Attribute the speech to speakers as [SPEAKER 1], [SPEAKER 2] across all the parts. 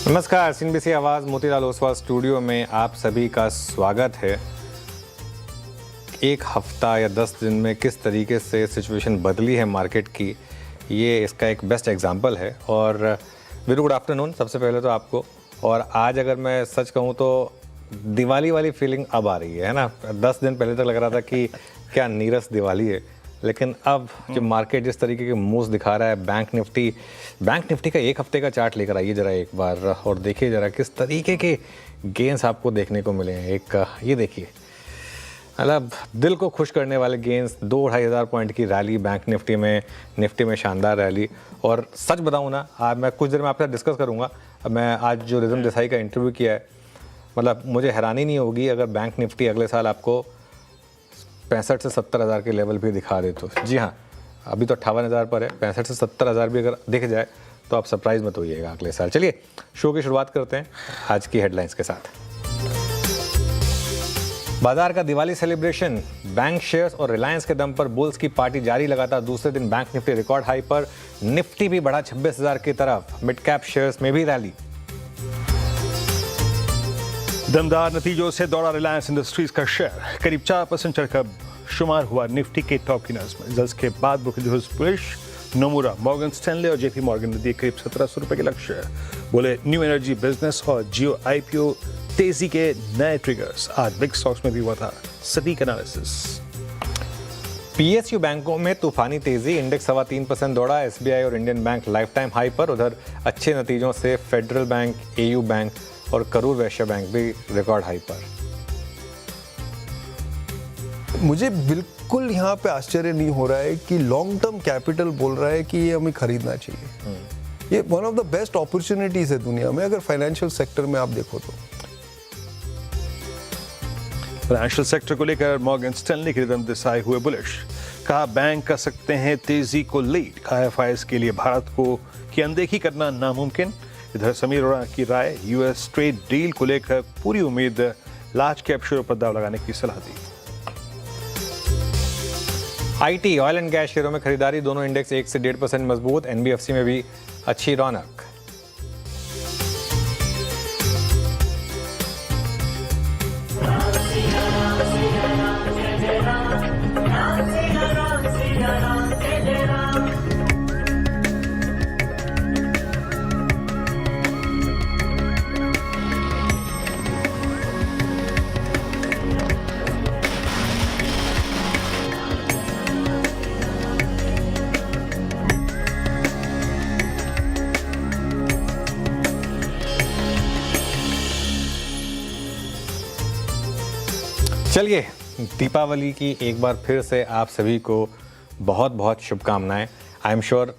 [SPEAKER 1] नमस्कार, सीएनबीसी आवाज़ मोतीलाल ओसवाल स्टूडियो में आप सभी का स्वागत है। एक हफ्ता या 10 दिन में किस तरीके से सिचुएशन बदली है मार्केट की, ये इसका एक बेस्ट एग्जांपल है। और वेरी गुड आफ्टरनून सबसे पहले तो आपको। और आज अगर मैं सच कहूँ तो दिवाली वाली फीलिंग अब आ रही है ना। 10 दिन पहले तक लग रहा था कि क्या नीरस दिवाली है, लेकिन अब जो मार्केट जिस तरीके के मूव्स दिखा रहा है, बैंक निफ्टी का एक हफ्ते का चार्ट लेकर आइए ज़रा एक बार और देखिए ज़रा किस तरीके के गेंस आपको देखने को मिले हैं। एक ये देखिए, मतलब दिल को खुश करने वाले गेंस, 2-2.5 हज़ार पॉइंट की रैली बैंक निफ्टी में शानदार रैली। और सच बताऊँ ना, आज मैं कुछ देर में आपके साथ डिस्कस करूँगा। मैं आज जो रिजम देसाई का इंटरव्यू किया है, मतलब मुझे हैरानी नहीं होगी अगर बैंक निफ्टी अगले साल आपको 65 से 70 हज़ार के लेवल भी दिखा दे तो। जी हाँ, अभी तो 58 हज़ार पर है, 65 से 70 हज़ार भी अगर दिख जाए तो आप सरप्राइज मत होइएगा अगले साल। चलिए शो की शुरुआत करते हैं आज की हेडलाइंस के साथ। बाजार का दिवाली सेलिब्रेशन, बैंक शेयर्स और रिलायंस के दम पर बुल्स की पार्टी जारी। लगातार दूसरे दिन बैंक निफ्टी रिकॉर्ड हाई पर, निफ्टी भी बढ़ा 26 हज़ार की तरफ। मिड कैप शेयर्स में भी रैली।
[SPEAKER 2] दमदार नतीजों से दौड़ा रिलायंस इंडस्ट्रीज का शेयर, करीब 4% चढ़कर शुमार हुआ निफ्टी के टॉप गेनर्स में। रिजल्ट्स के बाद brokerage police, Nomura, Morgan Stanley और जेपी मॉर्गन ने दिए करीब 1700 रुपए के लक्ष्य। बोले न्यू एनर्जी बिजनेस और जियो आईपीओ तेजी के नए ट्रिगर्स। आज बिग स्टॉक्स में भी हुआ था सटीक एनालिसिस।
[SPEAKER 1] पीएसयू बैंकों में तूफानी तेजी, इंडेक्स 3.25% दौड़ा। एसबीआई और Indian bank life time high पर। उधर अच्छे नतीजों से फेडरल बैंक, एयू बैंक और करूर वैश्य बैंक भी रिकॉर्ड हाई पर।
[SPEAKER 3] मुझे बिल्कुल यहाँ पे आश्चर्य नहीं हो रहा है कि लॉन्ग टर्म कैपिटल बोल रहा है कि ये हमें खरीदना चाहिए। ये one of the best opportunities है दुनिया में, अगर फाइनेंशियल सेक्टर में आप देखो तो।
[SPEAKER 2] फाइनेंशियल सेक्टर को लेकर मॉर्गन स्टैनले के रिदम देसाई हुए बुलिश। कहा बैंक कर सकते हैं तेजी को लीड। आईएफआईएस के लिए भारत को की अनदेखी करना नामुमकिन। इधर समीर अरोड़ा की राय, यूएस ट्रेड डील को लेकर पूरी उम्मीद, लार्ज कैप शेयरों पर दाव लगाने की सलाह दी।
[SPEAKER 1] आईटी, ऑयल एंड गैस शेयरों में खरीदारी, दोनों इंडेक्स 1 से 1.5% मजबूत। एनबीएफसी में भी अच्छी रौनक। चलिए, दीपावली की एक बार फिर से आप सभी को बहुत बहुत शुभकामनाएं। आई एम श्योर,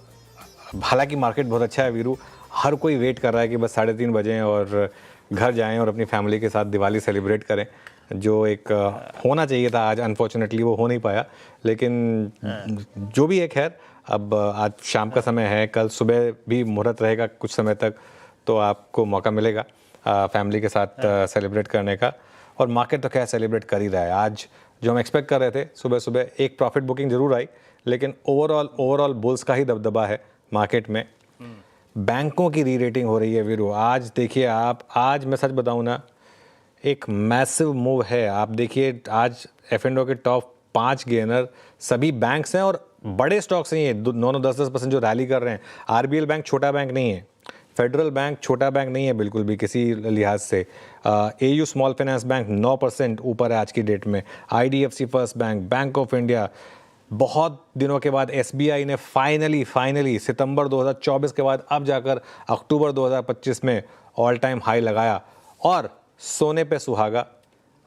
[SPEAKER 1] हालांकि मार्केट बहुत अच्छा है वीरू, हर कोई वेट कर रहा है कि बस 3:30 बजें और घर जाएं और अपनी फैमिली के साथ दिवाली सेलिब्रेट करें। जो एक होना चाहिए था आज, अनफॉर्चुनेटली वो हो नहीं पाया। लेकिन जो भी है, खैर अब आज शाम का समय है, कल सुबह भी मुहूर्त रहेगा कुछ समय तक, तो आपको मौका मिलेगा फैमिली के साथ सेलिब्रेट करने का। और मार्केट तो क्या सेलिब्रेट कर ही रहा है। आज जो हम एक्सपेक्ट कर रहे थे, सुबह सुबह एक प्रॉफिट बुकिंग जरूर आई, लेकिन ओवरऑल बुल्स का ही दबदबा है मार्केट में। बैंकों की री रेटिंग हो रही है वीरू। आज देखिए आप, आज मैं सच बताऊं ना, एक मैसिव मूव है। आप देखिए आज F&O के टॉप 5 गेनर सभी बैंक्स हैं और बड़े स्टॉक्स नहीं है। 9-10% जो रैली कर रहे हैं। आरबीएल बैंक छोटा बैंक नहीं है, फेडरल बैंक छोटा बैंक नहीं है बिल्कुल भी किसी लिहाज से। एयू स्मॉल फाइनेंस बैंक 9% ऊपर है आज की डेट में। IDFC first bank, bank of India, बहुत दिनों के बाद एसबीआई ने फाइनली सितंबर 2024 के बाद अब जाकर अक्टूबर 2025 में ऑल टाइम हाई लगाया। और सोने पे सुहागा,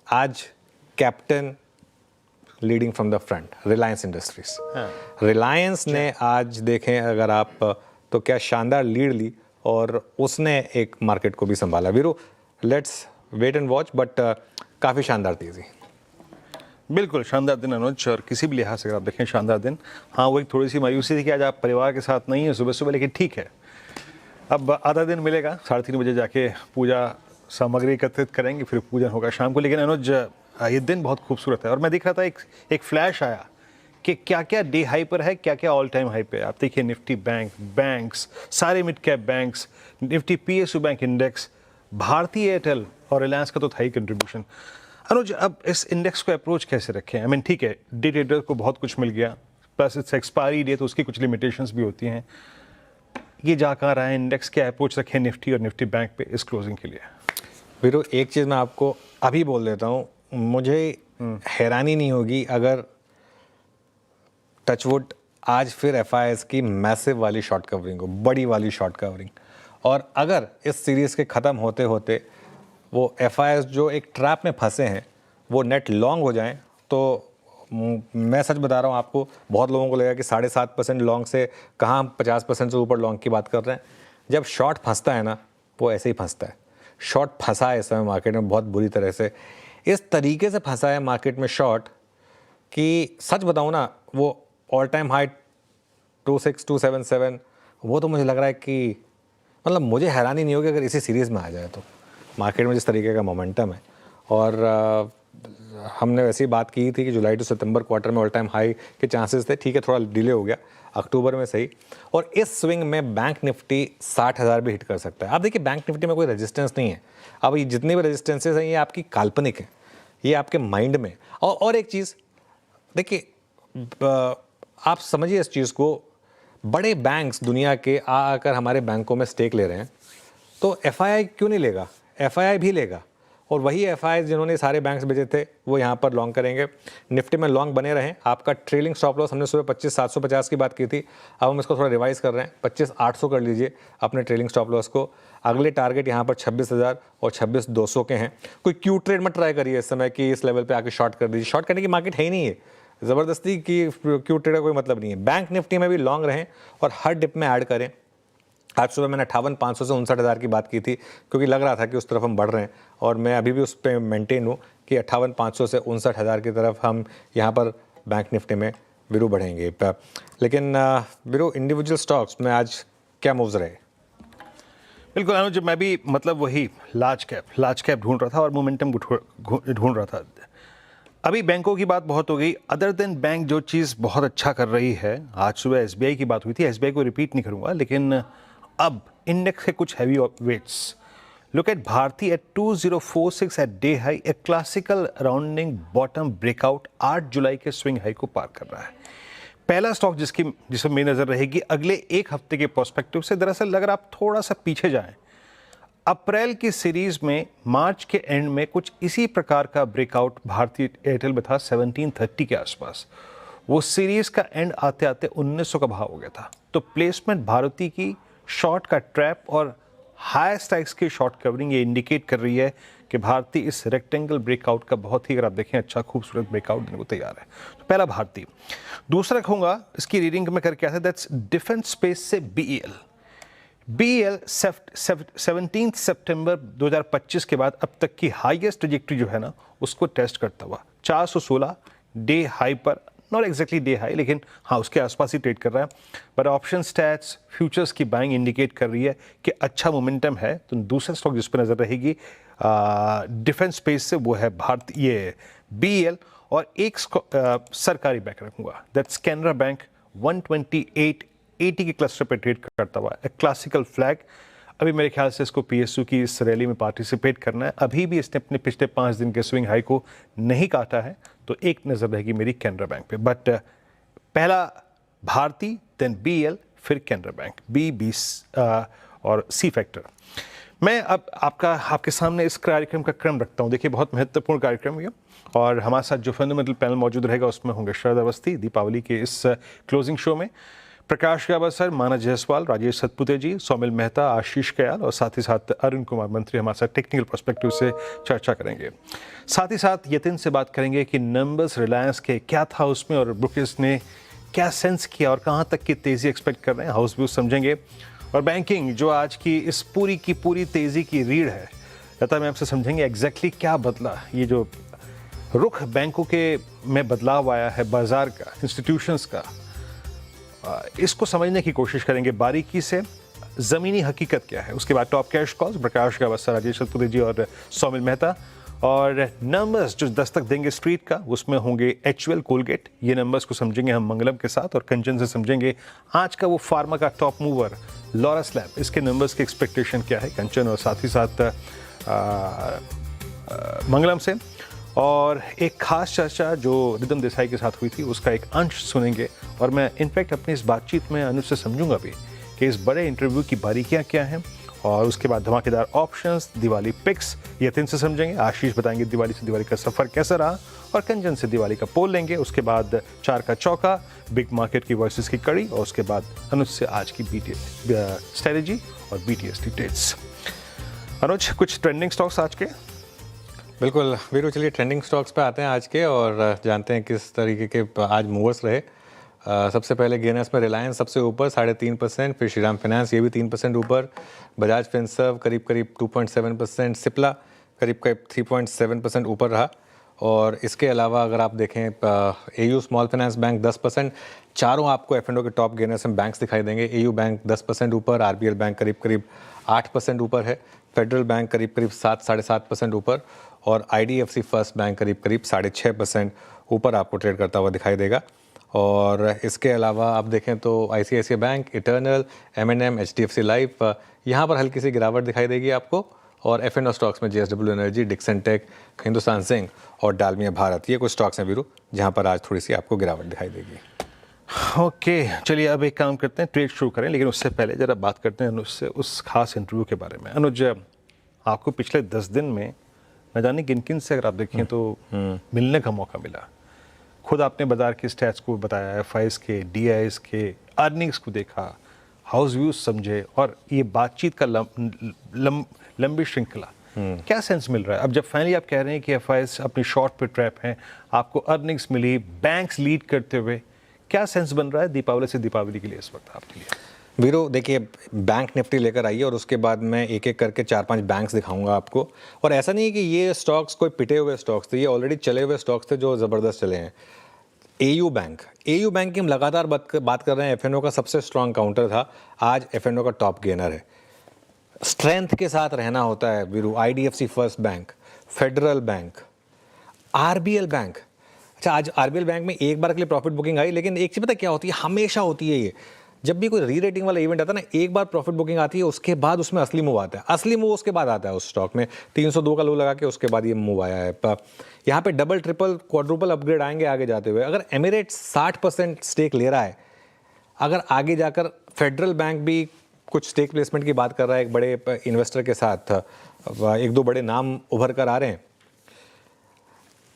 [SPEAKER 1] आज captain leading from the front, Reliance industries. Reliance ने आज देखें अगर आप तो क्या शानदार लीड ली और उसने एक मार्केट को भी संभाला। Veeru, let's wait and watch, but काफ़ी शानदार तेजी।
[SPEAKER 2] बिल्कुल शानदार दिन अनुज, और किसी भी लिहाज से अगर आप देखें शानदार दिन। हाँ, वो एक थोड़ी सी मायूसी थी कि आज आप परिवार के साथ नहीं है सुबह सुबह, लेकिन ठीक है, अब आधा दिन मिलेगा। 3:30 बजे जाके पूजा सामग्री एकत्रित करेंगे, फिर पूजन होगा शाम को। लेकिन अनुज, ये दिन बहुत खूबसूरत है और मैं देख रहा था एक फ्लैश आया कि क्या क्या डे हाई पर है, क्या क्या ऑल टाइम हाई पे है। आप देखिए निफ्टी बैंक्स, सारे mid cap banks, Nifty PSU bank index, भारतीय एयरटेल और रिलायंस का तो था ही कंट्रीब्यूशन। अनुज, अब इस इंडेक्स को अप्रोच कैसे रखें? आई मीन ठीक है, डे ट्रेडर को बहुत कुछ मिल गया, प्लस इट्स एक्सपायरी डे तो उसकी कुछ लिमिटेशंस भी होती हैं। ये जा कहाँ रहा है इंडेक्स, क्या अप्रोच रखें निफ्टी और निफ्टी बैंक पे इस क्लोजिंग के लिए?
[SPEAKER 1] वीरू, एक चीज़ मैं आपको अभी बोल देता हूँ, मुझे हैरानी नहीं होगी अगर टचवुड आज फिर FIS की मैसिव वाली शॉर्ट कवरिंग हो, बड़ी वाली शॉर्ट कवरिंग, और अगर इस सीरीज़ के ख़त्म होते होते वो FIS जो एक ट्रैप में फंसे हैं वो नेट लॉन्ग हो जाएं, तो मैं सच बता रहा हूँ आपको, बहुत लोगों को लगेगा कि 7.5% लॉन्ग से कहाँ हम 50% से ऊपर लॉन्ग की बात कर रहे हैं। जब शॉर्ट फंसता है ना, वो ऐसे ही फंसता है। शॉर्ट फंसा है इस समय मार्केट में बहुत बुरी तरह से, इस तरीके से फंसा है मार्केट में शॉर्ट कि सच बताऊँ ना, वो ऑल टाइम हाई 26277, वो तो मुझे लग रहा है कि मतलब मुझे हैरानी नहीं होगी अगर इसी सीरीज़ में आ जाए तो, मार्केट में जिस तरीके का मोमेंटम है। और हमने वैसे ही बात की थी कि जुलाई टू सितंबर क्वार्टर में ऑल टाइम हाई के चांसेस थे, ठीक है थोड़ा डिले हो गया, अक्टूबर में सही। और इस स्विंग में बैंक निफ्टी 60,000 भी हिट कर सकता है। आप देखिए बैंक निफ्टी में कोई रेजिस्टेंस नहीं है, अब ये जितनी भी रेजिस्टेंसेज हैं ये आपकी काल्पनिक है, ये आपके माइंड में। और एक चीज़ देखिए, आप समझिए इस चीज़ को, बड़े बैंक्स दुनिया के आकर हमारे बैंकों में स्टेक ले रहे हैं, तो FII क्यों नहीं लेगा? FII भी लेगा, और वही FII जिन्होंने सारे बैंक्स भेजे थे वो यहाँ पर लॉन्ग करेंगे। निफ्टी में लॉन्ग बने रहें। आपका ट्रेलिंग स्टॉप लॉस हमने सुबह 25,750 की बात की थी, अब हम इसको थोड़ा रिवाइज कर रहे हैं, 25,800 कर लीजिए अपने ट्रेलिंग स्टॉप लॉस को। अगले टारगेट यहाँ पर 26,000 और 26,200 के हैं। कोई क्यू ट्रेड मत ट्राई करिए इस समय कि इस लेवल पर आके शॉर्ट कर दीजिए, शॉर्ट करने की मार्केट है ही नहीं है, ज़बरदस्ती की क्यू ट्रेड का कोई मतलब नहीं है। बैंक निफ्टी में भी लॉन्ग रहें और हर डिप में ऐड करें। आज सुबह मैंने 58,500 से 59,000 की बात की थी, क्योंकि लग रहा था कि उस तरफ हम बढ़ रहे हैं, और मैं अभी भी उस पर मेंटेन हूँ कि 58,500 से 59,000 की तरफ हम यहाँ पर बैंक निफ्टी में वीरू बढ़ेंगे। लेकिन वीरू, इंडिविजुअल स्टॉक्स में आज क्या मूव्स रहे?
[SPEAKER 2] बिल्कुल अनुज, मैं भी मतलब वही लार्ज कैप ढूंढ रहा था और मोमेंटम ढूंढ रहा था। अभी बैंकों की बात बहुत हो गई, अदर देन बैंक जो चीज़ बहुत अच्छा कर रही है, आज सुबह SBI की बात हुई थी, SBI को रिपीट नहीं करूँगा, लेकिन अब इंडेक्स के कुछ heavy weights. Look at Bharti at 2046 at day high, a classical rounding bottom breakout 8 जुलाई के स्विंग हाई को पार कर रहा है। पहला स्टॉक जिस पर मेरी नज़र रहेगी अगले एक हफ्ते के पर्सपेक्टिव से, दरअसल अगर आप थोड़ा सा पीछे जाएं, अप्रैल की सीरीज में मार्च के एंड में कुछ इसी प्रकार का ब्रेकआउट भारतीय एयरटेल में था 1730 के आसपास। वो सीरीज का एंड आते आते 1900 का भाव हो गया था। तो प्लेसमेंट भारती की शॉर्ट का ट्रैप और हाई स्ट्राइक्स की शॉर्ट कवरिंग ये इंडिकेट कर रही है कि भारती इस रेक्टेंगल ब्रेकआउट का बहुत ही, अगर आप देखें, अच्छा खूबसूरत ब्रेकआउट देने को तैयार है। तो पहला भारती। दूसरा कहूँगा, इसकी रीडिंग में करके आया था, दैट्स डिफेंस स्पेस से BEL 17 सितंबर 2025 के बाद अब तक की हाईएस्ट ट्रैजेक्टरी जो है ना, उसको टेस्ट करता हुआ 416 डे हाई पर, नॉट एग्जैक्टली डे हाई, लेकिन हाँ उसके आसपास ही ट्रेड कर रहा है। पर ऑप्शन स्टैट्स, फ्यूचर्स की बाइंग इंडिकेट कर रही है कि अच्छा मोमेंटम है। तो दूसरा स्टॉक जिस पर नज़र रहेगी डिफेंस स्पेस से, वो है भारतीय BEL, और एक सरकारी बैंक रखूँगा, दैट्स कैनरा बैंक 128.80 के क्लस्टर पे ट्रेड करता हुआ, एक क्लासिकल फ्लैग। अभी मेरे ख्याल से इसको PSU की इस रैली में पार्टिसिपेट करना है। अभी भी इसने अपने पिछले 5 दिन के स्विंग हाई को नहीं काटा है, तो एक नज़र रहेगी मेरी कैनरा बैंक पे। बट पहला भारती, देन BEL, फिर कैनरा बैंक, B20 और C फैक्टर। मैं अब आपके सामने इस कार्यक्रम का क्रम रखता हूँ। देखिए बहुत महत्वपूर्ण कार्यक्रम है, और हमारे साथ जो फंडामेंटल पैनल मौजूद रहेगा उसमें होंगे शरद अवस्थी दीपावली के इस क्लोजिंग शो में, प्रकाश गाबा सर, मानस जायसवाल, राजेश सतपुते जी, सौमिल मेहता, आशीष कयाल, और साथ ही साथ अरुण कुमार मंत्री हमारे साथ टेक्निकल पर्सपेक्टिव से चर्चा करेंगे। साथ ही साथ यतिन से बात करेंगे कि नंबर्स रिलायंस के क्या था उसमें, और ब्रोकर्स ने क्या सेंस किया और कहाँ तक की तेज़ी एक्सपेक्ट कर रहे हैं, हाउस व्यू समझेंगे। और बैंकिंग जो आज की इस पूरी की पूरी तेज़ी की रीढ़ है, लता मैम से समझेंगे एग्जैक्टली क्या बदला, ये जो रुख बैंकों के में बदलाव आया है, बाजार का, इंस्टीट्यूशंस का, इसको समझने की कोशिश करेंगे बारीकी से। ज़मीनी हकीकत क्या है, उसके बाद टॉप कैश कॉल्स, प्रकाश गावस्कर, राजेश सतपुते जी और सौमिल मेहता, और नंबर्स जो दस्तक देंगे स्ट्रीट का उसमें होंगे एचयूएल कोलगेट, ये नंबर्स को समझेंगे हम मंगलम के साथ, और कंचन से समझेंगे आज का वो फार्मा का टॉप मूवर लॉरस लैब, इसके नंबर्स की एक्सपेक्टेशन क्या है कंचन, और साथ ही साथ मंगलम से। और एक खास चर्चा जो रिदम देसाई के साथ हुई थी उसका एक अंश सुनेंगे, और मैं इनफैक्ट अपनी इस बातचीत में अनुज से समझूंगा भी कि इस बड़े इंटरव्यू की बारीकियां क्या हैं, और उसके बाद धमाकेदार ऑप्शंस, दिवाली पिक्स यतिन से समझेंगे, आशीष बताएंगे दिवाली से दिवाली का सफ़र कैसा रहा, और कंचन से दिवाली का पोल लेंगे, उसके बाद चार का चौका, बिग मार्केट की वॉइसेस की कड़ी, और उसके बाद अनुज से आज की बीटीएस स्ट्रेटजी और बीटीएस डिटेल्स। अनुज, कुछ ट्रेंडिंग स्टॉक्स आज के?
[SPEAKER 1] बिल्कुल वीरू, चलिए ट्रेंडिंग स्टॉक्स पे आते हैं आज के, और जानते हैं किस तरीके के आज मूवर्स रहे। सबसे पहले गेनर्स में रिलायंस सबसे ऊपर 3.5%, फिर श्रीराम फाइनेंस ये भी 3% ऊपर, बजाज फिनसर्व करीब 2.7%, सिप्ला करीब 3.7% ऊपर रहा। और इसके अलावा अगर आप देखें एयू स्मॉल फाइनेंस बैंक 10%, चारों आपको एफ&ओ के टॉप गेनर्स में बैंक्स दिखाई देंगे। एयू बैंक 10% ऊपर, आरबीएल बैंक करीब 8% ऊपर है, फेडरल बैंक करीब 7-7.5% ऊपर, और आईडीएफसी फर्स्ट बैंक करीब 6.5% ऊपर आपको ट्रेड करता हुआ दिखाई देगा। और इसके अलावा आप देखें तो आईसीआईसीआई बैंक, इटर्नल, एम&एम, एचडीएफसी लाइफ, यहाँ पर हल्की सी गिरावट दिखाई देगी आपको। और एफ&ओ स्टॉक्स में JSW energy, Dixon tech, Hindustan zinc और डालमिया भारत, ये कुछ स्टॉक्स हैं वीरू जहाँ पर आज थोड़ी सी आपको गिरावट दिखाई देगी।
[SPEAKER 2] ओके, चलिए अब एक काम करते हैं, ट्रेड शुरू करें, लेकिन उससे पहले जरा बात करते हैं अनुज से उस खास इंटरव्यू के बारे में। अनुज, आपको पिछले 10 दिन में न जाने किन किन से अगर आप देखें तो मिलने का मौका मिला। खुद आपने बाजार के स्टैट्स को बताया, एफआईएस के, डीआईएस के अर्निंग्स को देखा, हाउस व्यूज समझे, और ये बातचीत का लंबी श्रृंखला, क्या सेंस मिल रहा है अब जब फाइनली आप कह रहे हैं कि एफआईएस अपनी शॉर्ट पे ट्रैप हैं, आपको अर्निंग्स मिली, बैंक्स लीड करते हुए, क्या सेंस बन रहा है दीपावली से दीपावली के लिए इस वक्त आपके लिए?
[SPEAKER 1] वीरो देखिए, बैंक निफ्टी लेकर आइए और उसके बाद मैं एक एक करके 4-5 बैंक्स दिखाऊंगा आपको। और ऐसा नहीं है कि ये स्टॉक्स कोई पिटे हुए स्टॉक्स थे, ये ऑलरेडी चले हुए स्टॉक्स थे जो ज़बरदस्त चले हैं। एयू बैंक की हम लगातार बात कर रहे हैं, एफ&ओ का सबसे स्ट्रॉन्ग काउंटर था, आज एफ&ओ का टॉप गेनर है। स्ट्रेंथ के साथ रहना होता है Veeru. IDFC first bank, federal bank, RBL bank. अच्छा, आज आरबीएल बैंक में एक बार के लिए प्रॉफिट बुकिंग आई, लेकिन एक चीज़ पता क्या होती है, हमेशा होती है ये, जब भी कोई री रेटिंग वाला इवेंट आता है ना, एक बार प्रॉफिट बुकिंग आती है, उसके बाद उसमें असली मूव आता है। असली मूव उसके बाद आता है उस स्टॉक में। 302 का लो लगा के उसके बाद ये मूव आया है। यहाँ पे डबल, ट्रिपल, क्वाड्रुपल अपग्रेड आएंगे आगे जाते हुए। अगर एमिरेट्स 60% स्टेक ले रहा है, अगर आगे जाकर फेडरल बैंक भी कुछ स्टेक प्लेसमेंट की बात कर रहा है एक बड़े इन्वेस्टर के साथ, एक दो बड़े नाम उभर कर आ रहे हैं।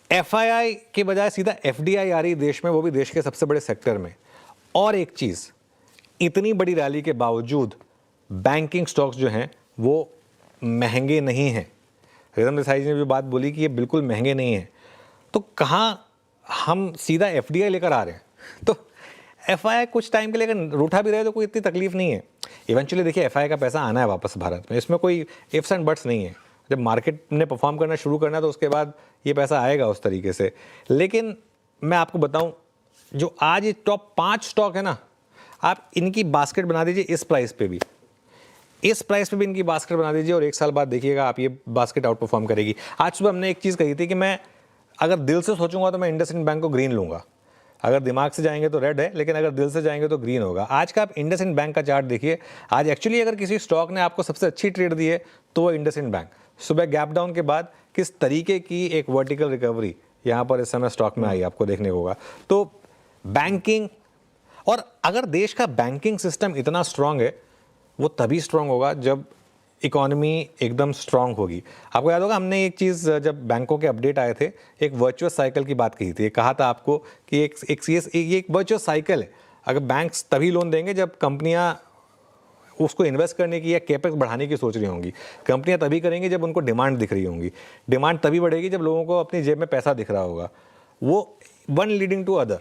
[SPEAKER 1] एफआईआई के बजाय सीधा एफडीआई आ रही देश में, वो भी देश के सबसे बड़े सेक्टर में। और एक चीज़, इतनी बड़ी रैली के बावजूद बैंकिंग स्टॉक्स जो हैं वो महंगे नहीं हैं। रिदम देसाई जी ने भी बात बोली कि ये बिल्कुल महंगे नहीं हैं। तो कहाँ हम सीधा एफडीआई लेकर आ रहे हैं, तो एफआईआई कुछ टाइम के लिए अगर रूठा भी रहे तो कोई इतनी तकलीफ नहीं है। इवेंचुअली देखिए, एफआईआई का पैसा आना है वापस भारत में, इसमें कोई इफ्स एंड बट्स नहीं है। जब मार्केट ने परफॉर्म करना शुरू करना है तो उसके बाद ये पैसा आएगा उस तरीके से। लेकिन मैं आपको बताऊं, जो आज ये टॉप 5 स्टॉक है ना, आप इनकी बास्केट बना दीजिए इस प्राइस पे भी, इस प्राइस पे भी इनकी बास्केट बना दीजिए और एक साल बाद देखिएगा आप, ये बास्केट आउट परफॉर्म करेगी। आज सुबह हमने एक चीज़ कही थी कि मैं अगर दिल से सोचूंगा तो मैं इंडसइंड बैंक को ग्रीन लूंगा। अगर दिमाग से जाएंगे तो रेड है, लेकिन अगर दिल से जाएंगे तो ग्रीन होगा। आज का आप इंडसइंड बैंक का चार्ट देखिए। आज एक्चुअली अगर किसी स्टॉक ने आपको सबसे अच्छी ट्रेड दी है तो वो इंडसइंड बैंक। सुबह गैप डाउन के बाद किस तरीके की एक वर्टिकल रिकवरी यहाँ पर इस समय स्टॉक में आई आपको देखने को होगा। तो बैंकिंग, और अगर देश का बैंकिंग सिस्टम इतना स्ट्रांग है, वो तभी स्ट्रांग होगा जब इकोनॉमी एकदम स्ट्रांग होगी। आपको याद होगा, हमने एक चीज़ जब बैंकों के अपडेट आए थे, एक वर्चुअस साइकिल की बात कही थी। कहा था आपको कि ये एक वर्चुअस साइकिल है। अगर बैंक्स तभी लोन देंगे जब कंपनियां उसको इन्वेस्ट करने की या कैपेक्स बढ़ाने की सोच रही होंगी। कंपनियां तभी करेंगी जब उनको डिमांड दिख रही होंगी। डिमांड तभी बढ़ेगी जब लोगों को अपनी जेब में पैसा दिख रहा होगा। वो वन लीडिंग टू अदर,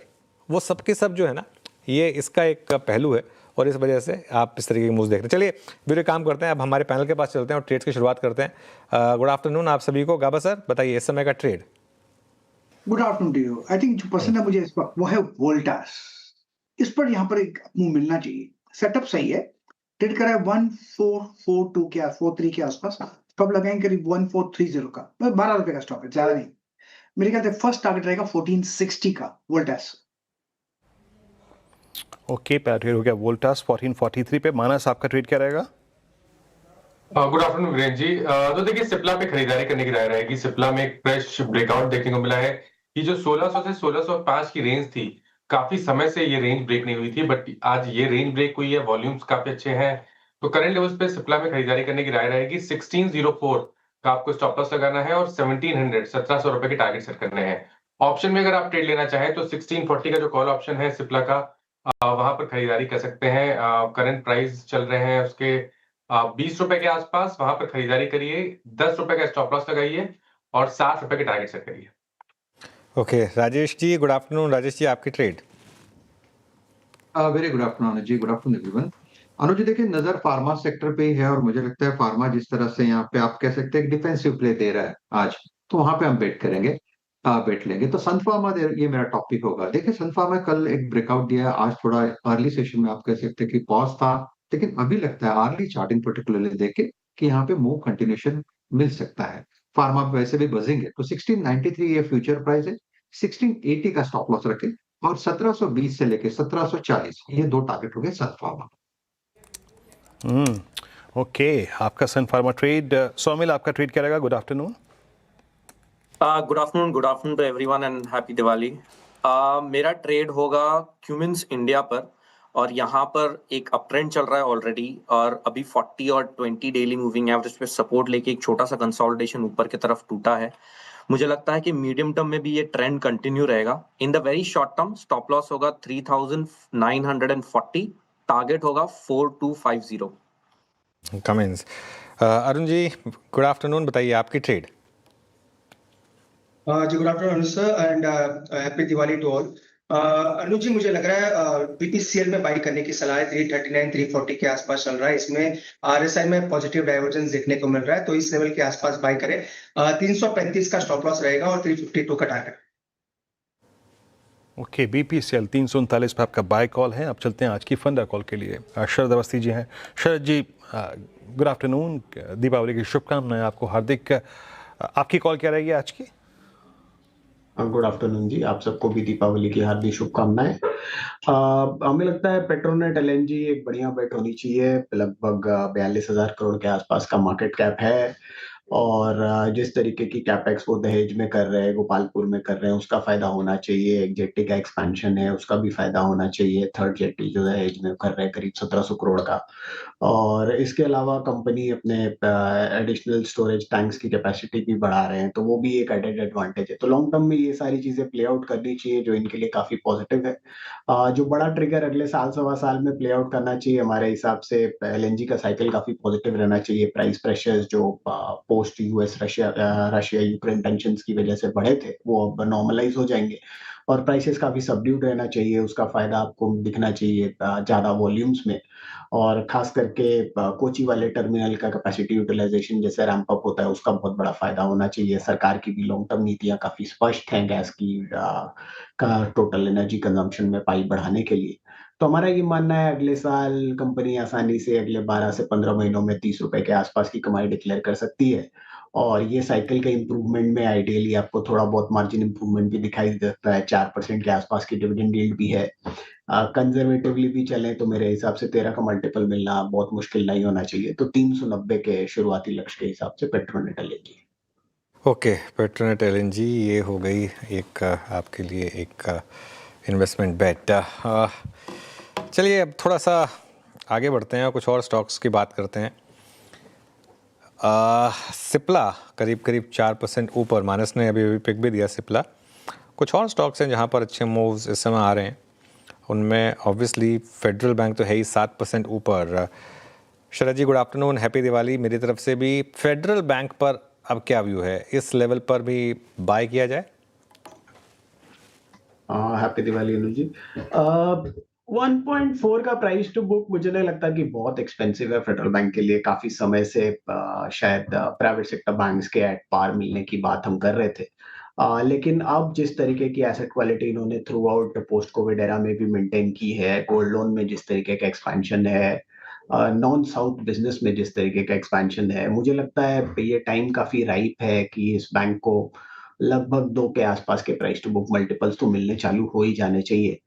[SPEAKER 1] वो सब के सब जो है ना, ये इसका एक पहलू है और इस वजह से आप इस तरीके की मूव्स देख रहे हैं। चलिए वीडियो काम करते हैं, अब हमारे पैनल के पास चलते हैं और ट्रेड्स की शुरुआत करते हैं। गुड आफ्टरनून आप सभी को। गाबा सर बताइए इस समय का trade.
[SPEAKER 4] Good afternoon to you. I think जो पसंद है मुझे इस वक्त वो है वोल्टास। इस पर यहाँ पर एक मूव मिलना चाहिए। सेटअप सही है, ट्रेड करा है 1442 के 43 के आसपास। स्टॉप लगाएंगे करीब 1430 का, 12 रुपए का स्टॉप है, ज्यादा नहीं। मेरे ख्याल से फर्स्ट टारगेट रहेगा 1460 का वोल्टास।
[SPEAKER 2] ओके, ट्रेड हो गया वोल्टास 1443 पे। मानस, आपका ट्रेड क्या रहेगा?
[SPEAKER 5] Good afternoon Virendra ji. तो देखिए, सिप्ला पे खरीदारी करने की राय रहेगी। सिप्ला में एक फ्रेश ब्रेकआउट देखने को मिला है। ये जो 1600 से 1605 की रेंज थी, काफी समय से ये रेंज ब्रेक नहीं हुई थी, बट आज ये रेंज ब्रेक हुई है। वॉल्यूम्स काफी अच्छे हैं, तो करंट लेवल्स पे सिप्ला में खरीदारी करने की राय रहेगी। 1604 का आपको स्टॉप लॉस लगाना है और 1700 1700 रुपए के टारगेट सेट करने हैं। ऑप्शन में अगर आप ट्रेड लेना चाहें तो 1640 का जो कॉल ऑप्शन है सिप्ला का, वहां पर खरीदारी कर सकते हैं। करंट प्राइस चल रहे हैं उसके 20 रुपए के आसपास, वहां पर खरीदारी करिए। 10 रुपए का स्टॉप लॉस लगाइए और 60 रुपए के टारगेट सेट करिए।
[SPEAKER 1] Okay, Rajesh ji, good afternoon. Rajesh ji, आपकी ट्रेड।
[SPEAKER 6] वेरी गुड आफ्टरनून अनुज जी, गुड आफ्टरनून एवरीवन। अनुज जी, देखिए, नजर फार्मा सेक्टर पे ही है और मुझे लगता है फार्मा जिस तरह से यहाँ पे आप कह सकते हैं डिफेंसिव प्ले दे रहा है आज, तो वहां पे हम बेट करेंगे, बेट लेंगे। तो सन फार्मा ये मेरा टॉपिक होगा। देखिए, सन फार्मा कल एक ब्रेकआउट दिया है, आज थोड़ा अर्ली सेशन में आप कह सकते हैं कि पॉज था, लेकिन अभी लगता है अर्ली चार्टिंग पर्टिकुलरली देख के कि यहाँ पे मूव कंटिन्यूशन मिल सकता है। फार्मा पे वैसे भी बजेंगे, तो 1693 ये फ्यूचर प्राइस है। 1680 का स्टॉप लॉस रखें और 1720 से लेके 1740 ये दो टारगेट हो गए सन फार्मा।
[SPEAKER 2] ओके, आपका सन फार्मा ट्रेड। सौमिल, आपका ट्रेड क्या रहेगा? Good afternoon.
[SPEAKER 7] Good afternoon to everyone and happy Diwali. मेरा ट्रेड होगा क्यूमिंस इंडिया पर, और यहाँ पर एक अप ट्रेंड चल रहा है ऑलरेडी, और अभी 40 और 20 डेली मूविंग एवरेज पे सपोर्ट लेके एक छोटा सा कंसोलिडेशन ऊपर की तरफ टूटा है। मुझे लगता है कि मीडियम टर्म में भी ये ट्रेंड कंटिन्यू रहेगा। In the very short term stop loss होगा 3940, टारगेट होगा 4250।
[SPEAKER 1] Comments. Arun ji, good afternoon, बताइए आपकी ट्रेड।
[SPEAKER 8] जी good afternoon sir and happy Diwali to all. Anuj ji, मुझे लग रहा है बीपीसीएल में बाई करने की सलाह है। 339 340 के आसपास चल रहा है, इसमें आरएसआई में पॉजिटिव डाइवर्जेंस देखने को मिल रहा है, तो इस लेवल के आसपास बाई करें। 335 का स्टॉप लॉस रहेगा और 352 का टारगेट।
[SPEAKER 2] ओके, बीपीसीएल 339 पे आपका बाय कॉल है। अब चलते हैं आज की फंडा कॉल के लिए। शरद अवस्थी जी हैं। शरद जी, गुड आफ्टरनून, दीपावली की शुभकामनाएं आपको हार्दिक। आपकी कॉल क्या रहेगी आज की?
[SPEAKER 9] गुड आफ्टरनून जी, आप सबको भी दीपावली की हार्दिक शुभकामनाएं। हमें लगता है पेट्रोनेट एलएनजी एक बढ़िया बेट होनी चाहिए। लगभग 42,000 करोड़ के आसपास का मार्केट कैप है, और जिस तरीके की कैपेक्स वो दहेज में कर रहे हैं, गोपालपुर में कर रहे हैं, उसका फायदा होना चाहिए। एक जेट्टी का एक्सपेंशन है, उसका भी फायदा होना चाहिए। थर्ड जेट्टी जो दहेज में कर रहे हैं करीब 1700 करोड़ का, और इसके अलावा कंपनी अपने एडिशनल स्टोरेज टैंक्स की कैपेसिटी भी बढ़ा रहे हैं, तो वो भी एक एडेड एडवांटेज है। तो लॉन्ग टर्म में ये सारी चीजें प्ले आउट करनी चाहिए, जो इनके लिए काफी पॉजिटिव है। जो बड़ा ट्रिगर अगले साल सवा साल में प्ले आउट करना चाहिए हमारे हिसाब से, एलएनजी का साइकिल काफी पॉजिटिव रहना चाहिए। प्राइस प्रेशर्स जो post US Russia Ukraine tensions की वजह से बढ़े थे, वो अब नॉर्मलाइज हो जाएंगे, और प्राइसेस काफी सबड्यूड रहना चाहिए। उसका फायदा आपको दिखना चाहिए ज्यादा वॉल्यूम्स में, और खास करके कोची वाले टर्मिनल का कैपेसिटी यूटिलाइजेशन जैसे रैंप अप होता है, उसका बहुत बड़ा फायदा होना चाहिए। सरकार की भी लॉन्ग टर्म नीतियां काफी स्पष्ट हैं गैस की का टोटल एनर्जी कंजम्पशन में पाई बढ़ाने के लिए। तो हमारा ये मानना है अगले साल कंपनी आसानी से अगले 12 से 15 महीनों में 30 रुपए के आसपास की कमाई डिक्लेयर कर सकती है, और ये साइकिल के इंप्रूवमेंट में आइडियली आपको थोड़ा बहुत मार्जिन इंप्रूवमेंट भी दिखाई देता है। 4% के आसपास की डिविडेंड यील्ड भी है। कंजर्वेटिवली भी चले तो मेरे हिसाब से 13 का मल्टीपल मिलना बहुत मुश्किल नहीं होना चाहिए। तो 390 के शुरुआती लक्ष्य के हिसाब से Petronet LNG.
[SPEAKER 1] Okay, Petronet LNG ये हो गई एक आपके लिए एक इन्वेस्टमेंट बेट। चलिए अब थोड़ा सा आगे बढ़ते हैं और कुछ और स्टॉक्स की बात करते हैं। सिप्ला करीब करीब 4% ऊपर, मानस ने अभी पिक भी दिया सिप्ला। कुछ और स्टॉक्स हैं जहां पर अच्छे मूव्स इस समय आ रहे हैं, उनमें ऑब्वियसली फेडरल बैंक तो है ही 7% ऊपर। शरद जी, गुड आफ्टरनून, हैप्पी दिवाली मेरी तरफ से भी। फेडरल बैंक पर अब क्या व्यू है? इस लेवल पर भी बाय किया जाए?
[SPEAKER 9] हैप्पी दिवाली अनुज जी। 1.4 का प्राइस टू बुक मुझे नहीं लगता कि बहुत एक्सपेंसिव है फेडरल बैंक के लिए। काफी समय से शायद प्राइवेट सेक्टर बैंक्स के एट पार मिलने की बात हम कर रहे थे, लेकिन अब जिस तरीके की एसेट क्वालिटी इन्होंने through out post Covid era में भी मेंटेन की है, गोल्ड लोन में जिस तरीके का एक्सपेंशन है, नॉन साउथ बिजनेस में जिस तरीके का एक्सपेंशन है, मुझे लगता है ये टाइम काफी राइप है कि इस बैंक को लगभग 2 के आसपास के प्राइस टू बुक मल्टीपल्स तो मिलने चालू हो ही जाने चाहिए।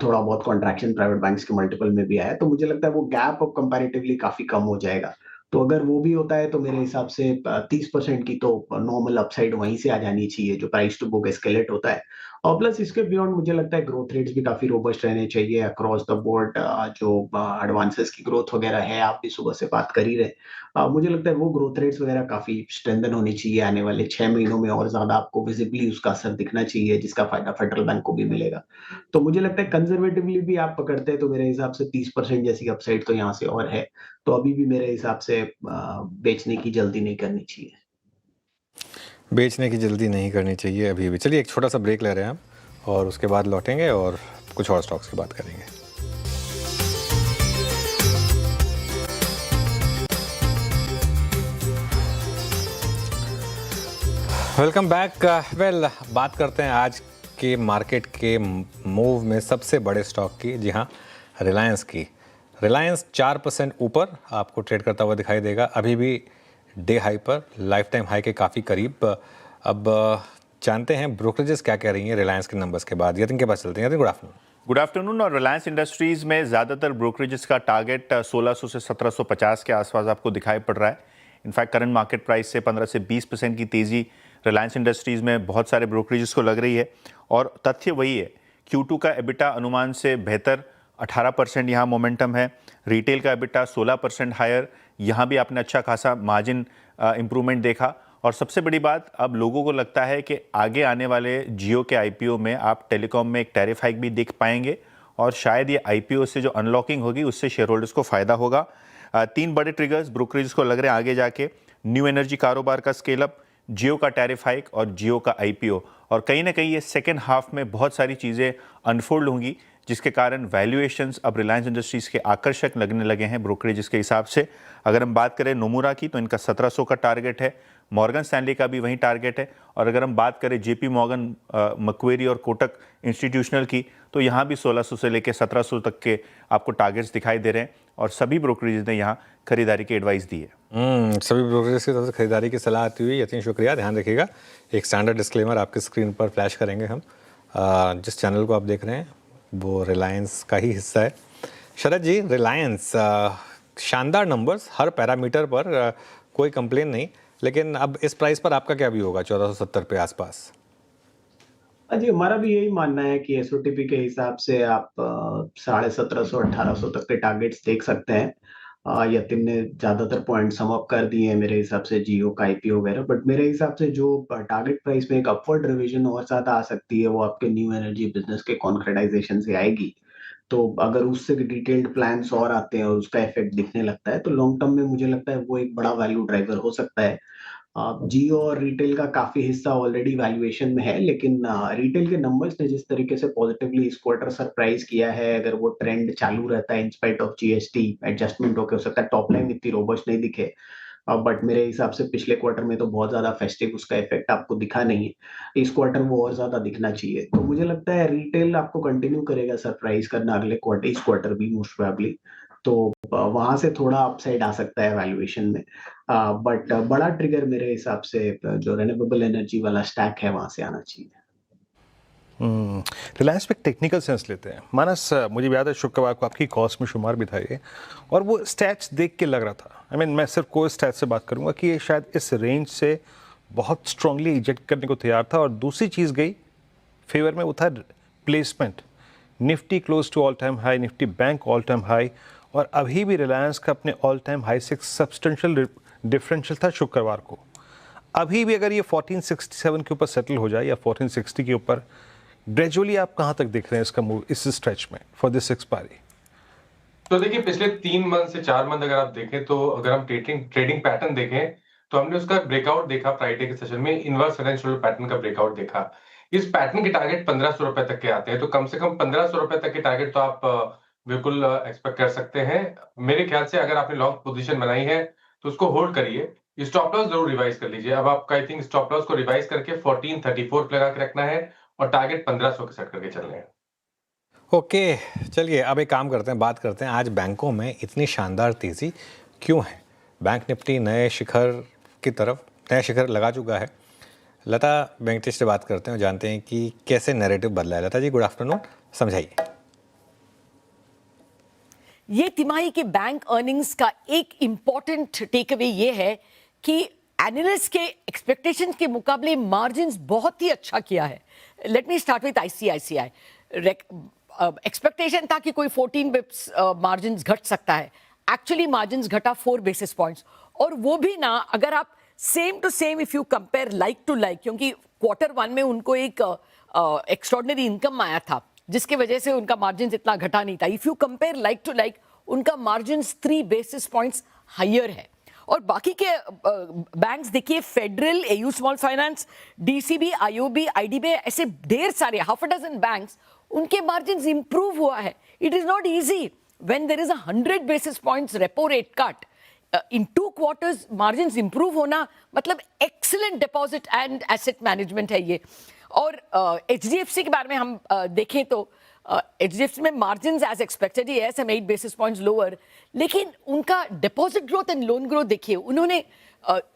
[SPEAKER 9] थोड़ा बहुत कॉन्ट्रैक्शन प्राइवेट बैंक्स के मल्टीपल में भी आया, तो मुझे लगता है वो गैप अब कंपैरेटिवली काफी कम हो जाएगा। तो अगर वो भी होता है तो मेरे हिसाब से 30% की तो नॉर्मल अपसाइड वहीं से आ जानी चाहिए, जो प्राइस टू बुक एस्केलेट होता है। और प्लस इसके बियॉन्ड मुझे लगता है ग्रोथ रेट्स भी काफी रोबस्ट रहने चाहिए अक्रॉस द बोर्ड। जो एडवांसेस की ग्रोथ वगैरह है, आप भी सुबह से बात कर ही रहे, मुझे लगता है वो ग्रोथ रेट्स वगैरह काफी स्ट्रेंथन होनी चाहिए। आने वाले 6 महीनों में और ज्यादा आपको विजिबली उसका असर दिखना चाहिए, जिसका फायदा फेडरल बैंक को भी मिलेगा। तो मुझे लगता है कंजर्वेटिवली भी आप पकड़ते हैं तो मेरे हिसाब से 30% जैसी अपसाइड तो यहाँ से और है। तो अभी भी मेरे हिसाब से बेचने की जल्दी नहीं करनी चाहिए।
[SPEAKER 1] बेचने की जल्दी नहीं करनी चाहिए अभी भी। चलिए एक छोटा सा ब्रेक ले रहे हैं हम, और उसके बाद लौटेंगे और कुछ और स्टॉक्स की बात करेंगे। Welcome back. वेल, बात करते हैं आज के मार्केट के मूव में सबसे बड़े स्टॉक की। जी हाँ, रिलायंस की। रिलायंस 4% ऊपर आपको ट्रेड करता हुआ दिखाई देगा, अभी भी डे हाई पर, लाइफ टाइम हाई के काफ़ी करीब। अब जानते हैं ब्रोकरेजेस क्या कह रही हैं रिलायंस के नंबर्स के बाद। यतिन के पास चलते हैं। Yatin, good afternoon.
[SPEAKER 2] Good afternoon. और रिलायंस इंडस्ट्रीज में ज़्यादातर ब्रोकरेजेस का टारगेट 1600 से 1750 के आसपास आपको दिखाई पड़ रहा है। इनफैक्ट करंट मार्केट प्राइस से 15 से 20% की तेज़ी रिलायंस इंडस्ट्रीज में बहुत सारे ब्रोकरेजेस को लग रही है। और तथ्य वही है, Q2 का एबिटा अनुमान से बेहतर 18% यहाँ मोमेंटम है। रिटेल का एबिटा 16% हायर, यहाँ भी आपने अच्छा खासा मार्जिन इंप्रूवमेंट देखा। और सबसे बड़ी बात, अब लोगों को लगता है कि आगे आने वाले जियो के आईपीओ में आप टेलीकॉम में एक टैरिफ हाइक भी देख पाएंगे, और शायद ये आईपीओ से जो अनलॉकिंग होगी उससे शेयर होल्डर्स को फायदा होगा। 3 बड़े ट्रिगर्स ब्रोकरेज को लग रहे हैं आगे जाके: न्यू एनर्जी कारोबार का स्केल अप, जियो का टैरिफ हाइक और जियो का आईपीओ। और कहीं ना कहीं ये सेकेंड हाफ में बहुत सारी चीज़ें अनफोल्ड होंगी, जिसके कारण वैल्यूएशंस अब रिलायंस इंडस्ट्रीज़ के आकर्षक लगने लगे हैं ब्रोकरेजेस के हिसाब से। अगर हम बात करें नोमुरा की, तो इनका 1700 का टारगेट है। मॉर्गन स्टैनली का भी वही टारगेट है। और अगर हम बात करें जेपी मॉर्गन, मक्वेरी और कोटक इंस्टीट्यूशनल की, तो यहाँ भी 1600 से लेकर 1700 तक के आपको टारगेट्स दिखाई दे रहे हैं। और सभी ब्रोकरेजेस ने यहाँ खरीदारी की एडवाइस दी है।
[SPEAKER 1] सभी ब्रोकरेजेस की तरफ से खरीदारी की सलाह आती हुई। यतिन, शुक्रिया। ध्यान रखिएगा, एक स्टैंडर्ड डिस्क्लेमर आपकी स्क्रीन पर फ्लैश करेंगे हम। जिस चैनल को आप देख रहे हैं वो रिलायंस का ही हिस्सा है। शरद जी, रिलायंस शानदार नंबर्स हर पैरामीटर पर, कोई कंप्लेन नहीं, लेकिन अब इस प्राइस पर आपका क्या व्यू होगा 1470 पे आसपास?
[SPEAKER 9] जी, हमारा भी यही मानना है कि एसओटीपी के हिसाब से आप 1750 1800 तक के टारगेट्स देख सकते हैं। यतिन ने ज्यादातर पॉइंट सम अप कर दिए हैं मेरे हिसाब से, जियो का आईपीओ वगैरह। बट मेरे हिसाब से जो टारगेट प्राइस में एक अपवर्ड रिवीजन और ज्यादा आ सकती है, वो आपके न्यू एनर्जी बिजनेस के कॉन्क्रेटाइजेशन से आएगी। तो अगर उससे डिटेल्ड प्लान्स और आते हैं और उसका इफेक्ट दिखने लगता है, तो लॉन्ग टर्म में मुझे लगता है वो एक बड़ा वैल्यू ड्राइवर हो सकता है। जियो और रिटेल का काफी हिस्सा ऑलरेडी वैल्यूएशन में है, लेकिन रिटेल के नंबर्स ने जिस तरीके से पॉजिटिवली इस क्वार्टर सरप्राइज किया है, अगर वो ट्रेंड चालू रहता है in spite of GST adjustment हो सकता है टॉप लाइन इतनी रोबस्ट नहीं दिखे। बट मेरे हिसाब से पिछले क्वार्टर में तो बहुत ज्यादा फेस्टिव उसका इफेक्ट आपको दिखा नहीं है। इस क्वार्टर वो और ज्यादा दिखना चाहिए। तो मुझे लगता है रिटेल आपको कंटिन्यू करेगा सरप्राइज करना अगले क्वार्टर, इस क्वार्टर भी मोस्ट प्रोबेबली। तो वहां से थोड़ा अपसाइड आ सकता है वैल्यूएशन में। बट बड़ा ट्रिगर मेरे हिसाब से जो रिन्यूएबल एनर्जी वाला स्टैक है वहां से आना चाहिए।
[SPEAKER 2] रिलायंस पे टेक्निकल सेंस लेते हैं। मानस, मुझे याद है शुक्रवार को आपकी कॉस्ट में शुमार भी था ये, और वो स्टैट्स देख के लग रहा था, मैं सिर्फ कोई स्टैट्स से बात करूंगा कि ये शायद इस रेंज से बहुत स्ट्रांगली इजेक्ट करने को तैयार था। और दूसरी चीज़ गई फेवर में, वो था placement. Nifty close to all time high, Nifty bank all time high, और अभी भी रिलायंस का अपने ऑल टाइम हाई से सब्सटेंशियल डिफरेंशियल था शुक्रवार को। अभी भी अगर ये 1467 के ऊपर सेटल हो जाए या 1460 के ऊपर, ग्रेजुअली आप कहां तक देख रहे हैं इसका मूव इस स्ट्रेच में फॉर दिस एक्सपायरी?
[SPEAKER 5] तो देखिए, पिछले 3 मंथ से 4 मंथ अगर आप देखें, तो अगर हम ट्रेडिंग पैटर्न देखें, तो हमने उसका ब्रेकआउट देखा फ्राइडे के सेशन में, inverse head and shoulder pattern का ब्रेकआउट देखा। इस पैटर्न के टारगेट 1500 रुपए तक के आते हैं, तो कम से कम 1500 रुपए तक के टारगेट तो आप बिल्कुल एक्सपेक्ट कर सकते हैं। मेरे ख्याल से अगर आपने लॉन्ग पोजीशन बनाई है तो उसको होल्ड करिए। स्टॉप लॉस जरूर रिवाइज कर लीजिए। अब आपका आई थिंक स्टॉप लॉस को रिवाइज करके 1434 पे लगा के रखना है, और टारगेट 1500 के सेट करके चलने हैं।
[SPEAKER 1] ओके, चलिए अब एक काम करते हैं, बात करते हैं आज बैंकों में इतनी शानदार तेज़ी क्यों है। बैंक निफ्टी नए शिखर लगा चुका है। लता वेंकटेश से बात करते हैं और जानते हैं कि कैसे नैरेटिव बदला है। लता जी, गुड आफ्टरनून, समझाइए।
[SPEAKER 10] ये तिमाही के बैंक अर्निंग्स का एक इंपॉर्टेंट टेक अवे ये है कि एनालिस्ट के एक्सपेक्टेशंस के मुकाबले मार्जिन्स बहुत ही अच्छा किया है। Let me start with ICICI. Expectation था कि कोई 14 बिप्स मार्जिन्स घट सकता है, एक्चुअली मार्जिन्स घटा 4 बेसिस पॉइंट्स, और वो भी ना अगर आप same to same if you compare like to like, क्योंकि Q1 में उनको एक एक्स्ट्रॉर्डिनरी इनकम आया था जिसकी वजह से उनका मार्जिन इतना घटा नहीं था। If you compare like to like उनका मार्जिन 3 बेसिस पॉइंट्स हायर है। और बाकी के बैंक्स देखिए, Federal, AU small finance, DCB, IOB, IDB, ऐसे ढेर सारे हाफ अ डजन बैंक्स, उनके मार्जिन इंप्रूव हुआ है। It is not easy when there is 100 basis points repo rate cut in 2 quarters, margin improve होना मतलब excellent deposit and asset management है ये। और एचडीएफसी के बारे में हम देखें तो एचडीएफसी में मार्जिन एज एक्सपेक्टेड ही है, 8 बेसिस पॉइंट्स लोअर, लेकिन उनका deposit growth and loan growth देखिए, उन्होंने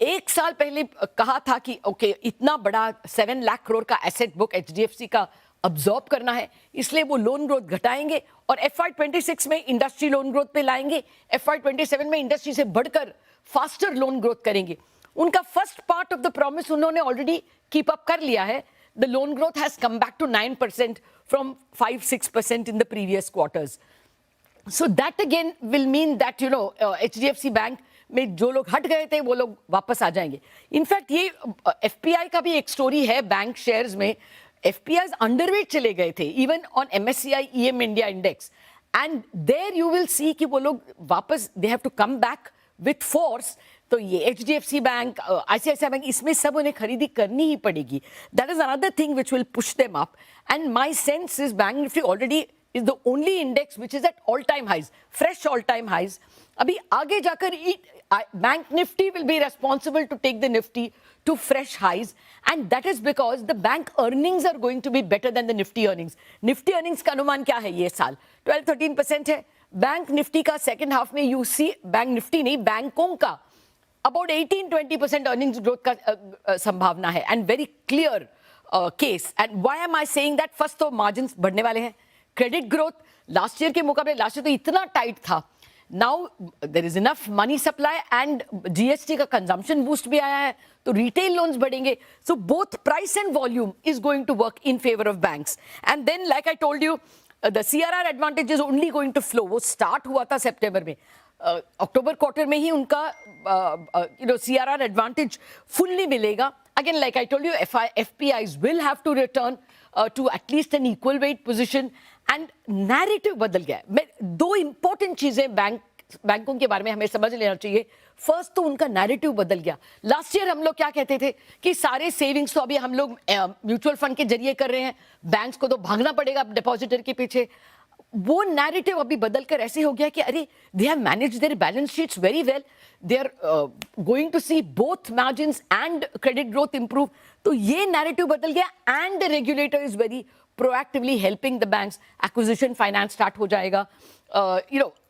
[SPEAKER 10] 1 साल पहले कहा था कि ओके इतना बड़ा 7 लाख करोड़ का एसेट बुक एचडीएफसी का अब्सॉर्ब करना है, इसलिए वो लोन ग्रोथ घटाएंगे और FY26 में इंडस्ट्री लोन ग्रोथ पे लाएंगे, FY27 में इंडस्ट्री से बढ़कर फास्टर लोन ग्रोथ करेंगे। उनका first part of the promise उन्होंने ऑलरेडी कीप अप कर लिया है। The loan growth has come back to 9% from 5-6% in the previous quarters. So that again will mean that HDFC Bank में जो लोग हट गए थे वो लोग वापस आ जाएंगे। इनफैक्ट ये FPI का भी एक स्टोरी है बैंक शेयर्स में। FPIs अंडरवेट चले गए थे even on MSCI EM India index, and there you will see कि वो लोग वापस they have to come back with force. तो ये HDFC बैंक, ICICI बैंक, इसमें सब उन्हें खरीदी करनी ही पड़ेगी। That is another thing which will push them up, and my sense is bank Nifty already is the only index which is at all time highs, fresh all time highs. अभी आगे जाकर bank Nifty will be responsible to take the Nifty to fresh highs, and that is because the bank earnings are going to be better than the Nifty earnings. Nifty earnings का अनुमान क्या है ये साल? 12-13% है। बैंक निफ्टी का second half में you see, bank Nifty नहीं, बैंकों का अबाउट 18-20% अर्निंग्स ग्रोथ का संभावना है, and very clear case. And why am I saying that? First तो मार्जिन्स बढ़ने वाले हैं, क्रेडिट ग्रोथ लास्ट ईयर के मुकाबले, लास्ट ईयर तो इतना टाइट था, now there is enough money supply and GST का कंजम्पशन बूस्ट भी आया है, तो रिटेल लोन्स बढ़ेंगे। So both price and volume is going to work in favour of banks. And then like I told you, the CRR advantage is only going to flow. वो start हुआ था सितंबर में, अक्टूबर quarter में ही उनका CRR advantage fully मिलेगा। Again like I told you, FPIs will have to return to at least an equal weight position, and narrative बदल गया है। 2 इंपॉर्टेंट चीजें बैंकों के बारे में हमें समझ लेना चाहिए। फर्स्ट तो उनका नैरेटिव बदल गया। लास्ट ईयर हम लोग क्या कहते थे कि सारे सेविंग्स तो अभी हम लोग म्यूचुअल फंड के जरिए कर रहे हैं, बैंक्स को तो भागना पड़ेगा डिपॉजिटर के पीछे। वो नैरेटिव अभी बदलकर ऐसे हो गया कि अरे they have managed their balance sheets very well, they are going to see both margins and credit growth improve. तो ये नैरेटिव बदल गया, and the regulator is very proactively helping the banks. Acquisition finance start हो जाएगा,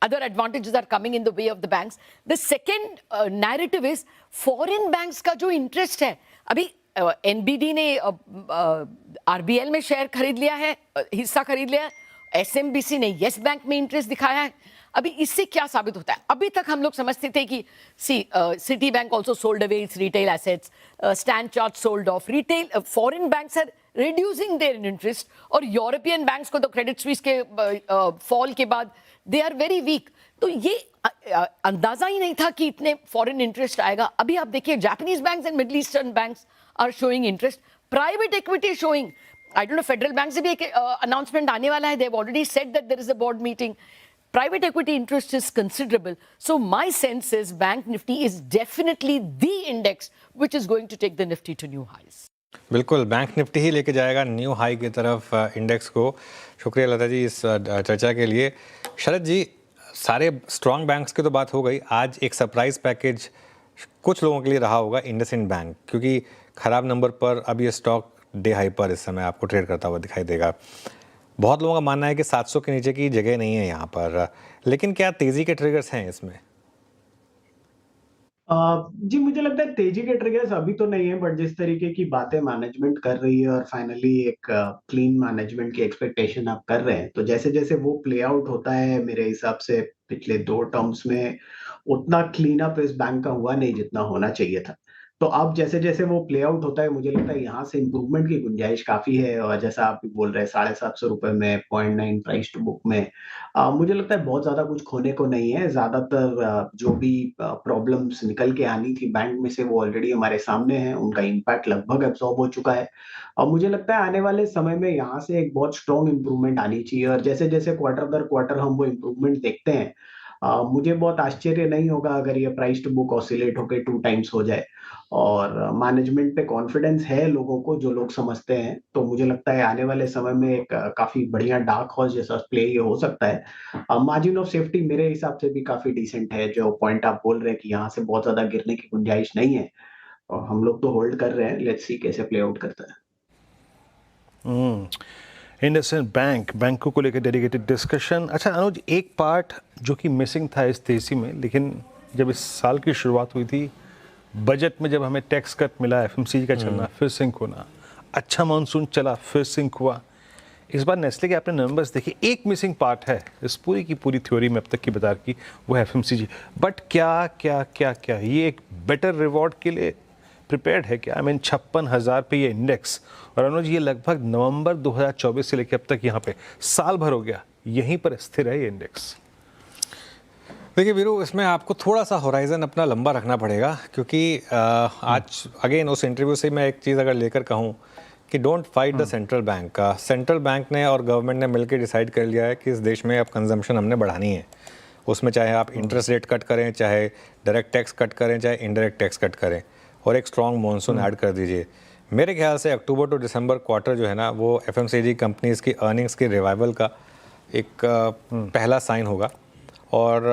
[SPEAKER 10] other advantages are coming in the way of the banks. The second narrative is foreign banks का जो interest है, अभी NBD ने RBL में share खरीद लिया है, हिस्सा खरीद लिया है, SMBC ने येस बैंक में इंटरेस्ट दिखाया है। अभी इससे क्या साबित होता है? अभी तक हम लोग समझते थे कि Citibank also sold away its retail assets, StanChart sold off, retail foreign banks are reducing their interest, और यूरोपियन बैंक्स को तो क्रेडिट स्विस के फॉल के बाद दे आर वेरी वीक। तो ये अंदाजा ही नहीं था कि इतने फॉरेन इंटरेस्ट आएगा। अभी आप देखिए, Japanese banks and middle eastern banks are showing interest, private equity showing. I don't know, Federal Bank से भी एक अनाउंसमेंट आने वाला है, they have already said that there is a board meeting. Private equity interest is considerable. So my sense is Bank Nifty is definitely the index which is going to take the Nifty to new highs.
[SPEAKER 1] बिल्कुल, bank Nifty ही लेके जाएगा new high की तरफ index को। शुक्रिया लता जी इस चर्चा के लिए। शरद जी, सारे स्ट्रॉन्ग बैंक्स की तो बात हो गई, आज एक सरप्राइज पैकेज कुछ लोगों के लिए रहा होगा इंडसइंड बैंक, क्योंकि खराब नंबर पर अब ये स्टॉक डे हाई पर इस समय आपको ट्रेड करता हुआ दिखाई देगा। बहुत लोगों का मानना है कि 700 के नीचे की जगह नहीं है यहाँ पर, लेकिन क्या तेजी के ट्रिगर्स हैं इसमें?
[SPEAKER 9] जी मुझे लगता है तेजी के ट्रिगर्स अभी तो नहीं है, बट जिस तरीके की बातें मैनेजमेंट कर रही है और फाइनली एक क्लीन मैनेजमेंट की एक्सपेक्टेशन आप कर रहे हैं, तो जैसे जैसे वो प्ले आउट होता है मेरे हिसाब से पिछले 2 टर्म्स में उतना क्लीन अप इस बैंक का हुआ नहीं जितना होना चाहिए था। तो अब जैसे जैसे वो प्ले आउट होता है मुझे लगता है यहाँ से इम्प्रूवमेंट की गुंजाइश काफी है, और जैसा आप भी बोल रहे हैं ₹750 में 0.9 प्राइस टू बुक में मुझे लगता है बहुत ज़्यादा कुछ खोने को नहीं है। ज़्यादातर जो भी प्रॉब्लम्स निकल के आनी थी बैंक में से वो ऑलरेडी हमारे सामने हैं, उनका इम्पैक्ट लगभग एब्ज़ॉर्ब हो चुका है। और मुझे लगता है आने वाले समय में यहाँ से एक बहुत स्ट्रॉन्ग इम्प्रूवमेंट आनी चाहिए, और जैसे-जैसे क्वार्टर दर क्वार्टर हम वो इम्प्रूवमेंट देखते हैं मुझे बहुत आश्चर्य नहीं होगा अगर ये प्राइस टू बुक ऑसिलेट होके 2 टाइम्स हो जाए। और मैनेजमेंट पे कॉन्फिडेंस है लोगों को, जो लोग समझते हैं, तो मुझे लगता है आने वाले समय में एक काफ़ी बढ़िया डार्क हॉर्स जैसा प्ले ये हो सकता है। मार्जिन ऑफ सेफ्टी मेरे हिसाब से भी काफ़ी डिसेंट है, जो पॉइंट आप बोल रहे हैं कि यहाँ से बहुत ज़्यादा गिरने की गुंजाइश नहीं है, और हम लोग तो होल्ड कर रहे हैं, लेट्स सी कैसे प्ले आउट करता है।
[SPEAKER 2] इंडसइंड बैंकों को लेकर डेडिकेटेड डिस्कशन। अच्छा अनुज, एक पार्ट जो कि मिसिंग था इस तेजी में, लेकिन जब इस साल की शुरुआत हुई थी, बजट में जब हमें टैक्स कट मिला, एफएमसीजी का चलना फिर सिंक होना, अच्छा मानसून चला फिर सिंक हुआ, इस बार नेस्ले के आपने नंबर्स देखे, एक मिसिंग पार्ट है इस पूरी की पूरी थ्योरी में अब तक की बाजार की, वो है एफएमसीजी। बट क्या ये एक बेटर रिवॉर्ड के लिए प्रिपेयर्ड है क्या? आई मीन 56,000 पे ये इंडेक्स, और अनुज ये लगभग नवंबर 2024 से लेकर अब तक यहाँ पे साल भर हो गया, यहीं पर स्थिर है ये इंडेक्स।
[SPEAKER 1] देखिए वीरू, इसमें आपको थोड़ा सा होराइजन अपना लंबा रखना पड़ेगा, क्योंकि आज अगेन उस इंटरव्यू से मैं एक चीज़ अगर लेकर कहूँ कि don't fight the central bank का, सेंट्रल बैंक ने और गवर्नमेंट ने मिलकर डिसाइड कर लिया है कि इस देश में अब कंजम्पशन हमने बढ़ानी है। उसमें चाहे आप इंटरेस्ट रेट कट करें, चाहे डायरेक्ट टैक्स कट करें, चाहे इनडायरेक्ट टैक्स कट करें, और एक स्ट्रॉन्ग मॉनसून ऐड कर दीजिए। मेरे ख्याल से अक्टूबर टू दिसंबर क्वार्टर जो है ना, वो एफएमसीजी कंपनीज़ की अर्निंग्स के रिवाइवल का एक पहला साइन होगा। और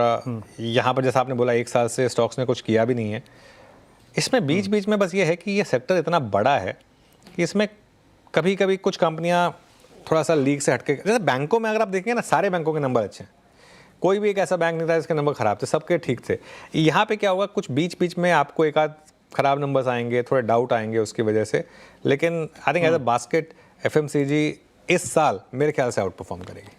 [SPEAKER 1] यहाँ पर जैसा आपने बोला, एक साल से स्टॉक्स ने कुछ किया भी नहीं है। इसमें बीच बीच में बस ये है कि ये सेक्टर इतना बड़ा है कि इसमें कभी कभी कुछ कंपनियाँ थोड़ा सा लीग से हटके, जैसे बैंकों में अगर आप देखेंगे ना, सारे बैंकों के नंबर अच्छे हैं, कोई भी एक ऐसा बैंक नहीं था जिसके नंबर ख़राब थे, सबके ठीक थे। यहाँ पे क्या होगा, कुछ बीच बीच में आपको एक आध ख़राब नंबर्स आएंगे, थोड़े डाउट आएंगे उसकी वजह से, लेकिन I think as a basket FMCG इस साल मेरे ख्याल से आउट परफॉर्म करेगी।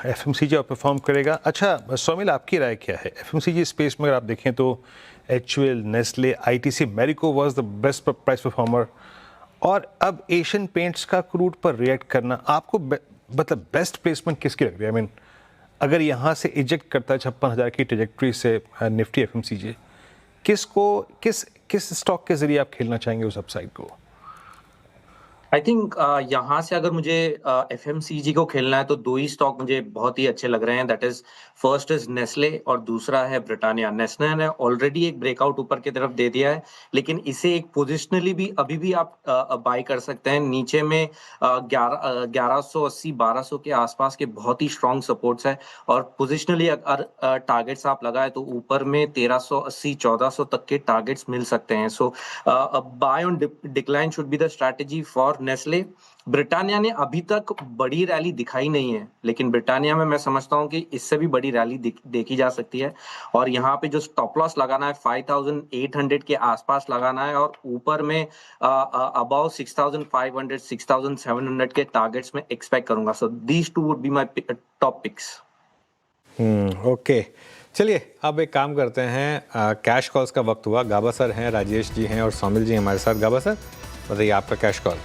[SPEAKER 2] एफएमसीजी आउट परफॉर्म करेगा। अच्छा सौमिल, आपकी राय क्या है एफएमसीजी स्पेस में? अगर आप देखें तो HUL, Nestle, ITC, Marico was the best price performer, और अब एशियन पेंट्स का क्रूड पर रिएक्ट करना, आपको मतलब बेस्ट प्लेसमेंट किसकी लग रही है? आई मीन अगर यहाँ से इजेक्ट करता है 56,000 की ट्रेजेक्ट्री से निफ्टी एफएमसीजी, किस स्टॉक के जरिए आप खेलना चाहेंगे उस अपसाइड को?
[SPEAKER 7] आई थिंक यहाँ से अगर मुझे एफएमसीजी को खेलना है तो दो ही स्टॉक मुझे बहुत ही अच्छे लग रहे हैं। That is first is Nestle और दूसरा है ब्रिटानिया। नेस्ले ने ऑलरेडी एक ब्रेकआउट ऊपर की तरफ दे दिया है, लेकिन इसे एक पोजिशनली भी अभी भी आप बाय कर सकते हैं। नीचे में 1180 1200 के आसपास के बहुत ही स्ट्रॉन्ग सपोर्ट्स है, और पोजिशनली अगर टारगेट्स आप लगाए तो ऊपर में 1380 1400 तक के टारगेट्स मिल सकते हैं। So buy on decline should be the strategy for Nestle. Britannia ने अभी तक बड़ी रैली दिखाई नहीं है, लेकिन ब्रिटानिया में मैं समझता हूं कि इससे भी बड़ी रैली देखी जा सकती है, और यहाँ पे जो स्टॉप लॉस लगाना है 5800 के आसपास लगाना है, और ऊपर में अबाउ 6500 6700 के टारगेट्स में एक्सपेक्ट करूंगा। So these two would be my top picks.
[SPEAKER 1] Okay, चलिए अब एक काम करते हैं, कैश कॉल्स का वक्त हुआ। गाबा सर हैं, राजेश जी हैं और सौमिल जी हमारे साथ। गाबा सर बताइए आपका कैश कॉल।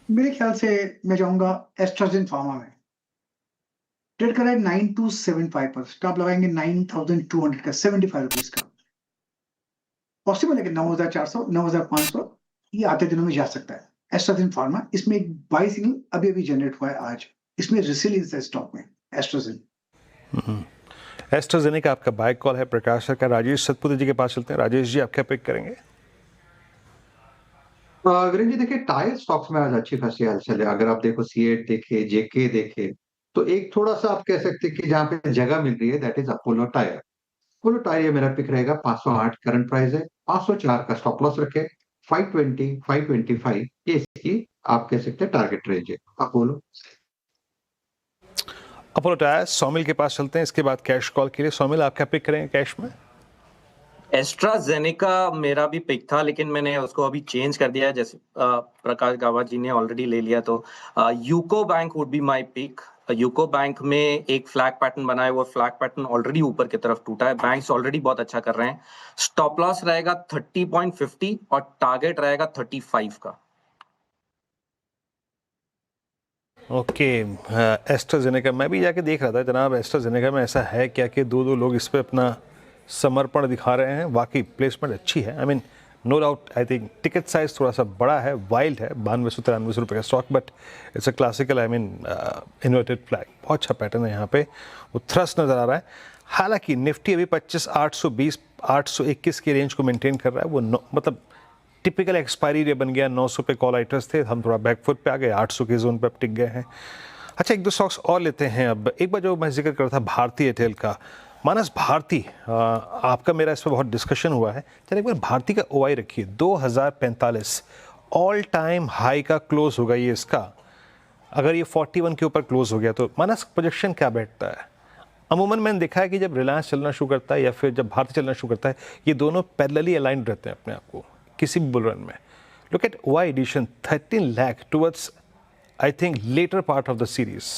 [SPEAKER 4] मेरे ख्याल से मैं जाऊंगा एस्ट्राजेन फार्मा में। ट्रेड कर रहा है 9275 पर, स्टॉप लगाएंगे 9200 का, 75 रुपीज का। पॉसिबल है कि 9400 9500 ये आते दिनों में जा सकता है। एस्ट्राजेन फार्मा, इसमें एक बाई सिग्नल अभी अभी जनरेट हुआ है आज, इसमें रिसिलियंस है स्टॉक में एस्ट्राजेन।
[SPEAKER 2] एस्ट्राजेनेका आपका बाय कॉल है। प्रकाश सर का राजेश सतपुते जी के पास चलते हैं। राजेश जी, आप क्या पिक करेंगे?
[SPEAKER 6] वीरेंद्र जी देखिए, टायर स्टॉक्स में आज अच्छी खासी हलचल है। अगर आप देखो सीएट देखे, जेके देखे, तो एक थोड़ा सा आप कह सकते हैं कि जहाँ पे जगह मिल रही है that is Apollo tyre. Apollo tyre ये मेरा पिक रहेगा। 508 करंट प्राइस है, 504 का स्टॉप लॉस रखे, 520 525 ये इसकी आप कह सकते हैं टारगेट रेंज है। अपोलो
[SPEAKER 2] अपोलो टायर्स, सौमिल के पास चलते हैं, इसके बाद कैश कॉल के लिए। सौमिल, आप क्या पिक करेंगे कैश में?
[SPEAKER 7] एस्ट्राजेनेका मेरा भी पिक था, लेकिन मैंने उसको अभी चेंज कर दिया है, जैसे प्रकाश गावा जी ने ऑलरेडी ले लिया। तो UCO Bank would be my pick. UCO Bank में एक फ्लैग पैटर्न बना है, वो फ्लैग पैटर्न ऑलरेडी ऊपर की तरफ टूटा है। बैंक्स ऑलरेडी बहुत अच्छा कर रहे हैं। स्टॉप लॉस रहेगा 30.50 और टारगेट रहेगा 35 का।
[SPEAKER 2] ओके, एस्ट्राजेनेका मैं भी जाके देख रहा था जनाब। एस्ट्राजेनेका में ऐसा है क्या कि दो लोग इस पे अपना समर्पण दिखा रहे हैं। वाकई प्लेसमेंट अच्छी है। I mean no doubt, I think ticket size थोड़ा सा बड़ा है, वाइल्ड है, 9293 रुपये का stock, but it's a classical, I mean inverted flag. बहुत अच्छा पैटर्न है यहाँ पे, वो थ्रस्ट नज़र आ रहा है। हालांकि निफ्टी अभी 25,820 821 की रेंज को मेंटेन कर रहा है। वो मतलब टिपिकल एक्सपायरी डे बन गया। 900 पे कॉल आइटर्स थे, हम थोड़ा बैकफुट पे आ गए, 800 के जोन पे अब टिक गए हैं। अच्छा, एक दो स्टॉक्स और लेते हैं। अब एक बार जो मैं जिक्र कर रहा था भारती एयरटेल का, मानस भारती, आपका मेरा इस पर बहुत डिस्कशन हुआ है। चलिए एक बार भारती का ओआई रखिए, 2045 ऑल टाइम हाई का क्लोज होगा ये इसका। अगर ये 41 के ऊपर क्लोज हो गया तो मानस प्रोजेक्शन क्या बैठता है? अमूमन मैंने देखा है कि जब रिलायंस चलना शुरू करता है या फिर जब भारती चलना शुरू करता है, ये दोनों पैरेलली अलाइंड रहते हैं अपने आप को किसी भी बुल रन में। Look at OI addition 13 lakh towards I think later part of the series.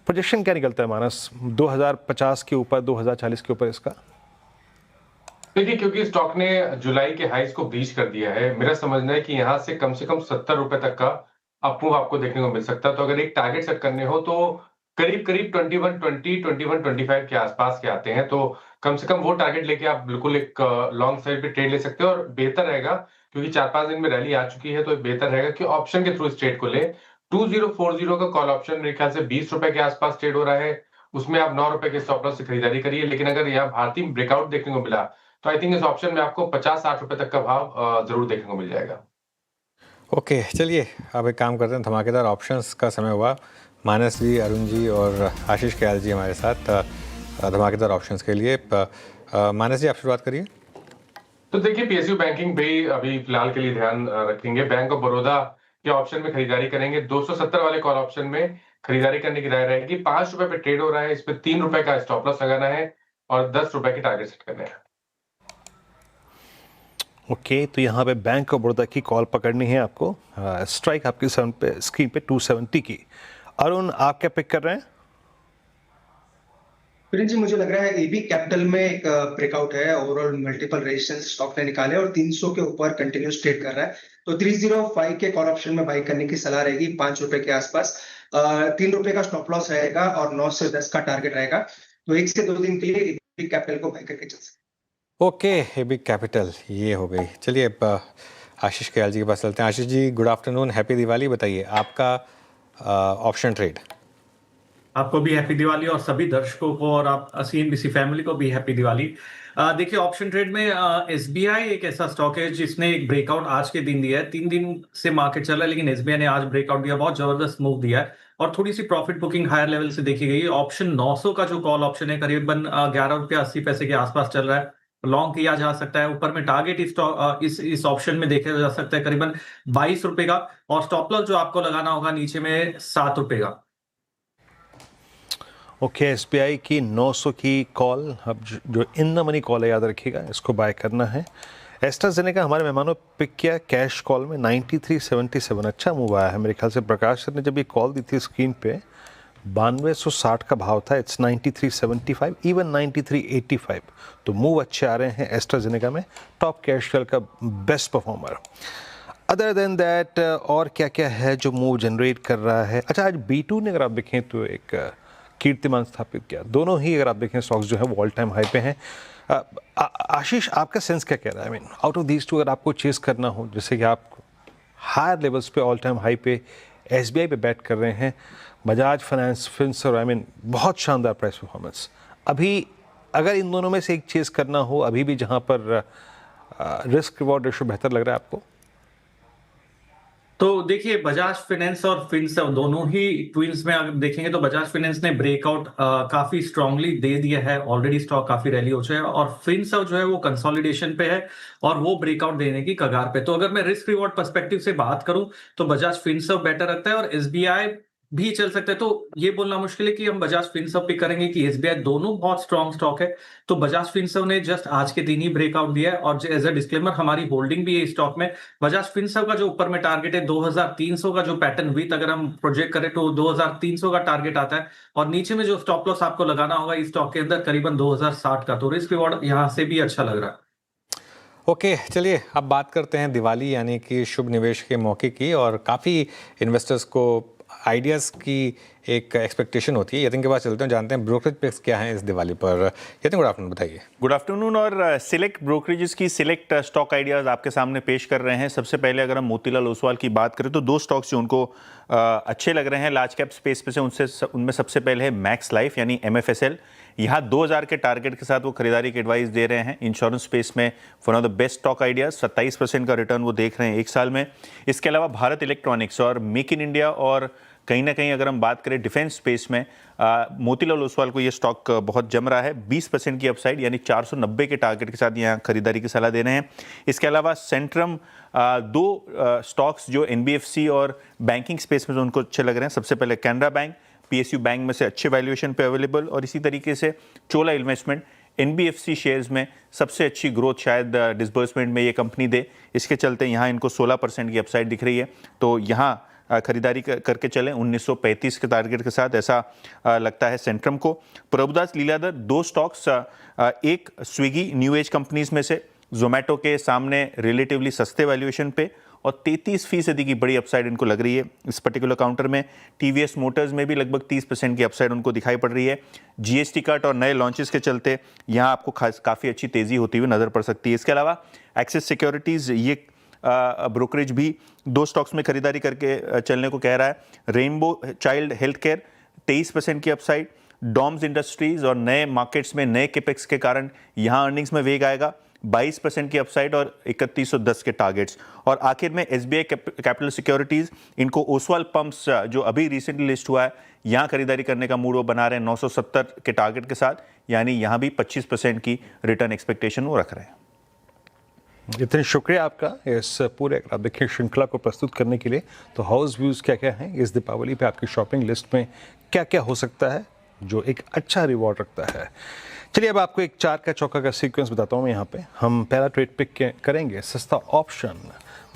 [SPEAKER 2] Projection क्या निकलता है मानस 2050 के ऊपर, 2040 के ऊपर इसका?
[SPEAKER 5] देखिए, क्योंकि स्टॉक ने जुलाई के हाईज को ब्रीच कर दिया है, मेरा समझना है कि यहाँ से कम 70 रुपए तक का अपमूव आपको देखने को मिल सकता है। तो अगर एक टारगेट सेट करने हो तो करीब 2120 2125 के आसपास के आते हैं। तो कम से कम वो टारगेट लेके आप बिल्कुल एक लॉन्ग साइड पे ट्रेड ले सकते हो। और बेहतर रहेगा, क्योंकि 4-5 दिन में रैली आ चुकी है, तो बेहतर रहेगा कि ऑप्शन के थ्रू इस ट्रेड को ले। 2040 का कॉल ऑप्शन मेरे ख्याल से 20 रुपए के आसपास ट्रेड हो रहा है, उसमें आप 9 रुपए के स्टॉप लॉस से खरीदारी करिए। लेकिन अगर यहाँ भारतीय ब्रेकआउट देखने को मिला तो आई थिंक इस ऑप्शन में आपको 50-60 रुपए तक का भाव जरूर देखने को मिल जाएगा।
[SPEAKER 1] ओके, चलिए अब एक काम करते हैं, धमाकेदार ऑप्शंस का समय हुआ। मानस जी, अरुण जी और आशीष कयाल जी हमारे साथ धमाकेदार ऑप्शंस के लिए। मानस जी, आप शुरुआत करिए।
[SPEAKER 5] तो देखिए, पीएसयू बैंकिंग भी अभी फिलहाल के लिए ध्यान रखेंगे। बैंक ऑफ बड़ौदा के ऑप्शन में खरीदारी करेंगे। 270 वाले कॉल ऑप्शन में खरीदारी करने की राय रहेगी। 5 रुपए पे ट्रेड हो रहा है, इस पे 3 रुपए का स्टॉप लॉस लगाना है और 10 रुपए के टारगेट सेट करने हैं।
[SPEAKER 2] ओके, तो यहाँ पे बैंक ऑफ बड़ौदा की कॉल पकड़नी है आपको। स्ट्राइक आपकी स्क्रीन पे 270 की। अरुण, आप क्या पिक कर रहे हैं?
[SPEAKER 8] जी, मुझे लग रहा है एबी कैपिटल में एक ब्रेकआउट है। ओवरऑल मल्टीपल रेजिस्टेंस स्टॉक ने निकाले और 300 के ऊपर कंटिन्यूस ट्रेड कर रहा है। तो 305 के कॉल ऑप्शन में बाई करने की सलाह रहेगी 5 रुपए के आसपास। 3 रुपए का स्टॉप लॉस रहेगा और 9 से 10 का टारगेट रहेगा। तो 1 से 2 दिन के लिए एबी कैपिटल को बाई करके चल सकते।
[SPEAKER 1] ओके, एबी कैपिटल ये हो गई। चलिए अब आशीष कयाल जी के पास चलते हैं। Ashish ji, good afternoon, happy Diwali. बताइए आपका ऑप्शन ट्रेड।
[SPEAKER 11] आपको भी हैप्पी दिवाली और सभी दर्शकों को और आप सीएनबीसी फैमिली को भी हैप्पी दिवाली। देखिए, ऑप्शन ट्रेड में एसबीआई एक ऐसा स्टॉक है जिसने एक ब्रेकआउट आज के दिन दिया है। 3 दिन से मार्केट चल रहा है, लेकिन एसबीआई ने आज ब्रेकआउट दिया, बहुत जबरदस्त मूव दिया है और थोड़ी सी प्रॉफिट बुकिंग हायर लेवल से देखी गई है। ऑप्शन 900 का जो कॉल ऑप्शन है करीबन 11 रुपये 80 पैसे के आसपास चल रहा है। लॉन्ग किया जा सकता है। ऊपर में टारगेट इस ऑप्शन में देखा जा सकता है करीबन 22 रुपए का, और स्टॉप लॉस जो आपको लगाना होगा नीचे में 7 रुपए का।
[SPEAKER 2] ओके, एसबीआई की 900 की कॉल, अब जो इन द मनी कॉल है याद रखिएगा, इसको बाय करना है। एस्ट्राजेनेका हमारे मेहमानों पिक किया कैश कॉल में 93.77। अच्छा मूव आया है मेरे ख्याल से। प्रकाश सर ने जब ये कॉल दी थी स्क्रीन पे 9260 का भाव था। It's 93.75, even 93.85। तो मूव अच्छे आ रहे हैं एस्ट्राजेनेका में। टॉप कैश कॉल का best performer. Other than that और क्या क्या है जो मूव जनरेट कर रहा है? अच्छा, आज B2 ने अगर आप देखें तो एक कीर्तिमान स्थापित किया। दोनों ही अगर आप देखें स्टॉक्स जो है वो ऑल टाइम हाई पे हैं। आशीष, आपका सेंस क्या कह रहा है? I mean out of these two अगर आपको चेस करना हो, जैसे कि आप हायर लेवल्स पे ऑल टाइम हाई पे एसबीआई पे बैट कर रहे हैं, Bajaj finance, Finserv, I mean बहुत शानदार प्राइस परफॉर्मेंस। अभी अगर इन दोनों में से एक चेस करना हो, अभी भी जहाँ पर रिस्क रिवॉर्ड रेशो बेहतर लग रहा है आपको?
[SPEAKER 11] तो देखिए बजाज फाइनेंस और फिनसर्व दोनों ही ट्विंस में अगर देखेंगे तो बजाज फाइनेंस ने ब्रेकआउट काफी स्ट्रांगली दे दिया है, ऑलरेडी स्टॉक काफी रैली हो चुका है, और फिनसर्व जो है वो कंसोलिडेशन पे है और वो ब्रेकआउट देने की कगार पे। तो अगर मैं रिस्क रिवॉर्ड पर्सपेक्टिव से बात करूं तो बजाज फिनसर्व बेटर लगता है और एसबीआई भी चल सकता है। तो ये बोलना मुश्किल है कि हम बजाज फिनसर्व पे करेंगे कि एसबीआई, दोनों बहुत स्ट्रांग स्टॉक है। तो बजाज फिनसर्व ने जस्ट आज के दिन ही ब्रेकआउट दिया है और एज अ डिस्क्लेमर हमारी होल्डिंग भी है स्टॉक में। बजाज फिनसर्व का जो ऊपर में टारगेट है 2300 का जो पैटर्न विथ अगर हम प्रोजेक्ट करें तो 2300 का टारगेट आता है, और नीचे में जो स्टॉप लॉस आपको लगाना होगा इस स्टॉक के अंदर करीबन 2060 का। तो रिस्क रिवॉर्ड यहाँ से भी अच्छा लग रहा है।
[SPEAKER 1] ओके, चलिए अब बात करते हैं दिवाली यानी कि शुभ निवेश के मौके की, और काफ़ी इन्वेस्टर्स को आइडियाज़ की एक एक्सपेक्टेशन होती है। यतिन के पास चलते हैं, जानते हैं ब्रोकरेज पिक्स क्या हैं इस दिवाली पर। यतिन, गुड आफ्टरनून, बताइए।
[SPEAKER 12] Good afternoon. और सिलेक्ट ब्रोकरेजेस की सिलेक्ट स्टॉक आइडियाज़ आपके सामने पेश कर रहे हैं। सबसे पहले अगर हम मोतीलाल ओसवाल की बात करें तो दो स्टॉक्स जो उनको अच्छे लग रहे हैं लार्ज कैप स्पेस पे से उनमें सबसे पहले है मैक्स लाइफ यानी MFSL। यहाँ 2000 के टारगेट के साथ वो खरीदारी की एडवाइस दे रहे हैं। इंश्योरेंस स्पेस में one of the best stock ideas, 27% का रिटर्न वो देख रहे हैं एक साल में। इसके अलावा भारत इलेक्ट्रॉनिक्स और मेक इन इंडिया, और कहीं ना कहीं अगर हम बात करें डिफेंस स्पेस में, मोतीलाल ओसवाल को ये स्टॉक बहुत जम रहा है। 20% की अपसाइड यानी 490 के टारगेट के साथ यहाँ खरीदारी की सलाह दे रहे हैं। इसके अलावा सेंट्रम, दो स्टॉक्स जो NBFC और बैंकिंग स्पेस में जो उनको अच्छे लग रहे हैं। सबसे पहले कैनरा बैंक, PSU बैंक में से अच्छे वैल्यूएशन पे अवेलेबल, और इसी तरीके से चोला इन्वेस्टमेंट NBFC शेयर्स में सबसे अच्छी ग्रोथ शायद डिसबर्समेंट में ये कंपनी दे। इसके चलते यहाँ इनको 16% की अपसाइड दिख रही है। तो यहाँ खरीदारी करके चलें 1935 के टारगेट के साथ, ऐसा लगता है सेंट्रम को। प्रभुदास लीलाधर, दो स्टॉक्स, एक स्विगी न्यू एज कंपनीज में से, जोमेटो के सामने रिलेटिवली सस्ते वैल्यूएशन पे, और 33% की बड़ी अपसाइड इनको लग रही है इस पर्टिकुलर काउंटर में। TVS मोटर्स में भी लगभग 30% की अपसाइड उनको दिखाई पड़ रही है। GST कट और नए लॉन्चेस के चलते यहाँ आपको काफ़ी अच्छी तेज़ी होती हुई नज़र पड़ सकती है। इसके अलावा एक्सिस सिक्योरिटीज़, ये ब्रोकरेज भी दो स्टॉक्स में खरीदारी करके चलने को कह रहा है। रेनबो चाइल्ड हेल्थ केयर 23% की अपसाइड, डॉम्स इंडस्ट्रीज और नए मार्केट्स में नए कैपेक्स के कारण यहाँ अर्निंग्स में वेग आएगा, 22% की अपसाइड और 3110 के टारगेट्स। और आखिर में SBI कैपिटल सिक्योरिटीज़, इनको ओसवाल पंप्स जो अभी रिसेंटली लिस्ट हुआ है यहाँ खरीदारी करने का मूड वो बना रहे हैं 970 के टारगेट के साथ, यानी यहाँ भी 25% की रिटर्न एक्सपेक्टेशन वो रख रहे हैं।
[SPEAKER 2] इतने शुक्रिया आपका इस पूरे देखिए श्रृंखला को प्रस्तुत करने के लिए। तो हाउस व्यूज़ क्या क्या हैं इस दीपावली पे, आपकी शॉपिंग लिस्ट में क्या क्या हो सकता है जो एक अच्छा रिवॉर्ड रखता है। चलिए अब आपको एक 4 का चौका का सीक्वेंस बताता हूँ मैं। यहाँ पे हम पहला ट्रेड पिक करेंगे सस्ता ऑप्शन,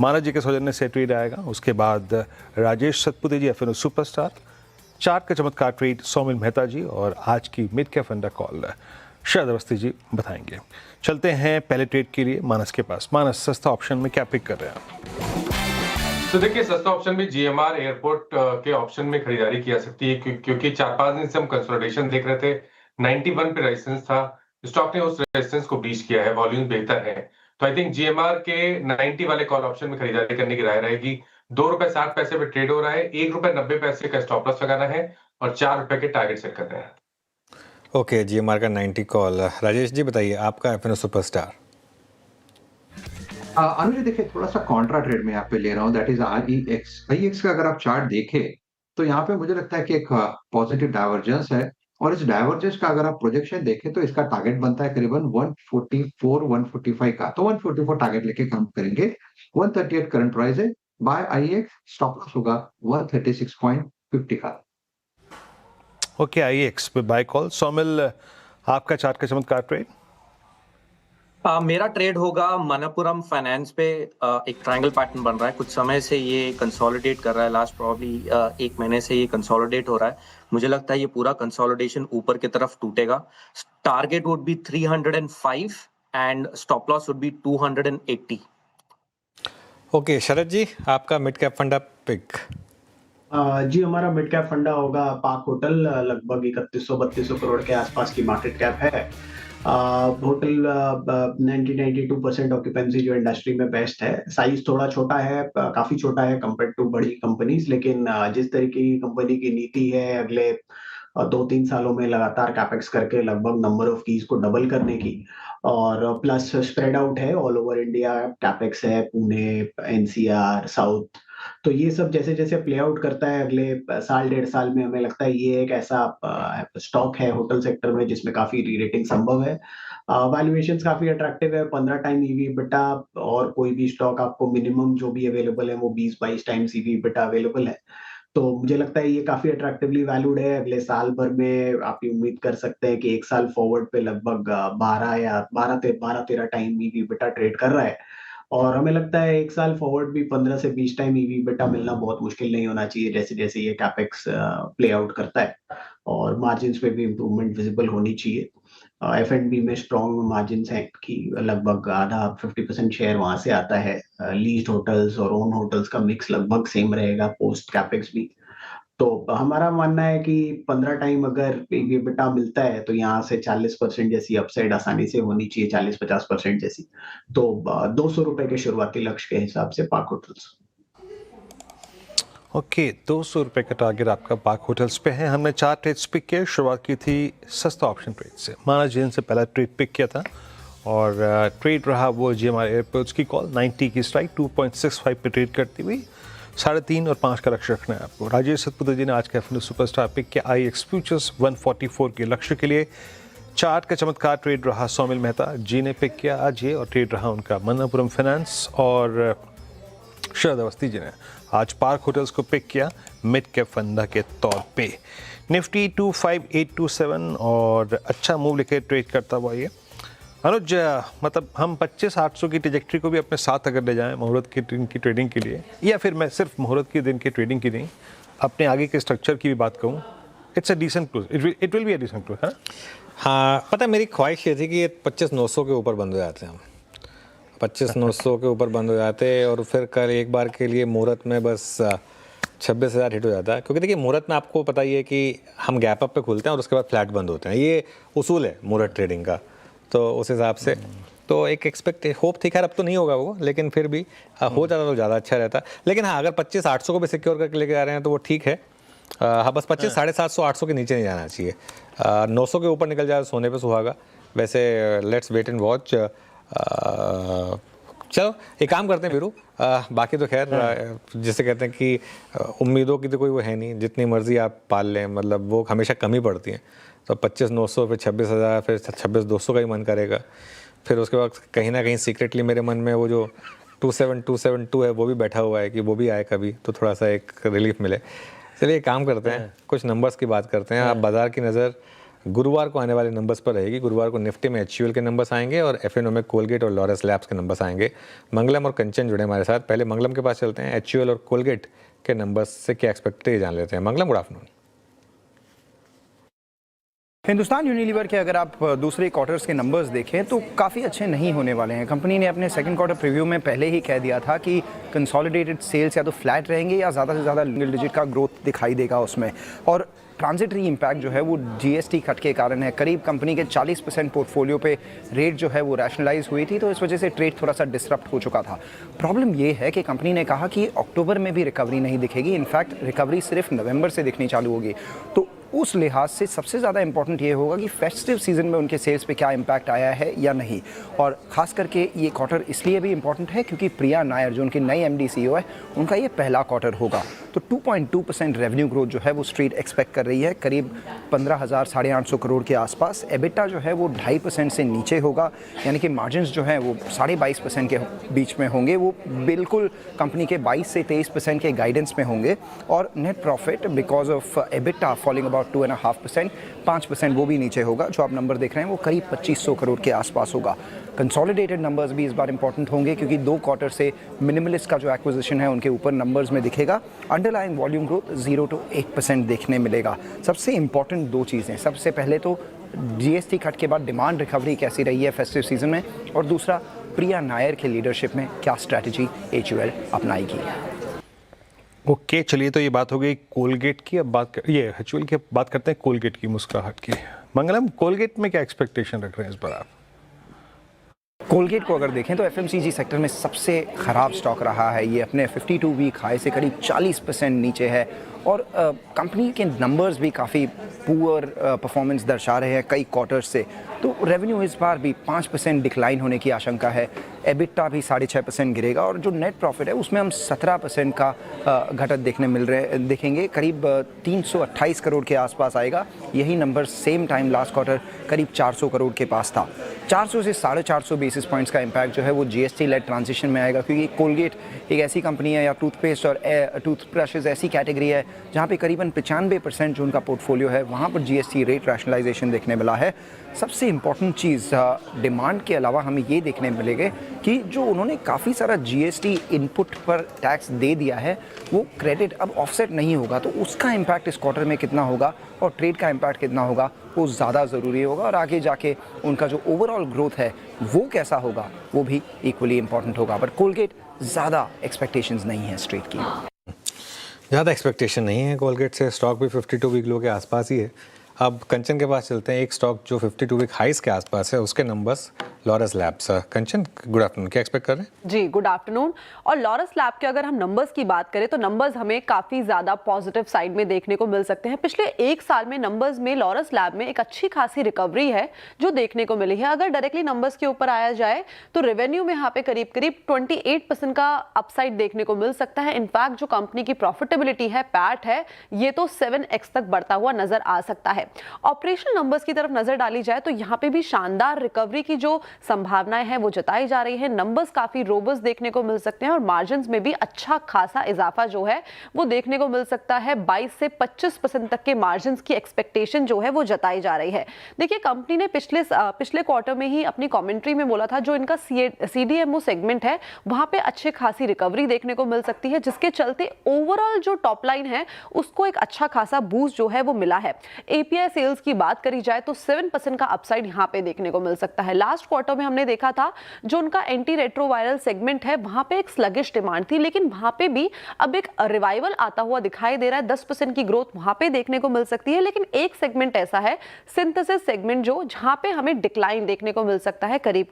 [SPEAKER 2] मानव जी के सौजन्य से ट्रेड आएगा। उसके बाद राजेश सतपुते जी FNO सुपरस्टार, 4 का चमत्कार ट्रेड सौमिल मेहता जी, और आज की मिड कैप फंडा कॉल शरद अवस्थी जी बताएंगे। चलते हैं पहले ट्रेड के लिए मानस के पास। मानस, सस्ता ऑप्शन में क्या पिक कर रहे हैं?
[SPEAKER 5] तो देखिए सस्ता ऑप्शन में GMR एयरपोर्ट के ऑप्शन में खरीदारी की जा सकती है, क्योंकि 4-5 दिन से हम कंसोलिडेशन देख रहे थे। 91 पे रेजिस्टेंस था, स्टॉक ने उस रेजिस्टेंस को ब्रीच किया है, वॉल्यूम बेहतर है। तो आई थिंक GMR के 90 वाले कॉल ऑप्शन में खरीदारी करने की राय रहेगी। ₹2.60 पे ट्रेड हो रहा है, ₹1.90 का स्टॉप लॉस लगाना है और ₹4 के टारगेट सेट करना है।
[SPEAKER 1] ओके, GMR का 90 कॉल। राजेश जी बताइए आपका FNO सुपरस्टार।
[SPEAKER 6] अनुज देखिए थोड़ा सा कॉन्ट्रा ट्रेड में यहाँ पे ले रहा हूँ, दैट इज IEX का अगर आप चार्ट देखें तो यहाँ पे मुझे लगता है कि एक पॉजिटिव डाइवर्जेंस है, और इस डाइवर्जेंस का अगर आप प्रोजेक्शन देखें तो इसका टारगेट बनता है करीबन 144-145 का। तो 144 टारगेट लेके काम करेंगे। 138 करंट प्राइस है, बाय IEX, स्टॉप लॉस होगा 136.50 का।
[SPEAKER 2] ओके, IEX पे बाय कॉल। सौमिल, आपका 4 का चमत्कार ट्रेड?
[SPEAKER 7] मेरा ट्रेड होगा मनप्पुरम फाइनेंस पे। एक ट्रायंगल पैटर्न बन रहा है, कुछ समय से ये कंसोलिडेट कर रहा है, लास्ट प्रॉब्ली 1 महीने से ये कंसोलिडेट हो रहा है। मुझे लगता है ये पूरा कंसोलिडेशन ऊपर की तरफ टूटेगा। Target would be 305 and stop loss would be 280।
[SPEAKER 1] Okay, Sharad ji आपका मिड कैप फंडा पिक?
[SPEAKER 9] जी, हमारा मिड कैप फंडा होगा पार्क होटल। लगभग 3100-3200 करोड़ के आसपास की मार्केट कैप है। होटल 90-92% ऑक्यूपेंसी जो इंडस्ट्री में बेस्ट है। साइज थोड़ा छोटा है, काफी छोटा है कंपेयर टू बड़ी कंपनीज, लेकिन जिस तरीके की कंपनी की नीति है अगले 2-3 सालों में लगातार कैपेक्स करके लगभग नंबर ऑफ कीज को डबल करने की, और प्लस स्प्रेड आउट है ऑल ओवर इंडिया। कैपेक्स है पुणे, NCR, साउथ तो ये सब जैसे जैसे प्ले आउट करता है अगले साल 1.5 साल में, हमें लगता है ये एक ऐसा स्टॉक है होटल सेक्टर में जिसमें काफी री-रेटिंग संभव है। वैल्यूएशंस काफी अट्रैक्टिव है, 15 टाइम ईवी/EBITDA, और कोई भी स्टॉक आपको मिनिमम जो भी अवेलेबल है वो 20-22 टाइम्स ईवी/EBITDA अवेलेबल है। तो मुझे लगता है ये काफी अट्रैक्टिवली वैल्यूड है। अगले साल भर में आप ये उम्मीद कर सकते हैं कि 1 साल फॉरवर्ड पे लगभग 12-13 टाइम ईवी/EBITDA ट्रेड कर रहा है, और हमें लगता है 1 साल फॉरवर्ड भी 15 से 20 टाइम ईवी/EBITDA मिलना बहुत मुश्किल नहीं होना चाहिए, जैसे-जैसे ये कैपेक्स प्ले आउट करता है, और मार्जिन्स पे भी इम्प्रूवमेंट विजिबल होनी चाहिए। F&B में स्ट्रॉन्ग मार्जिन्स हैं कि लगभग आधा 50% शेयर वहाँ से आता है। लीज्ड होटल्स और ओन होटल्स का मिक्स लगभग सेम रहेगा पोस्ट कैपेक्स भी। तो हमारा मानना है कि 15 टाइम अगर ईवी/EBITDA मिलता है तो यहाँ से 40% जैसी अपसाइड आसानी से होनी चाहिए, 40-50% जैसी। तो ₹200 के शुरुआती लक्ष्य के हिसाब से पार्क होटल्स।
[SPEAKER 2] ओके, ₹200 का टारगेट आपका पार्क होटल्स पे है। हमने 4 ट्रेड्स पिक किए, शुरुआत की थी सस्ता ऑप्शन ट्रेड से। माना जैन से पहला ट्रेड पिक किया था, और ट्रेड रहा वो GMR एयरपोर्ट्स की कॉल 90 की स्ट्राइक 2.65 पे ट्रेड करती हुई 3.5 और 5 का लक्ष्य रखना है आपको। राजेश सतपुत्र जी ने आज का F&O सुपरस्टार पिक किया IEX फ्यूचर्स 144 के लक्ष्य के लिए। चार्ट का चमत्कार ट्रेड रहा सौमिल मेहता जी ने पिक किया आज ये, और ट्रेड रहा उनका मन्नापुरम फाइनेंस, और शरद अवस्थी जी ने आज पार्क होटल्स को पिक किया मिड कैप फंडा के तौर पे। निफ्टी 25827 और अच्छा मूव लेके ट्रेड करता हुआ ये। अनुज, मतलब हम 25-800 की ट्रेजेक्ट्री को भी अपने साथ अगर ले जाएं मुहूर्त के दिन की ट्रेडिंग के लिए, या फिर मैं सिर्फ मुहूर्त के दिन की ट्रेडिंग की नहीं, अपने आगे के स्ट्रक्चर की भी बात कहूँ, it's a decent close, it will be a decent close, है ना?
[SPEAKER 1] हाँ, पता है मेरी ख्वाहिश ये थी कि ये 25,900 के ऊपर बंद हो जाते हैं हम, 25,900 के ऊपर बंद हो जाते, और फिर कल एक बार के लिए मुहूर्त में बस 26,000 हिट हो जाता है। क्योंकि देखिए मुहूर्त में आपको पता ही है कि हम गैप अप पे खुलते हैं और उसके बाद फ्लैट बंद होते हैं, ये उसूल है मुहूर्त ट्रेडिंग का। तो उस हिसाब से तो एक होप थी, खैर अब तो नहीं होगा वो, लेकिन फिर भी हो जाता तो ज़्यादा अच्छा रहता। लेकिन हाँ, अगर 25,800 को भी सिक्योर करके लेके जा रहे हैं तो वो ठीक है। हाँ, बस 25,750-800 के नीचे नहीं जाना चाहिए। 900 के ऊपर निकल जाए सोने पे सुहागा। वैसे लेट्स वेट एंड वॉच। चलो एक काम करते हैं वीरू, बाकी तो खैर जिसे कहते हैं कि उम्मीदों की तो कोई वो है नहीं, जितनी मर्जी आप पाल लें, मतलब वो हमेशा कम ही पड़ती हैं। तो 25,900 फिर 26,000 फिर 26,200 का ही मन करेगा। फिर उसके बाद कहीं ना कहीं सीक्रेटली मेरे मन में वो जो 27,272 है वो भी बैठा हुआ है कि वो भी आए कभी, तो थोड़ा सा एक रिलीफ मिले। चलिए एक काम करते हैं, कुछ नंबर्स की बात करते हैं। आप बाजार की नज़र गुरुवार को आने वाले नंबर्स पर रहेगी। गुरुवार को निफ्टी में HUL के नंबर्स आएंगे और F&O में कोलगेट और लॉरस लैब्स के नंबर्स आएंगे। मंगलम और कंचन जुड़े हमारे साथ। पहले मंगलम के पास चलते हैं, HUL और कोलगेट के नंबर्स से क्या एक्सपेक्ट है जान लेते हैं। मंगलम, गुड आफ्टरनून।
[SPEAKER 13] हिंदुस्तान यूनिलीवर के अगर आप दूसरे क्वार्टर्स के नंबर्स देखें तो काफ़ी अच्छे नहीं होने वाले हैं। कंपनी ने अपने सेकंड क्वार्टर प्रीव्यू में पहले ही कह दिया था कि कंसोलिडेटेड सेल्स या तो फ्लैट रहेंगे या ज़्यादा से ज़्यादा सिंगल डिजिट का ग्रोथ दिखाई देगा उसमें, और ट्रांजिटरी इम्पैक्ट जो है वो GST कट के कारण है। करीब कंपनी के 40% पोर्टफोलियो पे रेट जो है वो रैशनलाइज हुई थी, तो इस वजह से ट्रेड थोड़ा सा डिसरप्ट हो चुका था। प्रॉब्लम ये है कि कंपनी ने कहा कि अक्टूबर में भी रिकवरी नहीं दिखेगी, इनफैक्ट रिकवरी सिर्फ नवंबर से दिखनी चालू होगी। तो उस लिहाज से सबसे ज़्यादा इंपॉर्टेंट ये होगा कि फेस्टिव सीजन में उनके सेल्स पे क्या इम्पैक्ट आया है या नहीं, और ख़ास करके ये क्वार्टर इसलिए भी इम्पॉर्टेंट है क्योंकि प्रिया नायर जो उनकी नई MD CEO है, उनका ये पहला क्वार्टर होगा। तो 2.2% रेवेन्यू ग्रोथ जो है वो स्ट्रीट एक्सपेक्ट कर रही है, करीब 15,800 करोड़ के आसपास। EBITDA जो है वो 2.5% से नीचे होगा, यानी कि मार्जिन्स जो हैं वो 22.5% के बीच में होंगे, वो बिल्कुल कंपनी के 22 से 23% के गाइडेंस में होंगे। और net profit because of EBITDA falling about 2.5%, 5% वो भी नीचे होगा। जो आप नंबर देख रहे हैं वो करीब 2,500 करोड़ के आसपास होगा। कंसोलिडेटेड नंबर्स भी इस बार इंपॉर्टेंट होंगे क्योंकि 2 क्वार्टर से मिनिमलिस्ट का जो एक्विजिशन है उनके ऊपर नंबर्स में दिखेगा। अंडरलाइंग वॉल्यूम ग्रोथ 0 to 8% देखने मिलेगा। सबसे इंपॉर्टेंट 2 चीज़ें, सबसे पहले तो GST कट के बाद डिमांड रिकवरी कैसी रही है फेस्टिव सीजन में, और दूसरा प्रिया नायर के लीडरशिप में क्या स्ट्रैटेजी HUL अपनाएगी।
[SPEAKER 2] ओके, चलिए तो ये बात हो गई कोलगेट की। अब ये HUL की बात करते हैं कोलगेट की मुस्कुराहट की। मंगलम, कोलगेट में क्या एक्सपेक्टेशन रख रहे हैं इस बार आप?
[SPEAKER 13] कोलगेट को अगर देखें तो FMCG सेक्टर में सबसे ख़राब स्टॉक रहा है। ये अपने 52 वीक हाई से करीब 40% नीचे है, और कंपनी के नंबर्स भी काफ़ी पुअर परफॉर्मेंस दर्शा रहे हैं कई क्वार्टर्स से। तो रेवेन्यू इस बार भी 5% डिक्लाइन होने की आशंका है, एबिटा भी 6.5% गिरेगा और जो नेट प्रॉफिट है उसमें हम 17% का घटत देखेंगे, करीब 328 करोड़ के आसपास आएगा। यही number same time last quarter करीब 400 करोड़ के पास था। 400 से 450 बेसिस पॉइंट्स का इम्पैक्ट जो है वो जीएसटी लेड ट्रांजिशन में आएगा, क्योंकि कोलगेट एक ऐसी कंपनी है या टूथपेस्ट और टूथब्रशेज ऐसी कैटेगरी है जहाँ पे करीबन 95% जो उनका पोर्टफोलियो है वहाँ पर जीएसटी रेट रैशनलाइजेशन देखने मिला है। सबसे इम्पॉर्टेंट चीज़ डिमांड के अलावा हमें ये देखने मिलेगा कि जो उन्होंने काफ़ी सारा जीएसटी इनपुट पर टैक्स दे दिया है वो क्रेडिट अब ऑफसेट नहीं होगा, तो उसका इम्पैक्ट इस क्वार्टर में कितना होगा और ट्रेड का इम्पैक्ट कितना होगा वो ज़्यादा ज़रूरी होगा। और आगे जाके उनका जो ओवरऑल ग्रोथ है वो कैसा होगा वो भी इक्वली इम्पॉर्टेंट होगा। बट कोलगेट ज़्यादा एक्सपेक्टेशंस नहीं है स्ट्रीट की,
[SPEAKER 1] ज़्यादा एक्सपेक्टेशन नहीं है कोलगेट से। स्टॉक भी 52 वीक लो के आसपास ही है। अब कंचन के पास चलते हैं, एक स्टॉक जो 52 वीक हाइस के आसपास है, उसके नंबर्स लॉरस लैब्स। कंचन गुड आफ्टरनून, क्या एक्सपेक्ट कर रहे हैं?
[SPEAKER 14] जी गुड आफ्टरनून। और लॉरस लैब के अगर हम नंबर्स की बात करें तो नंबर्स हमें काफी ज्यादा पॉजिटिव साइड में देखने को मिल सकते हैं। पिछले एक साल में नंबर्स में लॉरस लैब में एक अच्छी खासी रिकवरी है जो देखने को मिली है। अगर डायरेक्टली नंबर्स के ऊपर आया जाए तो रेवेन्यू में यहाँ पे करीब 28% का अपसाइड देखने को मिल सकता है। इनफैक्ट जो कंपनी की प्रॉफिटेबिलिटी है, पैट है, ये तो 7x तक बढ़ता हुआ नजर आ सकता है। ऑपरेशनल नंबर्स की तरफ नजर डाली जाए तो यहाँ पे भी शानदार रिकवरी की जो संभावनाएं हैं वो जताई जा रही है। नंबर्स काफी रोबस्ट देखने को मिल सकते हैं और मार्जिन्स में भी अच्छा खासा इजाफा जो है वो देखने को मिल सकता है। 22 से 25% तक के मार्जिन्स की एक्सपेक्टेशन जो है वो जताई जा रही है। देखिए कंपनी ने पिछले क्वार्टर में ही अपनी कमेंट्री में बोला था जो इनका सीडीएमओ सेगमेंट है वहां पे अच्छे खासी रिकवरी देखने को मिल सकती है, जिसके चलते ओवरऑल जो टॉप लाइन है उसको एक अच्छा खासा बूस्ट जो है वो मिला है। एपीआई सेल्स की बात करी जाए तो 7% का अपसाइड यहाँ पे देखने को मिल सकता है। लास्ट क्वार्टर में हमने देखा था जो उनका एंटी रेट्रोवायरल सेगमेंट है वहां पे एक स्लगिश डिमांड थी, लेकिन वहां पे भी अब एक रिवाइवल आता हुआ दिखाई दे रहा है। 10% की ग्रोथ वहां पे देखने को मिल सकती है। लेकिन एक सेगमेंट ऐसा है सिंथेसिस सेगमेंट जो जहां पे हमें डिक्लाइन देखने को मिल सकता है करीब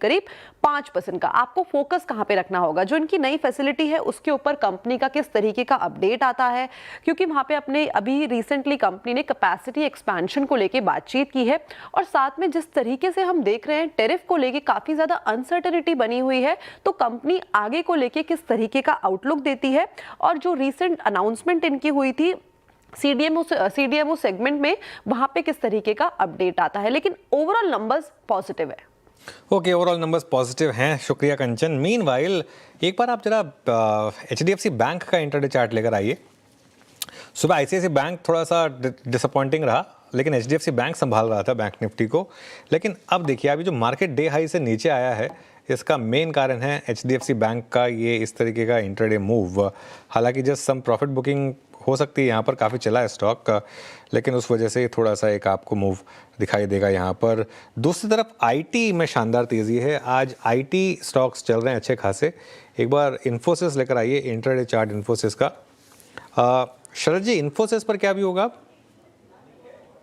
[SPEAKER 14] 5% का। आपको फोकस कहां पे रखना होगा? जो इनकी नई फैसिलिटी है उसके ऊपर कंपनी का किस तरीके का अपडेट आता है, क्योंकि वहां पे अपने अभी रिसेंटली कंपनी ने कैपेसिटी एक्सपेंशन को लेके बातचीत की है और साथ में जिस तरीके से हम देख रहे हैं टेरिफ को लेके काफी ज्यादा अनसर्टेनिटी बनी हुई है, तो कंपनी आगे को लेके किस तरीके का आउटलुक देती है। और जो रीसेंट अनाउंसमेंट इनकी हुई थी सीडीएमओ सेगमेंट में वहां पे किस तरीके का अपडेट आता है। लेकिन ओवरऑल नंबर्स पॉजिटिव है।
[SPEAKER 1] ओके, ओवरऑल नंबर्स पॉजिटिव हैं, शुक्रिया कंचन। मीनवाइल एक बार आप जरा एचडीएफसी बैंक का इंटरडे चार्ट लेकर आइए। सुबह आईसीआईसी बैंक थोड़ा सा डिसअपॉइंटिंग रहा, लेकिन एचडीएफसी बैंक संभाल रहा था बैंक निफ्टी को। लेकिन अब देखिए अभी जो मार्केट डे हाई से नीचे आया है इसका मेन कारण है एचडीएफसी बैंक का ये इस तरीके का इंटरडे मूव। हालांकि जस्ट सम प्रॉफिट बुकिंग हो सकती है, यहाँ पर काफ़ी चला है स्टॉक, लेकिन उस वजह से थोड़ा सा एक आपको मूव दिखाई देगा यहाँ पर। दूसरी तरफ आईटी में शानदार तेज़ी है, आज आईटी स्टॉक्स चल रहे हैं अच्छे खासे। एक बार इन्फोसिस लेकर आइए, इंटरडे चार्ट इन्फोसिस का। शरद जी, इन्फोसिस पर क्या भी होगा?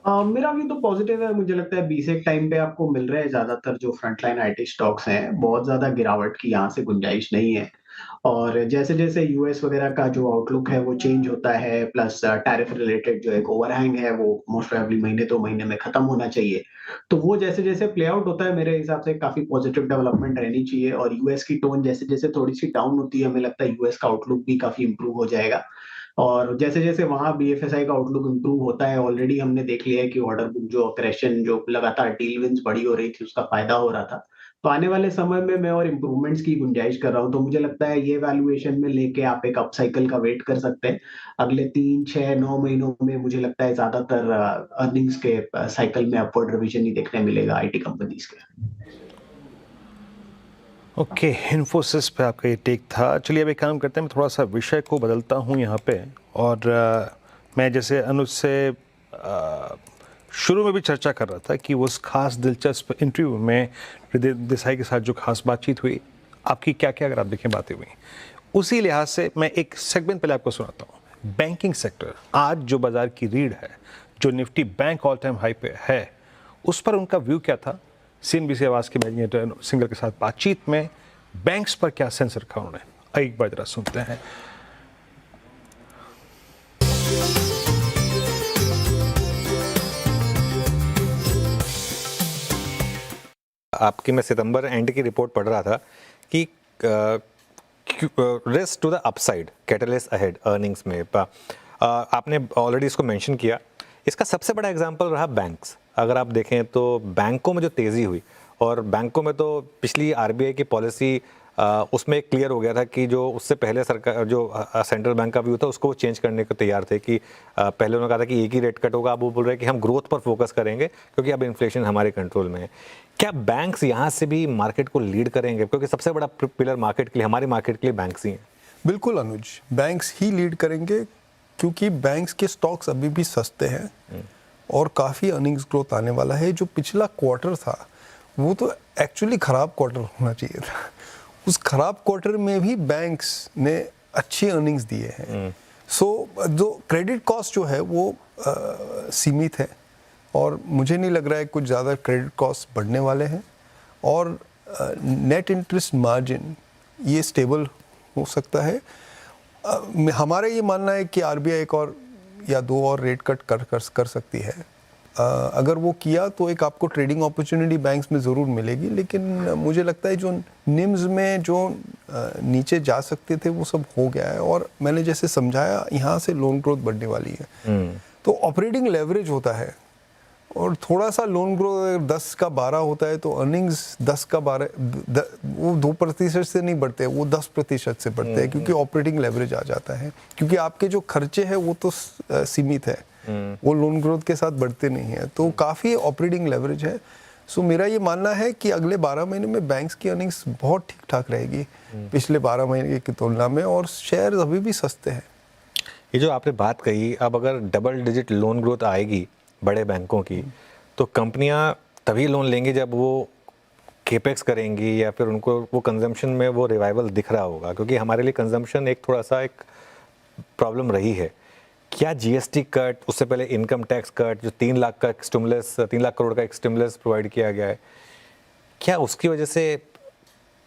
[SPEAKER 9] मेरा व्यू तो पॉजिटिव है। मुझे लगता है 20 एक टाइम पे आपको मिल रहे हैं ज्यादातर जो फ्रंटलाइन आईटी स्टॉक्स हैं, बहुत ज्यादा गिरावट की यहाँ से गुंजाइश नहीं है। और जैसे जैसे यूएस वगैरह का जो आउटलुक है वो चेंज होता है, प्लस टैरिफ रिलेटेड जो एक ओवरहैंग है वो मोस्ट प्रोबेबली महीने 2 महीने में खत्म होना चाहिए। तो वो जैसे जैसे प्ले आउट होता है मेरे हिसाब से काफी पॉजिटिव डेवलपमेंट रहनी चाहिए। और यूएस की टोन जैसे जैसे थोड़ी सी डाउन होती है, हमें लगता है यूएस का आउटलुक भी काफी इंप्रूव हो जाएगा। और जैसे जैसे वहां बीएफएसआई का आउटलुक इंप्रूव होता है, ऑलरेडी हमने देख लिया है कि ऑर्डर बुक जो ऑपरेशन जो लगातार डील विंस बड़ी हो रही थी उसका फायदा हो रहा था। तो आने वाले समय में मैं और इम्प्रूवमेंट्स की गुंजाइश कर रहा हूँ। तो मुझे लगता है ये वैल्यूएशन में लेके आप एक अप साइकिल का वेट कर सकते हैं। अगले 3, 6, 9 महीनों में मुझे लगता है ज्यादातर अर्निंग्स के साइकिल में अपवर्ड रिवीजन ही देखने मिलेगा आईटी कंपनीज के।
[SPEAKER 2] ओके, इन्फोसिस पे आपका ये टेक था। चलिए अब एक काम करते हैं, मैं थोड़ा सा विषय को बदलता हूँ यहाँ पे। और मैं जैसे अनुज से शुरू में भी चर्चा कर रहा था कि उस खास दिलचस्प इंटरव्यू में हृदय देसाई के साथ जो खास बातचीत हुई, आपकी क्या क्या अगर आप देखें बातें हुई, उसी लिहाज से मैं एक सेगमेंट पहले आपको सुनाता हूँ। बैंकिंग सेक्टर, आज जो बाजार की रीड है, जो Nifty bank all time high पे है, उस पर उनका व्यू क्या था। सीएनबीसी आवाज़ के मैनेजर सिंगर के साथ बातचीत में बैंक्स पर क्या सेंस रखा उन्होंने, एक बार जरा सुनते हैं।
[SPEAKER 1] आपकी मैं सितंबर एंड की रिपोर्ट पढ़ रहा था कि risk to the upside catalyst ahead earnings में आपने ऑलरेडी इसको मेंशन किया। इसका सबसे बड़ा एग्जांपल रहा बैंक्स। अगर आप देखें तो बैंकों में जो तेज़ी हुई, और बैंकों में तो पिछली आरबीआई की पॉलिसी उसमें क्लियर हो गया था कि जो उससे पहले सरकार जो सेंट्रल बैंक का व्यू था उसको वो चेंज करने को तैयार थे कि पहले उन्होंने कहा था कि एक ही रेट कट होगा, अब वो बोल रहे हैं कि हम ग्रोथ पर फोकस करेंगे क्योंकि अब इन्फ्लेशन हमारे कंट्रोल में है। क्या बैंक्स यहाँ से भी मार्केट को लीड करेंगे, क्योंकि सबसे बड़ा पिलर मार्केट के लिए, हमारी मार्केट के लिए बैंक्स ही हैं?
[SPEAKER 3] बिल्कुल अनुज, बैंक्स ही लीड करेंगे क्योंकि बैंक्स के स्टॉक्स अभी भी सस्ते हैं और काफ़ी अर्निंग्स ग्रोथ आने वाला है। जो पिछला क्वार्टर था वो तो एक्चुअली ख़राब क्वार्टर होना चाहिए था, उस खराब क्वार्टर में भी बैंक्स ने अच्छी अर्निंग्स दिए हैं। सो जो क्रेडिट कॉस्ट जो है वो सीमित है और मुझे नहीं लग रहा है कुछ ज़्यादा क्रेडिट कॉस्ट बढ़ने वाले हैं, और नेट इंटरेस्ट मार्जिन ये स्टेबल हो सकता है। हमारा ये मानना है कि आरबीआई एक और या दो और रेट कट कर सकती है। अगर वो किया तो एक आपको ट्रेडिंग अपॉर्चुनिटी बैंक्स में ज़रूर मिलेगी, लेकिन मुझे लगता है जो निम्स में जो नीचे जा सकते थे वो सब हो गया है, और मैंने जैसे समझाया यहाँ से लोन ग्रोथ बढ़ने वाली है। तो ऑपरेटिंग लेवरेज होता है और थोड़ा सा लोन ग्रोथ 10 का 12 होता है तो अर्निंग्स 10 का 12 वो 2% से नहीं बढ़ते, वो 10% से बढ़ते हैं, क्योंकि ऑपरेटिंग लेवरेज आ जाता है, क्योंकि आपके जो खर्चे हैं वो तो सीमित है, वो लोन ग्रोथ के साथ बढ़ते नहीं है, तो काफ़ी ऑपरेटिंग लेवरेज है। सो मेरा ये मानना है कि अगले 12 महीने में बैंक्स की अर्निंग्स बहुत ठीक ठाक रहेगी पिछले 12 महीने की तुलना में, और शेयर अभी भी सस्ते हैं।
[SPEAKER 1] ये जो आपने बात कही, अब अगर डबल डिजिट लोन ग्रोथ आएगी बड़े बैंकों की, तो कंपनियां तभी लोन लेंगी जब वो केपेक्स करेंगी या फिर उनको वो कंजम्पशन में वो रिवाइवल दिख रहा होगा, क्योंकि हमारे लिए कंजम्पशन एक थोड़ा सा एक प्रॉब्लम रही है। क्या जीएसटी कट, उससे पहले इनकम टैक्स कट, जो 3 लाख का स्टिमुलस, 3 लाख करोड़ का एक स्टिमुलस प्रोवाइड किया गया है, क्या उसकी वजह से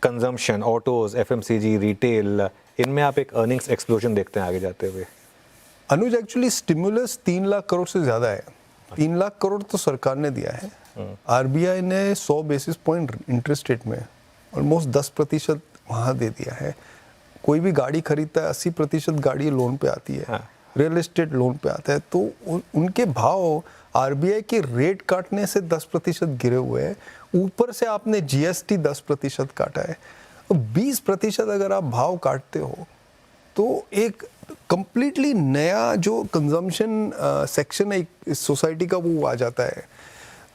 [SPEAKER 1] कंजम्पशन, ऑटोज, एफएमसीजी, रिटेल, इनमें आप एक अर्निंग्स एक्सप्लोजन देखते हैं आगे जाते हुए?
[SPEAKER 3] अनुज, एक्चुअली स्टिमुलस 3 लाख करोड़ से ज़्यादा है। 3 लाख करोड़ तो सरकार ने दिया है, आरबीआई ने 100 बेसिस पॉइंट इंटरेस्ट रेट में ऑलमोस्ट 10% वहाँ दे दिया है। कोई भी गाड़ी खरीदता है 80% गाड़ी लोन पे आती है, रियल एस्टेट लोन पे आता है, तो उनके भाव आरबीआई के रेट काटने से 10% गिरे हुए हैं, ऊपर से आपने जीएसटी 10% काटा है। 20% अगर आप भाव काटते हो तो एक कंप्लीटली नया जो कंजम्पशन सेक्शन है इस सोसाइटी का वो आ जाता है,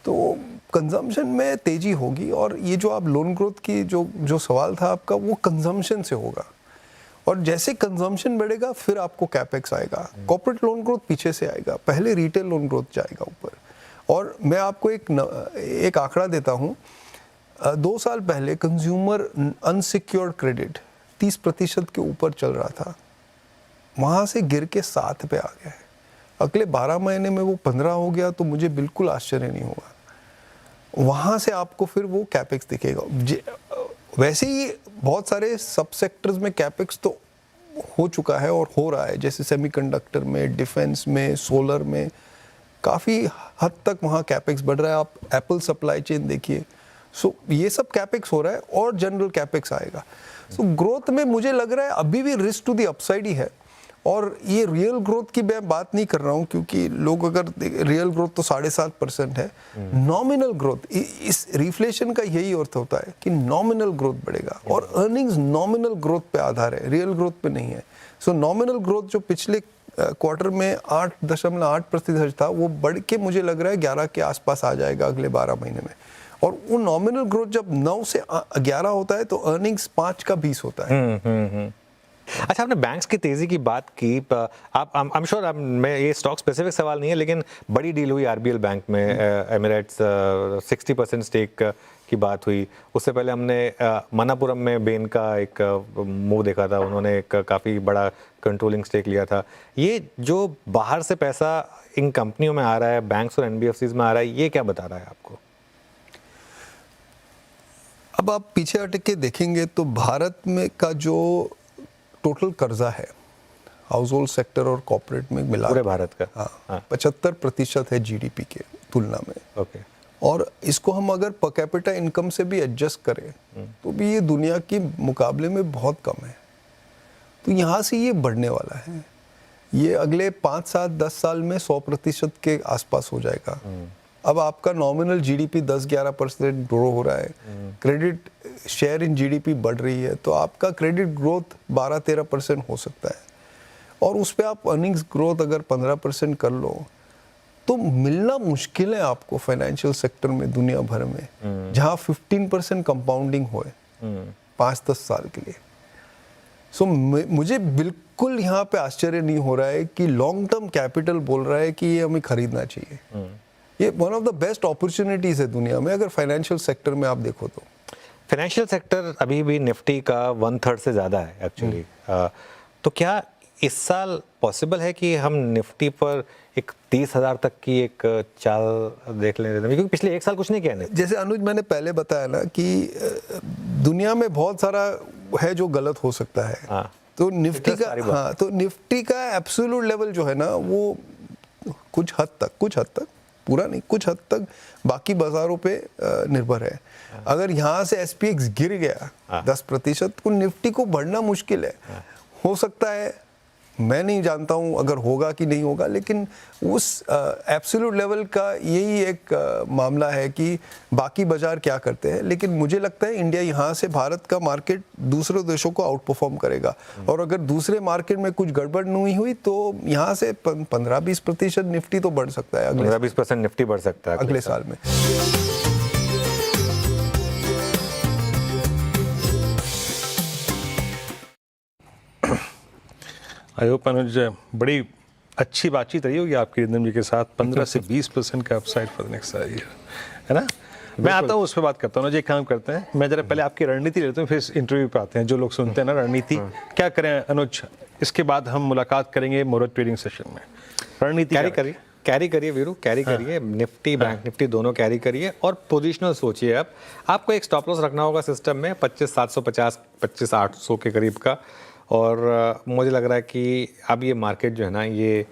[SPEAKER 3] तो कंजम्पशन में तेजी होगी। और ये जो आप लोन ग्रोथ की जो सवाल था आपका, वो कंजम्पशन से होगा, और जैसे कंजम्पशन बढ़ेगा फिर आपको कैपेक्स आएगा। कॉर्पोरेट लोन ग्रोथ पीछे से आएगा, पहले रिटेल लोन ग्रोथ जाएगा ऊपर। और मैं आपको एक आंकड़ा देता हूँ, 2 साल पहले कंज्यूमर अनसिक्योर्ड क्रेडिट 30% के ऊपर चल रहा था, वहाँ से गिर के 7 पे आ गया है। अगले 12 महीने में वो 15 हो गया तो मुझे बिल्कुल आश्चर्य नहीं होगा। वहाँ से आपको फिर वो कैपेक्स दिखेगा। वैसे ही बहुत सारे सब सेक्टर्स में कैपेक्स तो हो चुका है और हो रहा है, जैसे सेमीकंडक्टर में, डिफेंस में, सोलर में, काफ़ी हद तक वहाँ कैपेक्स बढ़ रहा है। आप एप्पल सप्लाई चेन देखिए, सो ये सब कैपेक्स हो रहा है और जनरल कैपेक्स आएगा। सो ग्रोथ में मुझे लग रहा है अभी भी रिस्क टू द अपसाइड ही है, और ये रियल ग्रोथ की मैं बात नहीं कर रहा हूँ, क्योंकि लोग अगर रियल ग्रोथ तो 7.5% है, नॉमिनल ग्रोथ, इस रिफ्लेशन का यही अर्थ होता है कि नॉमिनल ग्रोथ बढ़ेगा, और अर्निंग्स नॉमिनल ग्रोथ पे आधार है, रियल ग्रोथ पे नहीं है। सो नॉमिनल ग्रोथ जो पिछले क्वार्टर में 8.8% था, वो बढ़ के मुझे लग रहा है 11 के आसपास आ जाएगा अगले 12 महीने में। और वो नॉमिनल ग्रोथ जब 9 से 11 होता है तो अर्निंग्स 5 का 20 होता है।
[SPEAKER 1] अच्छा, आपने बैंक्स की तेजी की बात की, आप आई एम श्योर, मैं ये स्टॉक स्पेसिफिक सवाल नहीं है, लेकिन बड़ी डील हुई आरबीएल बैंक में, एमिरेट्स 60% स्टेक की बात हुई। उससे पहले हमने मनापुरम में बेन का एक मूव देखा था, उन्होंने एक काफ़ी बड़ा कंट्रोलिंग स्टेक लिया था। ये जो बाहर से पैसा इन कंपनियों में आ रहा है, बैंक्स और एनबीएफसीज में आ रहा है, ये क्या बता रहा है आपको?
[SPEAKER 3] अब आप पीछे हट के देखेंगे तो भारत में का जो टोटल कर्जा है हाउस होल्ड सेक्टर और कॉर्पोरेट में मिला,
[SPEAKER 1] पूरे भारत का,
[SPEAKER 3] हाँ, 75% है जीडीपी के तुलना में।
[SPEAKER 1] ओके।
[SPEAKER 3] और इसको हम अगर पर कैपिटा इनकम से भी एडजस्ट करें तो भी ये दुनिया के मुकाबले में बहुत कम है। तो यहाँ से ये बढ़ने वाला है, ये अगले 5 साल 10 साल में 100% के आसपास हो जाएगा। अब आपका नॉमिनल जीडीपी 10-11% ग्रो हो रहा है, क्रेडिट शेयर इन जीडीपी बढ़ रही है, तो आपका क्रेडिट ग्रोथ 12-13% हो सकता है। और उस पर आप अर्निंग्स ग्रोथ अगर 15% कर लो तो मिलना मुश्किल है आपको फाइनेंशियल सेक्टर में दुनिया भर में जहां 15% कंपाउंडिंग होए 5-10 साल के लिए। सो मुझे बिल्कुल यहाँ पे आश्चर्य नहीं हो रहा है कि लॉन्ग टर्म कैपिटल बोल रहा है कि ये हमें खरीदना चाहिए। ये one of the best opportunities है दुनिया में अगर फाइनेंशियल सेक्टर में आप देखो तो।
[SPEAKER 1] फाइनेंशियल सेक्टर अभी भी निफ्टी का 1/3 से ज़्यादा है एक्चुअली। तो क्या इस साल पॉसिबल है कि हम निफ्टी पर एक 30,000 तक की एक चाल देख लें, क्योंकि पिछले 1 साल कुछ नहीं किया है।
[SPEAKER 3] जैसे अनुज मैंने पहले बताया ना कि दुनिया में बहुत सारा है जो गलत हो सकता है। तो निफ्टी का तो निफ्टी का एब्सोल्यूट लेवल जो है ना वो कुछ हद तक पूरा नहीं, कुछ हद तक बाकी बाजारों पे निर्भर है। अगर यहाँ से SPX गिर गया 10% तो निफ्टी को बढ़ना मुश्किल है। हो सकता है, मैं नहीं जानता हूँ अगर होगा कि नहीं होगा, लेकिन उस एब्सोल्यूट लेवल का यही एक मामला है कि बाकी बाजार क्या करते हैं। लेकिन मुझे लगता है इंडिया यहाँ से, भारत का मार्केट दूसरे देशों को आउट परफॉर्म करेगा। और अगर दूसरे मार्केट में कुछ गड़बड़ नहीं हुई तो यहाँ से 15-20% निफ्टी तो बढ़ सकता है।
[SPEAKER 1] 15-20% निफ्टी बढ़ सकता है
[SPEAKER 3] अगले साल में।
[SPEAKER 2] आई होप अनुज बड़ी अच्छी बातचीत रही होगी आपकी रिदम जी के साथ। 15 से 20% का upside for the next year, है ना। मैं आता हूँ उस पर बात करता हूँ। एक काम करते हैं, मैं जरा पहले आपकी रणनीति लेता हूँ, फिर इंटरव्यू पे आते हैं। जो लोग सुनते हैं ना रणनीति क्या करें अनुज, इसके बाद हम मुलाकात करेंगे मोरत ट्रेडिंग सेशन में। रणनीति
[SPEAKER 1] कैरी करिए वीरू, कैरी करिए, निफ्टी बैंक निफ्टी दोनों कैरी करिए और पोजिशनल सोचिए। अब आपको एक स्टॉप लॉस रखना होगा सिस्टम में 25,750 25,800 के करीब का। और मुझे लग रहा है कि अब ये मार्केट जो है ना ये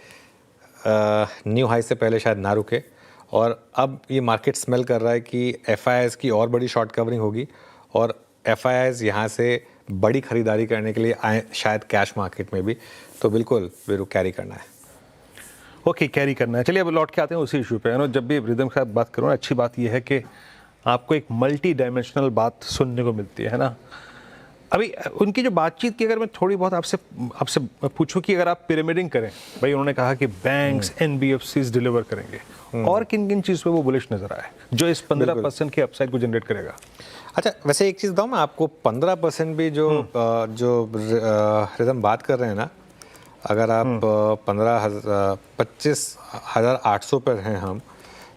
[SPEAKER 1] न्यू हाई से पहले शायद ना रुके। और अब ये मार्केट स्मेल कर रहा है कि FIIs की और बड़ी शॉर्ट कवरिंग होगी और FIIs यहाँ से बड़ी खरीदारी करने के लिए आए शायद कैश मार्केट में भी। तो बिल्कुल वीरू कैरी करना है।
[SPEAKER 2] ओके, कैरी करना है। चलिए अब लौट के आते हैं उसी इशू पे। है जब भी रिदम के साथ बात करूँ, अच्छी बात यह है कि आपको एक मल्टी डायमेंशनल बात सुनने को मिलती है ना। अभी उनकी जो बातचीत की अगर मैं थोड़ी बहुत आपसे पूछूं कि अगर आप पिरामिडिंग करें, भाई उन्होंने कहा कि बैंक्स NBFCs डिलीवर करेंगे, और किन किन चीज़ पे वो बुलिश नजर आए जो इस 15% के अपसाइड को जनरेट करेगा।
[SPEAKER 1] अच्छा, वैसे एक चीज़ बताऊँ मैं आपको, 15% भी जो रिदम बात कर रहे हैं ना, अगर आप 25,800 पर हैं हम,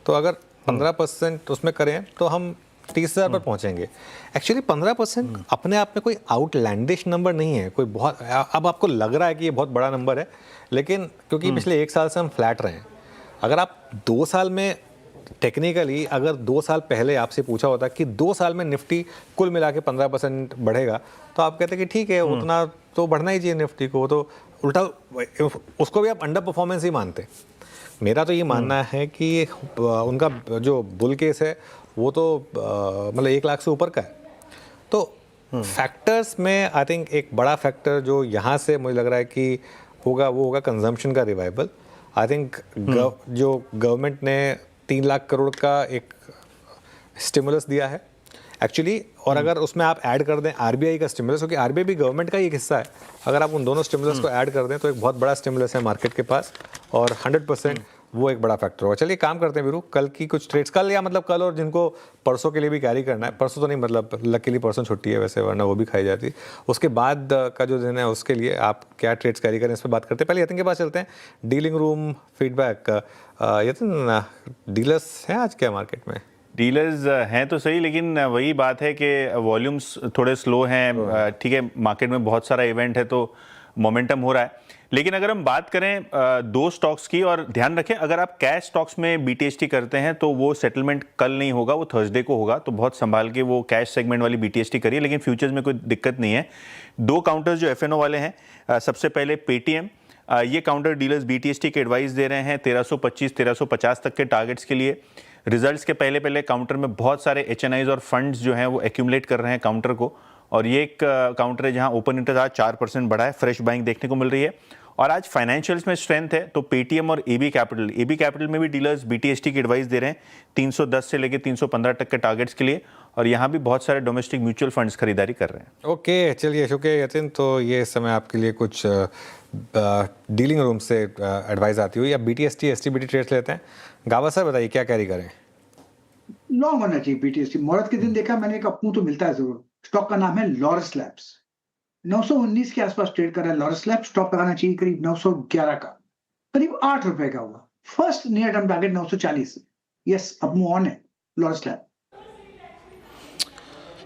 [SPEAKER 1] तो अगर 15% उसमें करें तो हम 30,000 पर पहुंचेंगे। एक्चुअली 15% अपने आप में कोई आउटलैंडिश नंबर नहीं है, कोई बहुत। अब आपको लग रहा है कि ये बहुत बड़ा नंबर है, लेकिन क्योंकि पिछले 1 साल से हम फ्लैट रहे हैं। अगर आप 2 साल में टेक्निकली अगर 2 साल पहले आपसे पूछा होता कि 2 साल में निफ्टी कुल मिला के 15% बढ़ेगा, तो आप कहते कि ठीक है, उतना तो बढ़ना ही चाहिए निफ्टी को। तो उल्टा उसको भी आप अंडर परफॉर्मेंस ही मानते। मेरा तो ये मानना है कि उनका जो बुल केस है वो तो मतलब 1 लाख से ऊपर का है। तो फैक्टर्स में आई थिंक एक बड़ा फैक्टर जो यहाँ से मुझे लग रहा है कि होगा वो होगा कंजम्पशन का रिवाइवल। आई थिंक जो गवर्नमेंट ने 3 लाख करोड़ का एक स्टिमुलस दिया है एक्चुअली, और अगर उसमें आप ऐड कर दें RBI का स्टिमुलस, क्योंकि RBI भी गवर्नमेंट का ही एक हिस्सा है, अगर आप उन दोनों स्टिमुलस को ऐड कर दें तो एक बहुत बड़ा स्टिमुलस है मार्केट के पास, और 100% वो एक बड़ा फैक्टर होगा। चलिए काम करते हैं वीरू, कल की कुछ ट्रेड्स, कल या मतलब कल और जिनको परसों के लिए भी कैरी करना है, परसों तो नहीं, मतलब लकीली परसों छुट्टी है वैसे, वरना वो भी खाई जाती। उसके बाद का जो दिन है उसके लिए आप क्या ट्रेड्स कैरी करें, इस पर बात करते हैं। पहले यतिन के पास चलते हैं, dealing room feedback. Yatin, dealers हैं आज क्या मार्केट में?
[SPEAKER 12] डीलर्स हैं तो सही, लेकिन वही बात है कि वॉल्यूम्स थोड़े स्लो हैं। ठीक है, मार्केट में बहुत सारा इवेंट है तो मोमेंटम हो रहा है। लेकिन अगर हम बात करें 2 स्टॉक्स की, और ध्यान रखें अगर आप कैश स्टॉक्स में BTST करते हैं तो वो सेटलमेंट कल नहीं होगा, वो थर्सडे को होगा। तो बहुत संभाल के वो कैश सेगमेंट वाली BTST करिए, लेकिन फ्यूचर्स में कोई दिक्कत नहीं है। 2 काउंटर्स जो FNO वाले हैं, सबसे पहले पेटीएम, ये काउंटर डीलर्स BTST के एडवाइस दे रहे हैं 1325 1350 तक के टारगेट्स के लिए। रिजल्ट्स के पहले पहले काउंटर में बहुत सारे HNIs और फंड्स जो हैं वो एक्यूमुलेट कर रहे हैं काउंटर को, और ये एक काउंटर है जहां ओपन इंटरेस्ट आज 4% बढ़ा है, फ्रेश बाइंग देखने को मिल रही है। और आज फाइनेंशियल्स में स्ट्रेंथ है, तो पेटीएम और एबी कैपिटल में भी डीलर्स BTST की एडवाइस दे रहे हैं 310 से लेकर 315 तक के टारगेट्स के लिए, और यहाँ भी बहुत सारे डोमेस्टिक म्यूचुअल फंड्स खरीदारी कर रहे हैं।
[SPEAKER 1] ओके, चलिए शुक्रिया यतिन। तो ये समय आपके लिए कुछ डीलिंग रूम से एडवाइस आती हुई, अब BTST STBT ट्रेड्स लेते हैं। गावा सर बताइए क्या कैरी करें?
[SPEAKER 4] लॉन्ग होना चाहिए BTST। मुहूर्त के दिन देखा मैंने, एक अपू तो मिलता है जरूर। स्टॉक का नाम है लॉरस लैब्स, 919 के आसपास ट्रेड कर रहा है लॉरस लैब्स। स्टॉप लगाना चाहिए करीब 911 का, करीब 8 रुपए का हुआ। First near term target 940। Yes, अब मूव ऑन है लॉरस लैब।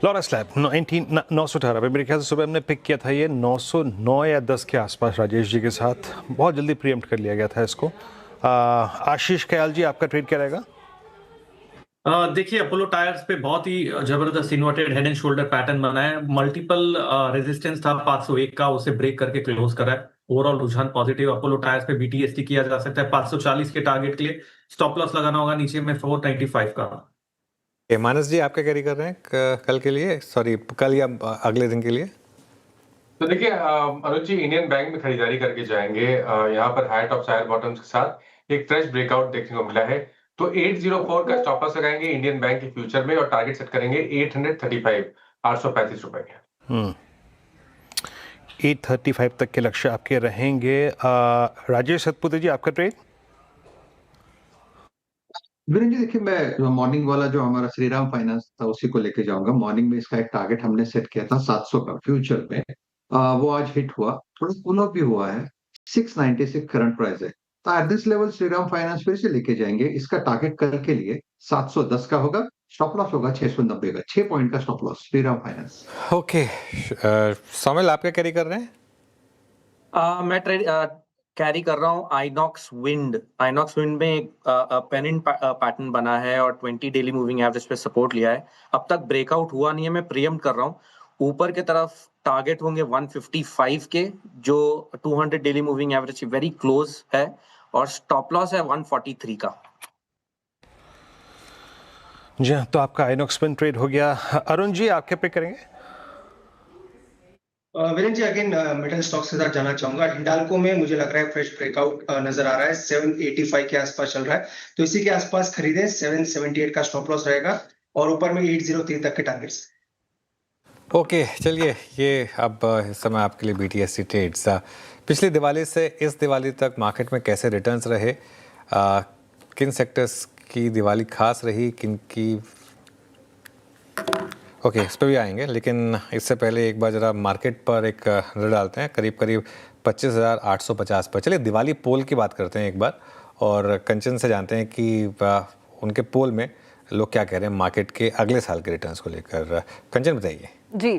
[SPEAKER 2] लॉरस लैब 918 पे मेरे ख्याल से सुबह हमने पिक किया था ये 909 या 10 के आसपास राजेश जी के साथ, बहुत जल्दी प्रीएम्प्ट कर लिया गया था इसको। आशीष ख्याल जी, आपका ट्रेड क्या रहेगा?
[SPEAKER 11] देखिए, अपोलो टायर्स पे बहुत ही जबरदस्त inverted head and shoulder pattern बना है। मल्टीपल रेजिस्टेंस था 501 का, उसे ब्रेक करके क्लोज करा है। ओवरऑल रुझान पॉजिटिव। अपोलो टायर्स पे BTST किया जा सकता है 540 के टारगेट के लिए। स्टॉप लॉस लगाना होगा नीचे में 495 का।
[SPEAKER 1] मानस जी, आपका कैरी कर रहे हैं कल के लिए, सॉरी कल या अगले दिन के लिए?
[SPEAKER 5] तो देखिए अनुज जी, इंडियन बैंक में खरीदारी करके जाएंगे। यहाँ पर हाई टॉप साइड बॉटम्स के साथ एक फ्रेश ब्रेकआउट देखने को मिला है, तो 804 का स्टॉप लॉस लगाएंगे इंडियन बैंक के फ्यूचर में, और टारगेट सेट करेंगे 835 835 रुपए के।
[SPEAKER 2] 835 तक के लक्ष्य आपके रहेंगे। राजेश सतपुते जी, आपका ट्रेड?
[SPEAKER 6] वीरेंद्र जी देखिए, मैं मॉर्निंग वाला जो हमारा श्रीराम फाइनेंस था उसी को लेके जाऊंगा। मॉर्निंग में इसका एक टारगेट हमने सेट किया था 700 का फ्यूचर में, वो आज हिट हुआ, थोड़ा पुल अप भी हुआ है। 696 करंट प्राइस है, तो at this level Shriram finance फिर से लेके जाएंगे। इसका टारगेट कल के लिए 710 का होगा, स्टॉप लॉस होगा 690 का, 6 पॉइंट का stop loss Shriram finance.
[SPEAKER 1] Okay, Somil आप क्या कैरी कर रहे हैं?
[SPEAKER 7] मैं ट्रेड कैरी कर रहा हूँ आइनॉक्स विंड। आइनॉक्स विंड में एक पेनिंट पैटर्न बना है और 20 डेली मूविंग एवरेज पे सपोर्ट लिया है। अब तक ब्रेकआउट हुआ नहीं है, मैं प्रीएम्प्ट कर रहा हूँ। ऊपर के तरफ टारगेट होंगे 155 के, जो 200 डेली मूविंग एवरेज से वेरी क्लोज है, और स्टॉप लॉस है 143 का।
[SPEAKER 2] जी हाँ, तो आपका आइनॉक्स विंड ट्रेड हो गया। अरुण जी, आप क्या पिक करेंगे?
[SPEAKER 8] Virendra ji again metal stocks के साथ जाना चाहूंगा। हिंडाल्को में मुझे लग रहा है फ्रेश ब्रेकआउट नजर आ रहा है, 785 के आसपास चल रहा है, तो इसी के आसपास खरीदें। 778 का स्टॉप लॉस रहेगा, और ऊपर में 803 तक के टारगेट्स।
[SPEAKER 1] ओके, चलिए ये अब इस समय आपके लिए BTST ट्रेड्स। पिछली दिवाली से इस दिवाली तक मार्केट में कैसे रिटर्न्स रहे, किन सेक्टर्स की दिवाली खास रही, किन की? ओके, इस पर भी आएंगे, लेकिन इससे पहले एक बार ज़रा मार्केट पर एक नज़र डालते हैं। करीब 25,850 पर। चलिए दिवाली पोल की बात करते हैं एक बार, और कंचन से जानते हैं कि उनके पोल में लोग क्या कह रहे हैं मार्केट के अगले साल के रिटर्न्स को लेकर। कंचन बताइए।
[SPEAKER 14] जी,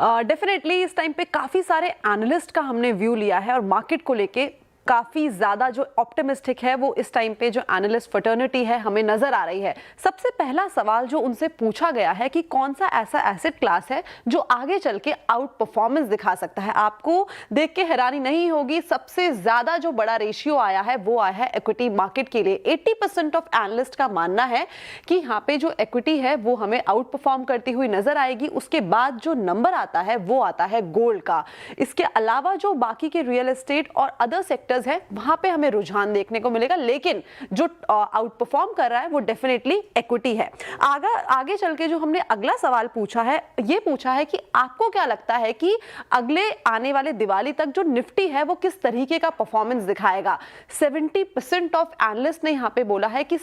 [SPEAKER 14] डेफिनेटली इस टाइम पे काफ़ी सारे एनालिस्ट का हमने व्यू लिया है, और मार्केट को लेके काफ़ी ज़्यादा जो ऑप्टिमिस्टिक है वो इस टाइम पे जो एनालिस्ट फर्टर्निटी है हमें नज़र आ रही है। सबसे पहला सवाल जो उनसे पूछा गया है कि कौन सा ऐसा एसेट क्लास है जो आगे चल के आउट परफॉर्मेंस दिखा सकता है। आपको देख के हैरानी नहीं होगी, सबसे ज़्यादा जो बड़ा रेशियो आया है वो आया है इक्विटी मार्केट के लिए। 80% ऑफ एनालिस्ट का मानना है कि यहाँ पे जो इक्विटी है वो हमें आउट परफॉर्म करती हुई नजर आएगी। उसके बाद जो नंबर आता है वो आता है गोल्ड का। इसके अलावा जो बाकी के रियल एस्टेट और अदर सेक्टर्स है वहां पे हमें रुझान देखने को मिलेगा, लेकिन जो आउट परफॉर्म कर रहा है वो डेफिनेटली इक्विटी है। आगे चल के जो हमने अगला सवाल पूछा है, ये पूछा है कि आपको क्या लगता है कि अगले आने वाले दिवाली तक जो निफ्टी है वो किस तरीके का परफॉर्मेंस दिखाएगा। 70% ऑफ एनालिस्ट ने यहाँ पे बोला है कि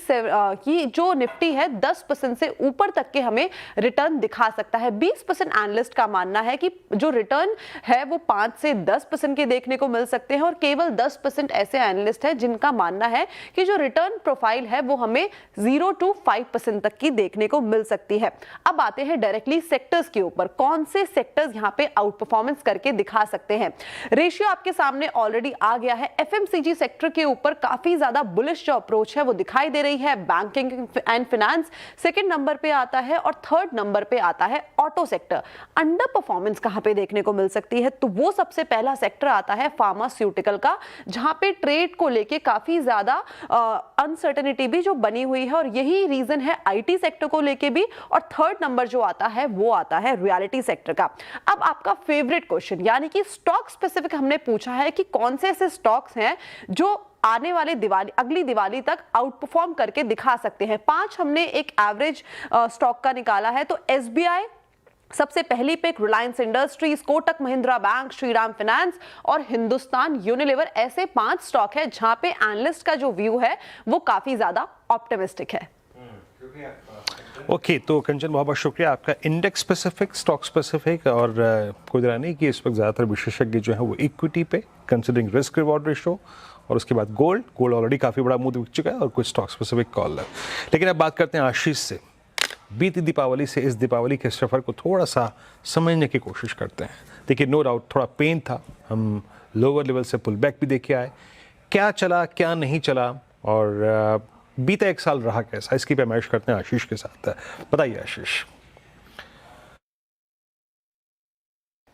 [SPEAKER 14] जो निफ्टी है 10% से ऊपर तक के हमें रिटर्न दिखा सकता है। 20% एनालिस्ट का मानना है कि जो रिटर्न है वो 5 से 10% के देखने को मिल सकते हैं, और केवल 10% ऐसे एनालिस्ट हैं जिनका मानना है कि जो रिटर्न प्रोफाइल है वो हमें 0 to 5% तक की देखने को मिल सकती है। अब आते हैं डायरेक्टली सेक्टर्स के ऊपर, कौन से सेक्टर्स यहां पे आउट परफॉर्मेंस करके दिखा सकते हैं। रेशियो आपके सामने ऑलरेडी आ गया है। एफएमसीजी सेक्टर के ऊपर काफी ज्यादा बुलिश जो अप्रोच है वो दिखाई दे रही है। Banking and finance second number पे आता है, और थर्ड नंबर पे आता है ऑटो सेक्टर। अंडर परफॉर्मेंस कहां पे देखने को मिल सकती है, तो वो सबसे पहला सेक्टर आता है फार्मास्यूटिकल का, जहां पे ट्रेड को लेके काफी ज्यादा अनसर्टेनिटी भी जो बनी हुई है, और यही रीजन है आईटी सेक्टर को लेके भी। और थर्ड नंबर जो आता है वो आता है रियलिटी सेक्टर का। अब आपका फेवरेट क्वेश्चन, यानी कि स्टॉक स्पेसिफिक हमने पूछा है कि कौन से ऐसे स्टॉक्स हैं जो आने वाले अगली दिवाली तक आउट परफॉर्म करके दिखा सकते हैं। 5 हमने एक एवरेज स्टॉक का निकाला है। तो एसबीआई सबसे पहली पिक, रिलायंस इंडस्ट्रीज, कोटक महिंद्रा बैंक, श्रीराम फाइनेंस और हिंदुस्तान यूनिलीवर, ऐसे 5 स्टॉक है जहां पे एनालिस्ट का जो व्यू है वो काफी ज्यादा ऑप्टिमिस्टिक है।
[SPEAKER 2] ओके, तो कंचन बहुत बहुत शुक्रिया आपका। इंडेक्स स्पेसिफिक, स्टॉक स्पेसिफिक, और कोई तरह नहीं कि इस वक्त ज़्यादातर विशेषज्ञ जो है वो इक्विटी पे कंसिडरिंग रिस्क रिवॉर्ड रेशो, और उसके बाद गोल्ड ऑलरेडी काफ़ी बड़ा मुंह दिख चुका है, और कुछ स्टॉक स्पेसिफिक कॉल है। लेकिन अब बात करते हैं आशीष से। बीती दीपावली से इस दीपावली के सफ़र को थोड़ा सा समझने की कोशिश करते हैं। देखिए, नो डाउट थोड़ा पेन था, हम लोअर लेवल से पुल बैक भी देखे आए, क्या चला क्या नहीं चला, और बीता एक साल रहा कैसा, इसकी पैमाइश करते हैं आशीष के साथ। बताइए आशीष।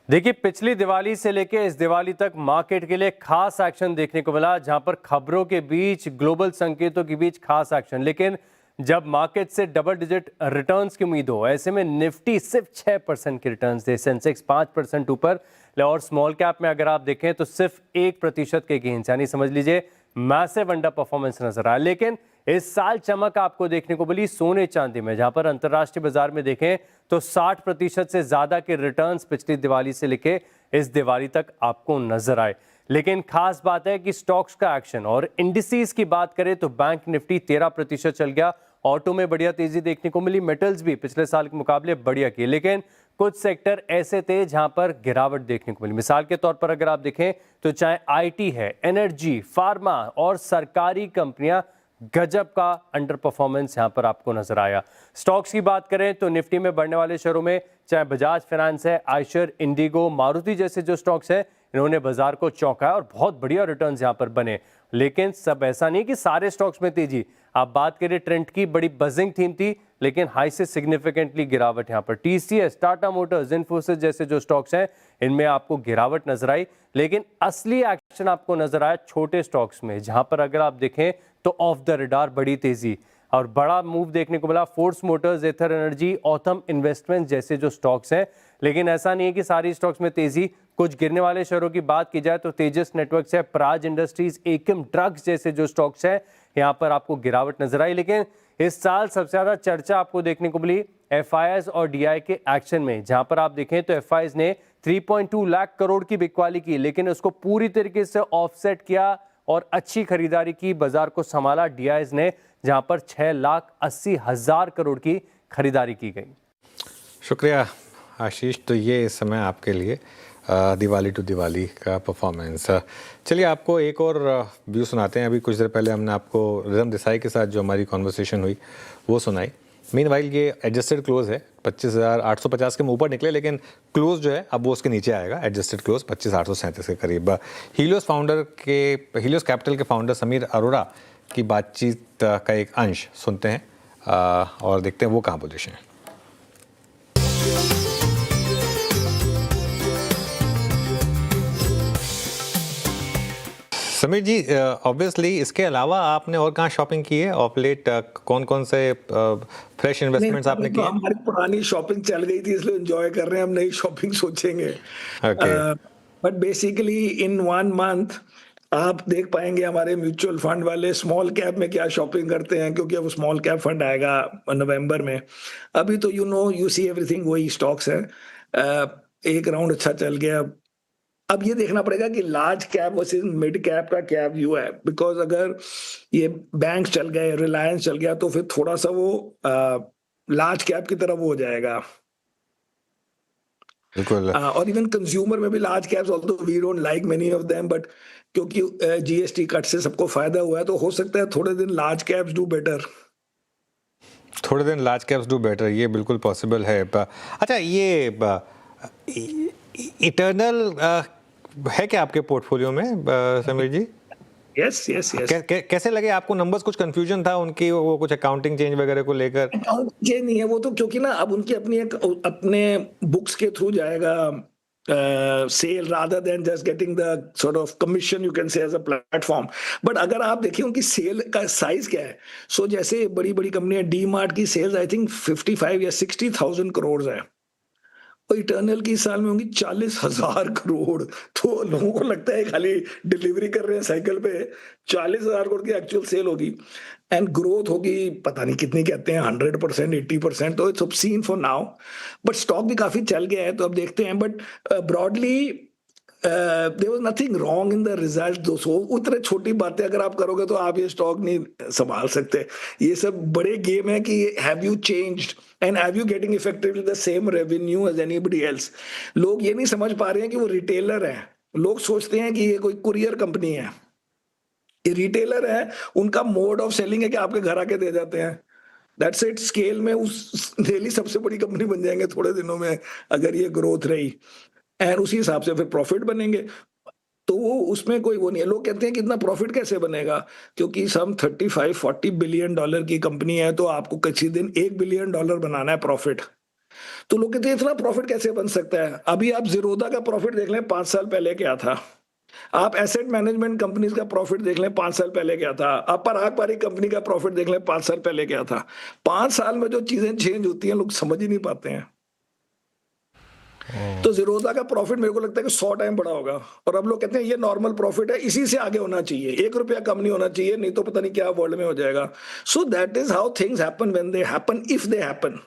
[SPEAKER 15] देखिए, पिछली दिवाली से लेके इस दिवाली तक मार्केट के लिए खास एक्शन देखने को मिला, जहां पर खबरों के बीच, ग्लोबल संकेतों के बीच खास एक्शन। लेकिन जब मार्केट से डबल डिजिट रिटर्न्स की उम्मीद हो, ऐसे में निफ्टी सिर्फ 6% के रिटर्न्स दे, सेंसेक्स 5% ऊपर, और स्मॉल कैप में अगर आप देखें तो सिर्फ 1% के गेंस, यानी समझ लीजिए मैसिव अंडर परफॉर्मेंस नजर आया। लेकिन इस साल चमक आपको देखने को मिली सोने चांदी में, जहां पर अंतर्राष्ट्रीय बाजार में देखें तो 60% से ज्यादा के रिटर्न्स पिछली दिवाली से लेके इस दिवाली तक आपको नजर आए। लेकिन खास बात है कि स्टॉक्स का एक्शन, और इंडिसेस की बात करें तो बैंक निफ्टी 13% चल गया, ऑटो में बढ़िया तेजी देखने को मिली, मेटल्स भी पिछले साल के मुकाबले बढ़िया किए। लेकिन कुछ सेक्टर ऐसे थे जहां पर गिरावट देखने को मिली। मिसाल के तौर पर अगर आप देखें तो चाहे आईटी है, एनर्जी, फार्मा और सरकारी कंपनियां, गजब का अंडर परफॉर्मेंस यहां पर आपको नजर आया। स्टॉक्स की बात करें तो निफ्टी में बढ़ने वाले शेयरों में चाहे बजाज फाइनेंस है, आयशर, इंडिगो, मारुति जैसे जो स्टॉक्स हैं, इन्होंने बाजार को चौंकाया और बहुत बढ़िया रिटर्न्स यहां पर बने। लेकिन सब ऐसा नहीं कि सारे स्टॉक्स में तेजी। आप बात करें ट्रेंड की, बड़ी बजिंग थीम थी, लेकिन हाई से सिग्निफिकेंटली गिरावट यहां पर टीसीएस, टाटा मोटर्स, इन्फोसिस जैसे जो स्टॉक्स हैं, इनमें आपको गिरावट नजर आई। लेकिन असली एक्शन आपको नजर आया छोटे स्टॉक्स में, जहां पर अगर आप देखें तो ऑफ द रडार बड़ी तेजी और बड़ा मूव देखने को मिला। फोर्स मोटर्स, एथर एनर्जी, ऑथम इन्वेस्टमेंट जैसे जो स्टॉक्स हैं। लेकिन ऐसा नहीं है कि सारी स्टॉक्स में तेजी। कुछ गिरने वाले शेयरों की बात की जाए तो तेजस नेटवर्क्स है, प्राज इंडस्ट्रीज, एकम ड्रग्स जैसे जो स्टॉक्स हैं, यहाँ पर आपको गिरावट नजर आई। लेकिन इस साल सबसे ज्यादा चर्चा आपको देखने को मिली एफआईआईज और डीआई के एक्शन में, जहां पर आप देखें तो एफआईआईज ने 3.2 लाख करोड़ की बिकवाली की, लेकिन उसको पूरी तरीके से ऑफसेट किया और अच्छी खरीदारी की, बाजार को संभाला डीआईज ने, जहां पर 6,80,000 करोड़ की खरीदारी की गई।
[SPEAKER 1] शुक्रिया आशीष। तो ये इस समय आपके लिए दिवाली टू दिवाली का परफॉर्मेंस। चलिए आपको एक और व्यू सुनाते हैं। अभी कुछ देर पहले हमने आपको रिदम देसाई के साथ जो हमारी कॉन्वर्सेशन हुई वो सुनाई। मीनवाइल ये एडजस्टेड क्लोज है, 25,850 के ऊपर निकले, लेकिन क्लोज जो है अब वो उसके नीचे आएगा। एडजस्टेड क्लोज 25,837 के करीब। हीलियोस कैपिटल के फाउंडर समीर अरोड़ा की बातचीत का एक अंश सुनते हैं और देखते हैं वो कहाँ पोजीशन है। समीर जी, ऑब्वियसली इसके अलावा आपने और कहाँ शॉपिंग की है ऑफ लेट? कौन कौन से फ्रेश इन्वेस्टमेंट्स आपने किए?
[SPEAKER 16] हमारी पुरानी शॉपिंग चल गई थी, इसलिए एंजॉय कर रहे हैं, हम नई शॉपिंग सोचेंगे। बट बेसिकली इन 1 मंथ आप देख पाएंगे हमारे म्यूचुअल फंड वाले स्मॉल कैप में क्या शॉपिंग करते हैं, क्योंकि अब स्मॉल कैप फंड आएगा नवंबर में। अभी तो यू सी एवरीथिंग वही स्टॉक्स है। एक राउंड अच्छा चल गया। अब ये देखना पड़ेगा कि large cap versus mid cap का क्या व्यू है, बिकॉज अगर ये बैंक चल गए, रिलायंस चल गया, तो फिर थोड़ा सा वो लार्ज कैप की तरफ हो जाएगा।
[SPEAKER 1] बिल्कुल।
[SPEAKER 16] और इवन कंज्यूमर में भी large caps, although we don't like many of them, but क्योंकि जीएसटी कट से सबको फायदा हुआ है, तो हो सकता है थोड़े दिन लार्ज कैप्स डू बेटर।
[SPEAKER 1] थोड़े दिन लार्ज कैप्स डू बेटर, ये बिल्कुल पॉसिबल है। अच्छा, ये इटर्नल है क्या आपके पोर्टफोलियो में Sameer ji?
[SPEAKER 16] Yes yes yes.
[SPEAKER 1] कैसे लगे आपको नंबर्स? कुछ कंफ्यूजन था उनकी, वो कुछ अकाउंटिंग चेंज वगैरह को लेकर?
[SPEAKER 16] अकाउंट चेंज नहीं है वो तो, क्योंकि ना अब उनकी अपनी एक अपने बुक्स के थ्रू जाएगा sale rather than just getting the sort of commission you can say as a platform. But अगर आप देखें उनकी सेल का साइज क्या है, सो जैसे बड़ी बड़ी कंपनियां डी मार्ट की सेल्स आई थिंक 55 या 60,000 करोड़ है, और इटर्नल की साल में होंगी 40,000 करोड़। तो लोगों को लगता है खाली डिलीवरी कर रहे हैं साइकिल पे, 40,000 करोड़ की एक्चुअल सेल होगी एंड ग्रोथ होगी पता नहीं कितनी, कहते हैं 100%, 80%, तो it's obscene for now. But stock भी काफी चल गया है तो अब देखते हैं। But broadly there was nothing wrong in the result. दोस्तों उतने छोटी बातें अगर आप करोगे तो आप ये स्टॉक नहीं संभाल सकते। ये सब बड़े गेम है कि have you changed and have you getting effectively the same revenue as anybody else. लोग ये नहीं समझ पा रहे हैं कि वो रिटेलर है। लोग सोचते हैं कि ये कोई कुरियर कंपनी है, ये रिटेलर है। उनका मोड ऑफ सेलिंग है कि आपके घर आके दे जाते हैं। That's it. स्केल में उस डेली सबसे बड़ी कंपनी बन जाएंगे थोड़े दिनों में अगर ये ग्रोथ रही, एंड उसी हिसाब से फिर प्रॉफिट बनेंगे। तो वो उसमें कोई वो नहीं है। लोग कहते हैं कि इतना प्रॉफिट कैसे बनेगा, क्योंकि सम 35-40 बिलियन डॉलर की कंपनी है, तो आपको किसी दिन $1 बिलियन बनाना है प्रॉफिट। तो लोग कहते हैं इतना प्रॉफिट कैसे बन सकता है। अभी आप जीरोधा का प्रॉफिट देख लें 5 साल पहले क्या था, आप एसेट मैनेजमेंट कंपनीज का प्रॉफिट देख लें 5 साल पहले क्या था, आप पराग पारी कंपनी का प्रॉफिट देख लें 5 साल पहले क्या था। 5 साल में जो चीजें चेंज होती हैं लोग समझ ही नहीं पाते हैं। तो जीरोधा का प्रॉफिट मेरे को लगता है कि 100 टाइम बड़ा होगा, और अब लोग कहते हैं ये नॉर्मल प्रॉफिट है, इसी से आगे होना चाहिए, ₹1 कम नहीं होना चाहिए, नहीं तो पता नहीं क्या वर्ल्ड में हो जाएगा। So that is how things happen when they happen, if they happen.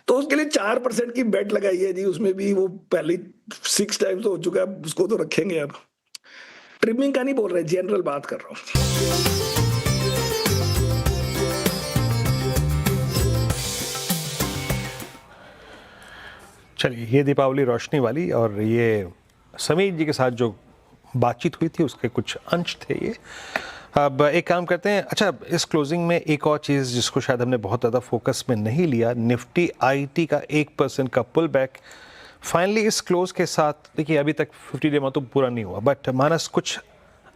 [SPEAKER 16] तो उसके लिए 4% की बेट लगाई है जी, उसमें भी वो पहले 6 टाइम्स तो हो चुका है, उसको तो रखेंगे। अब ट्रिमिंग का नहीं बोल रहे, जनरल बात कर रहा हूँ।
[SPEAKER 2] चलिए, ये दीपावली रोशनी वाली और ये समीर जी के साथ जो बातचीत हुई थी उसके कुछ अंश थे ये। अब एक काम करते हैं। अच्छा, इस क्लोजिंग में एक और चीज़ जिसको शायद हमने बहुत ज़्यादा फोकस में नहीं लिया, निफ्टी आईटी का 1% का पुल बैक फाइनली इस क्लोज के साथ। देखिए अभी तक 50 डे तो पूरा नहीं हुआ, बट मानस कुछ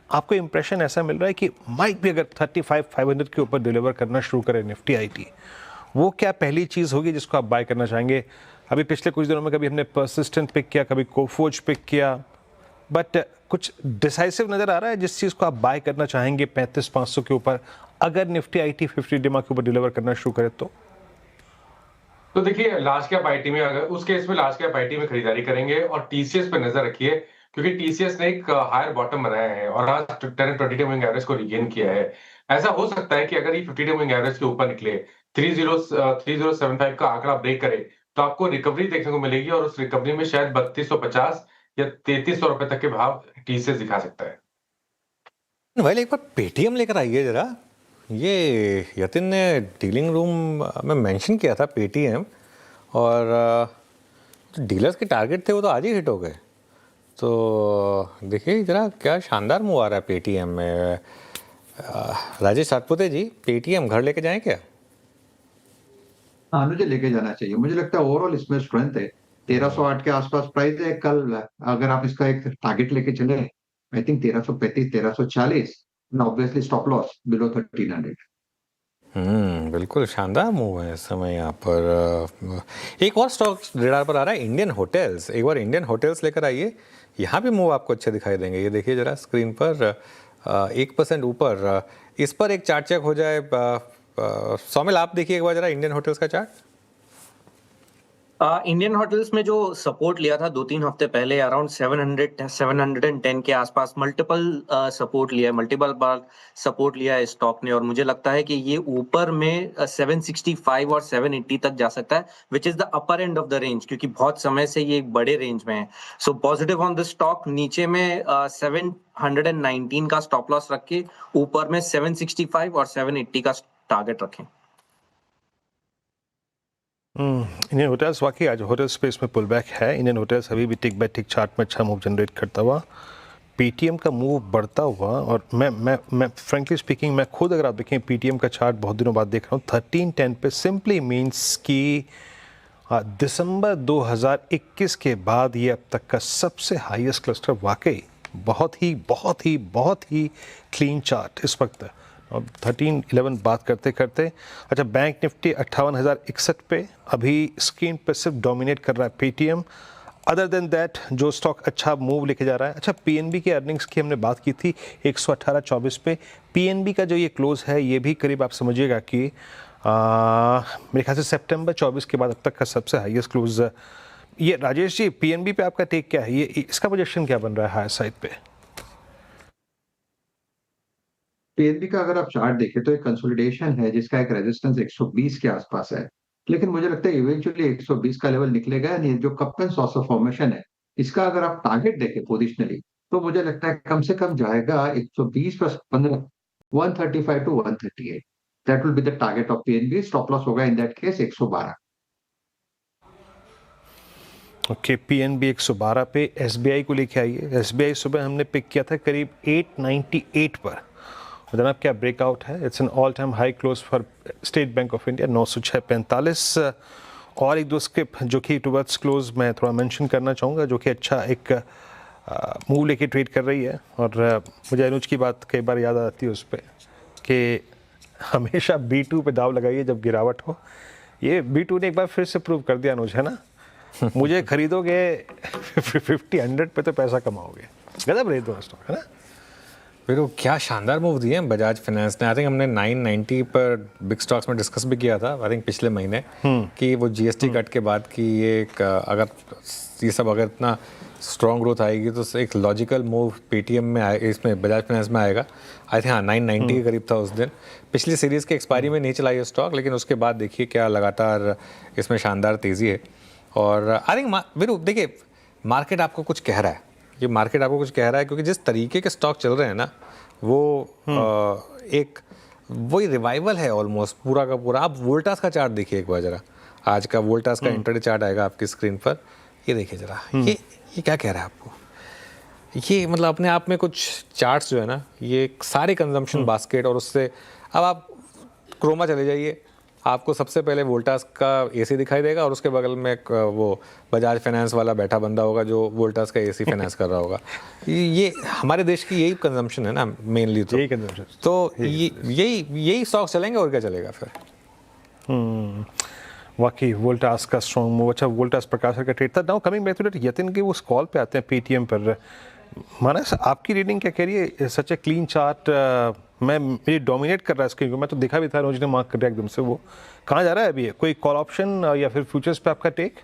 [SPEAKER 2] आपको इंप्रेशन ऐसा मिल रहा है कि माइट भी अगर 35,500 के ऊपर डिलीवर करना शुरू करे निफ्टी आईटी, वो क्या पहली चीज़ होगी जिसको आप बाय करना चाहेंगे? अभी पिछले कुछ दिनों में कभी हमने परसिस्टेंट पिक किया, कभी कोफोज पिक किया, बट कुछ डिसाइसिव नज़र आ रहा है जिस चीज़ को आप बाय करना चाहेंगे 35,500 के ऊपर अगर निफ्टी आईटी 50 डे के ऊपर डिलीवर करना शुरू करे तो
[SPEAKER 5] देखिए लार्ज कैप आईटी में, अगर उस केस में लार्ज कैप आईटी में खरीदारी करेंगे और टीसीएस पे नजर रखिए, क्योंकि टीसीएस ने एक हायर बॉटम बनाया है और आज 10 and 20 डे मूविंग एवरेज को रिगेन किया है। ऐसा हो सकता है कि अगर ये 50 डे मूविंग एवरेज के ऊपर निकले, 3075 का आंकड़ा ब्रेक करे, तो आपको रिकवरी देखने को मिलेगी और उस रिकवरी में शायद 3250 या 3300 रुपए तक के भाव टीसीएस दिखा सकता है।
[SPEAKER 1] भाई एक बार पेटीएम लेकर आइए जरा। ये यतिन ने डीलिंग रूम में मेंशन किया था पेटीएम, और डीलर्स के टारगेट थे वो तो आज ही हिट हो गए। तो देखिए जरा क्या शानदार मूव आ रहा है पेटीएम में। राजेश सातपुते जी, पेटीएम घर लेके जाएं क्या?
[SPEAKER 6] हाँ, मुझे लेके जाना चाहिए। मुझे लगता है ओवरऑल इसमें स्ट्रेंथ है। 1308 के आसपास प्राइस है। कल अगर आप इसका एक टारगेट लेके चले, I think 1335, 1340, obviously stop loss below 1300।
[SPEAKER 1] बिल्कुल शानदार मूव है इस समय यहाँ पर। एक और स्टॉक रेडार पर आ रहा है, इंडियन होटल्स। एक बार इंडियन होटल्स लेकर आइए, यहाँ भी मूव आपको अच्छे दिखाई देंगे। ये देखिए जरा स्क्रीन पर 1% ऊपर। इस पर एक चार्ट चेक हो जाए। सौमिल आप देखिए एक बार जरा इंडियन होटल्स का चार्ट।
[SPEAKER 7] इंडियन होटल्स में जो सपोर्ट लिया था 2-3 हफ्ते पहले अराउंड 710 के आसपास मल्टीपल सपोर्ट लिया है, मल्टीपल बार सपोर्ट लिया है स्टॉक ने, और मुझे लगता है कि ये ऊपर में 765 और 780 तक जा सकता है, which is the upper end of the range, क्योंकि बहुत समय से ये एक बड़े रेंज में है। So positive on the stock. नीचे में 719 का स्टॉप लॉस रख के ऊपर में 765 और 780 का टारगेट रखें।
[SPEAKER 2] इंडियन होटल्स वाकई आज होटल स्पेस में पुल बैक है। इंडियन होटल्स अभी भी टिक बाय टिक चार्ट में अच्छा मूव जनरेट करता हुआ, पेटीएम का मूव बढ़ता हुआ, और मैं फ्रेंकली स्पीकिंग मैं खुद अगर आप देखें पेटीएम का चार्ट बहुत दिनों बाद देख रहा हूँ 1310 पे, सिंपली मीन्स कि दिसंबर 2021 के बाद ये अब तक का सबसे हाईएस्ट क्लस्टर। वाकई बहुत ही क्लीन चार्ट इस वक्त। अब 13-11 बात करते करते, अच्छा बैंक निफ्टी 58,061 पे, अभी स्क्रीन पे सिर्फ डोमिनेट कर रहा है पेटीएम। अदर देन दैट जो स्टॉक अच्छा मूव लेके जा रहा है, अच्छा पीएनबी के अर्निंग्स की हमने बात की थी 118.24 पे, पीएनबी का जो ये क्लोज है ये भी करीब आप समझिएगा कि मेरे ख्याल से सितंबर 24 के बाद अब तक का सबसे हाईएस्ट क्लोज। ये राजेश जी पीएनबी पे आपका टेक क्या है, ये इसका पोजीशन क्या बन रहा है हायर साइड पे?
[SPEAKER 6] पीएनबी का अगर आप चार्ट देखें तो एक कंसोलिडेशन है जिसका एक रेजिस्टेंस 120 के आसपास है, लेकिन मुझे लगता है इवेंचुअली 120 का लेवल निकलेगा नहीं। जो कप एंड सॉसर फॉर्मेशन है इसका अगर आप टारगेट देखें पोजिशनली तो मुझे लगता है कम से कम जाएगा 120 plus 15 135 to 138। That will be the target of PNB. Stop loss होगा in that case 112।
[SPEAKER 2] Okay, PNB 112 पे। एसबीआई को लेके आइए। एसबीआई सुबह हमने पिक किया था करीब 898 पर, जनाब क्या ब्रेकआउट है। It's an all time high close for state bank of India 906.45। और एक दो स्क्रिप जो कि टुवर्ड्स क्लोज मैं थोड़ा मेंशन करना चाहूँगा, जो कि अच्छा एक मूव लेके ट्रेड कर रही है। और मुझे अनुज की बात कई बार याद आती है उस पर कि हमेशा B2 पे दाव लगाइए जब गिरावट हो। ये B2 ने एक बार फिर से प्रूव कर दिया अनुज, है ना। मुझे खरीदोगे 50-100 पे तो पैसा कमाओगे। गजब रही दो स्टॉक, है ना।
[SPEAKER 1] फिर वो क्या शानदार मूव दिए हैं बजाज फाइनेंस ने। आई थिंक हमने 990 पर बिग स्टॉक्स में डिस्कस भी किया था आई थिंक पिछले महीने कि वो जीएसटी कट के बाद की ये एक अगर ये सब अगर इतना स्ट्रॉन्ग ग्रोथ आएगी तो एक लॉजिकल मूव पेटीएम में आए, इसमें बजाज फाइनेंस में आएगा। आई थिंक हाँ 990 के करीब था उस दिन। पिछली सीरीज़ के एक्सपायरी में नहीं चला ये स्टॉक, लेकिन उसके बाद देखिए क्या लगातार इसमें शानदार तेज़ी है। और आई थिंक वीरू देखिए मार्केट आपको कुछ कह रहा है, ये मार्केट आपको कुछ कह रहा है क्योंकि जिस तरीके के स्टॉक चल रहे हैं ना वो एक वही रिवाइवल है ऑलमोस्ट पूरा का पूरा। आप वोल्टास का चार्ट देखिए एक बार जरा, आज का वोल्टास का इंटरडे चार्ट आएगा आपकी स्क्रीन पर, ये देखिए जरा। ये क्या कह रहा है आपको, ये मतलब अपने आप में कुछ चार्ट्स जो है ना ये सारे कंजम्पशन बास्केट, और उससे अब आप क्रोमा चले जाइए, आपको सबसे पहले वोल्टास का एसी दिखाई देगा और उसके बगल में वो बजाज फाइनेंस वाला बैठा बंदा होगा जो वोल्टास का एसी फाइनेंस कर रहा होगा। ये हमारे देश की यही कंजम्पशन है ना मेनली, तो यही कंजम्पशन, तो यही स्टॉक चलेंगे और क्या चलेगा फिर।
[SPEAKER 2] वाकई वोल्टास का स्ट्रॉन्ग मूव। अच्छा वोल्टास प्रकाश का ट्रेड था। Now coming back to that Yatin के उस कॉल पे आते हैं पेटीएम पर। मानस आपकी रीडिंग क्या कह रही है, सच ए क्लीन चार्ट मैं मेरी डोमिनेट कर रहा है इसके, मैं तो देखा भी था रोज ने मार्क कर दिया एकदम से। वो कहाँ जा रहा है अभी, कोई कॉल ऑप्शन या फिर फ्यूचर्स पे आपका टेक?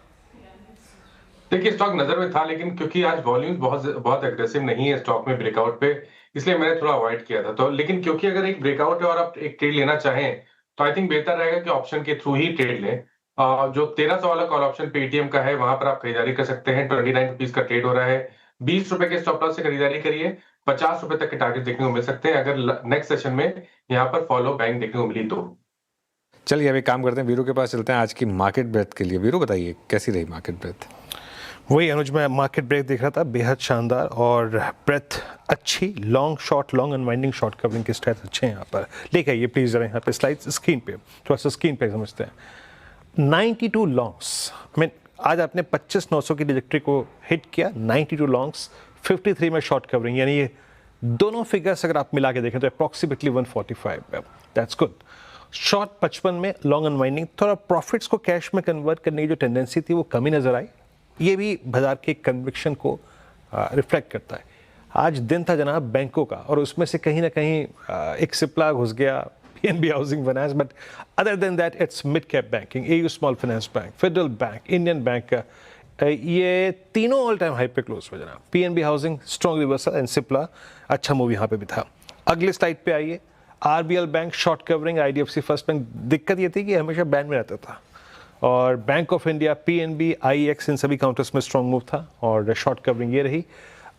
[SPEAKER 5] देखिए स्टॉक नजर में था, लेकिन क्योंकि आज वॉल्यूम्स बहुत एग्रेसिव नहीं है स्टॉक में ब्रेकआउट पे, इसलिए मैंने थोड़ा अवॉइड किया था। तो लेकिन क्योंकि अगर एक ब्रेकआउट है और आप एक ट्रेड लेना चाहें तो आई थिंक बेहतर रहेगा कि ऑप्शन के थ्रू ही ट्रेड लें। जो 1300 वाला कॉल ऑप्शन पेटीएम का है वहां पर आप खरीदारी कर सकते हैं। 29 रुपीज का ट्रेड हो रहा है। 20 रुपए के स्टॉप लॉस से खरीदारी करिए। 50 रुपए तक के टारगेट देखने को मिल सकते हैं अगर नेक्स्ट सेशन में यहाँ पर फॉलो बैंक देखने को मिली तो।
[SPEAKER 1] चलिए अभी काम करते हैं, वीरू के पास चलते हैं आज की मार्केट ब्रेथ के लिए। वीरू बताइए कैसी रही मार्केट ब्रेथ?
[SPEAKER 2] वही अनुज मैं मार्केट ब्रेक देख रहा था, बेहद शानदार और ब्रेथ अच्छी, long short long unwinding short covering के स्टैट्स अच्छे हैं यहाँ पर। लेके आइए प्लीज जरा यहाँ पे स्लाइड स्क्रीन पे, थोड़ा सा स्क्रीन पे समझते हैं। 92 लॉन्ग्स, आज आपने 25,900 की डिजिट्री को हिट किया, 92 लॉन्ग्स, 53 में शॉर्ट कवरिंग, यानी ये दोनों फिगर्स अगर आप मिला के देखें तो अप्रॉक्सीमेटली 145, दैट्स गुड। शॉर्ट 55 में, लॉन्ग अनवाइंडिंग, थोड़ा प्रॉफिट्स को कैश में कन्वर्ट करने की जो टेंडेंसी थी वो कमी नजर आई। ये भी बाजार के कन्विक्शन को रिफ्लेक्ट करता है। आज दिन था जनाब बैंकों का, और उसमें से कहीं ना कहीं एक सिप्ला घुस गया, PNB housing finance, but other than that it's mid cap banking, AU small finance bank, federal bank, Indian bank, ये तीनों ऑल टाइम हाई पे क्लोज हुए जनाब। PNB housing strong reversal and Cipla अच्छा मूव यहाँ पे भी था। अगले स्लाइड पे आइए, RBL bank short covering, IDFC first bank. दिक्कत ये थी कि हमेशा बैंड में रहता था, और bank of India, PNB, IEX इन सभी काउंटर्स में स्ट्रॉन्ग मूव था और शॉर्ट कवरिंग ये रही।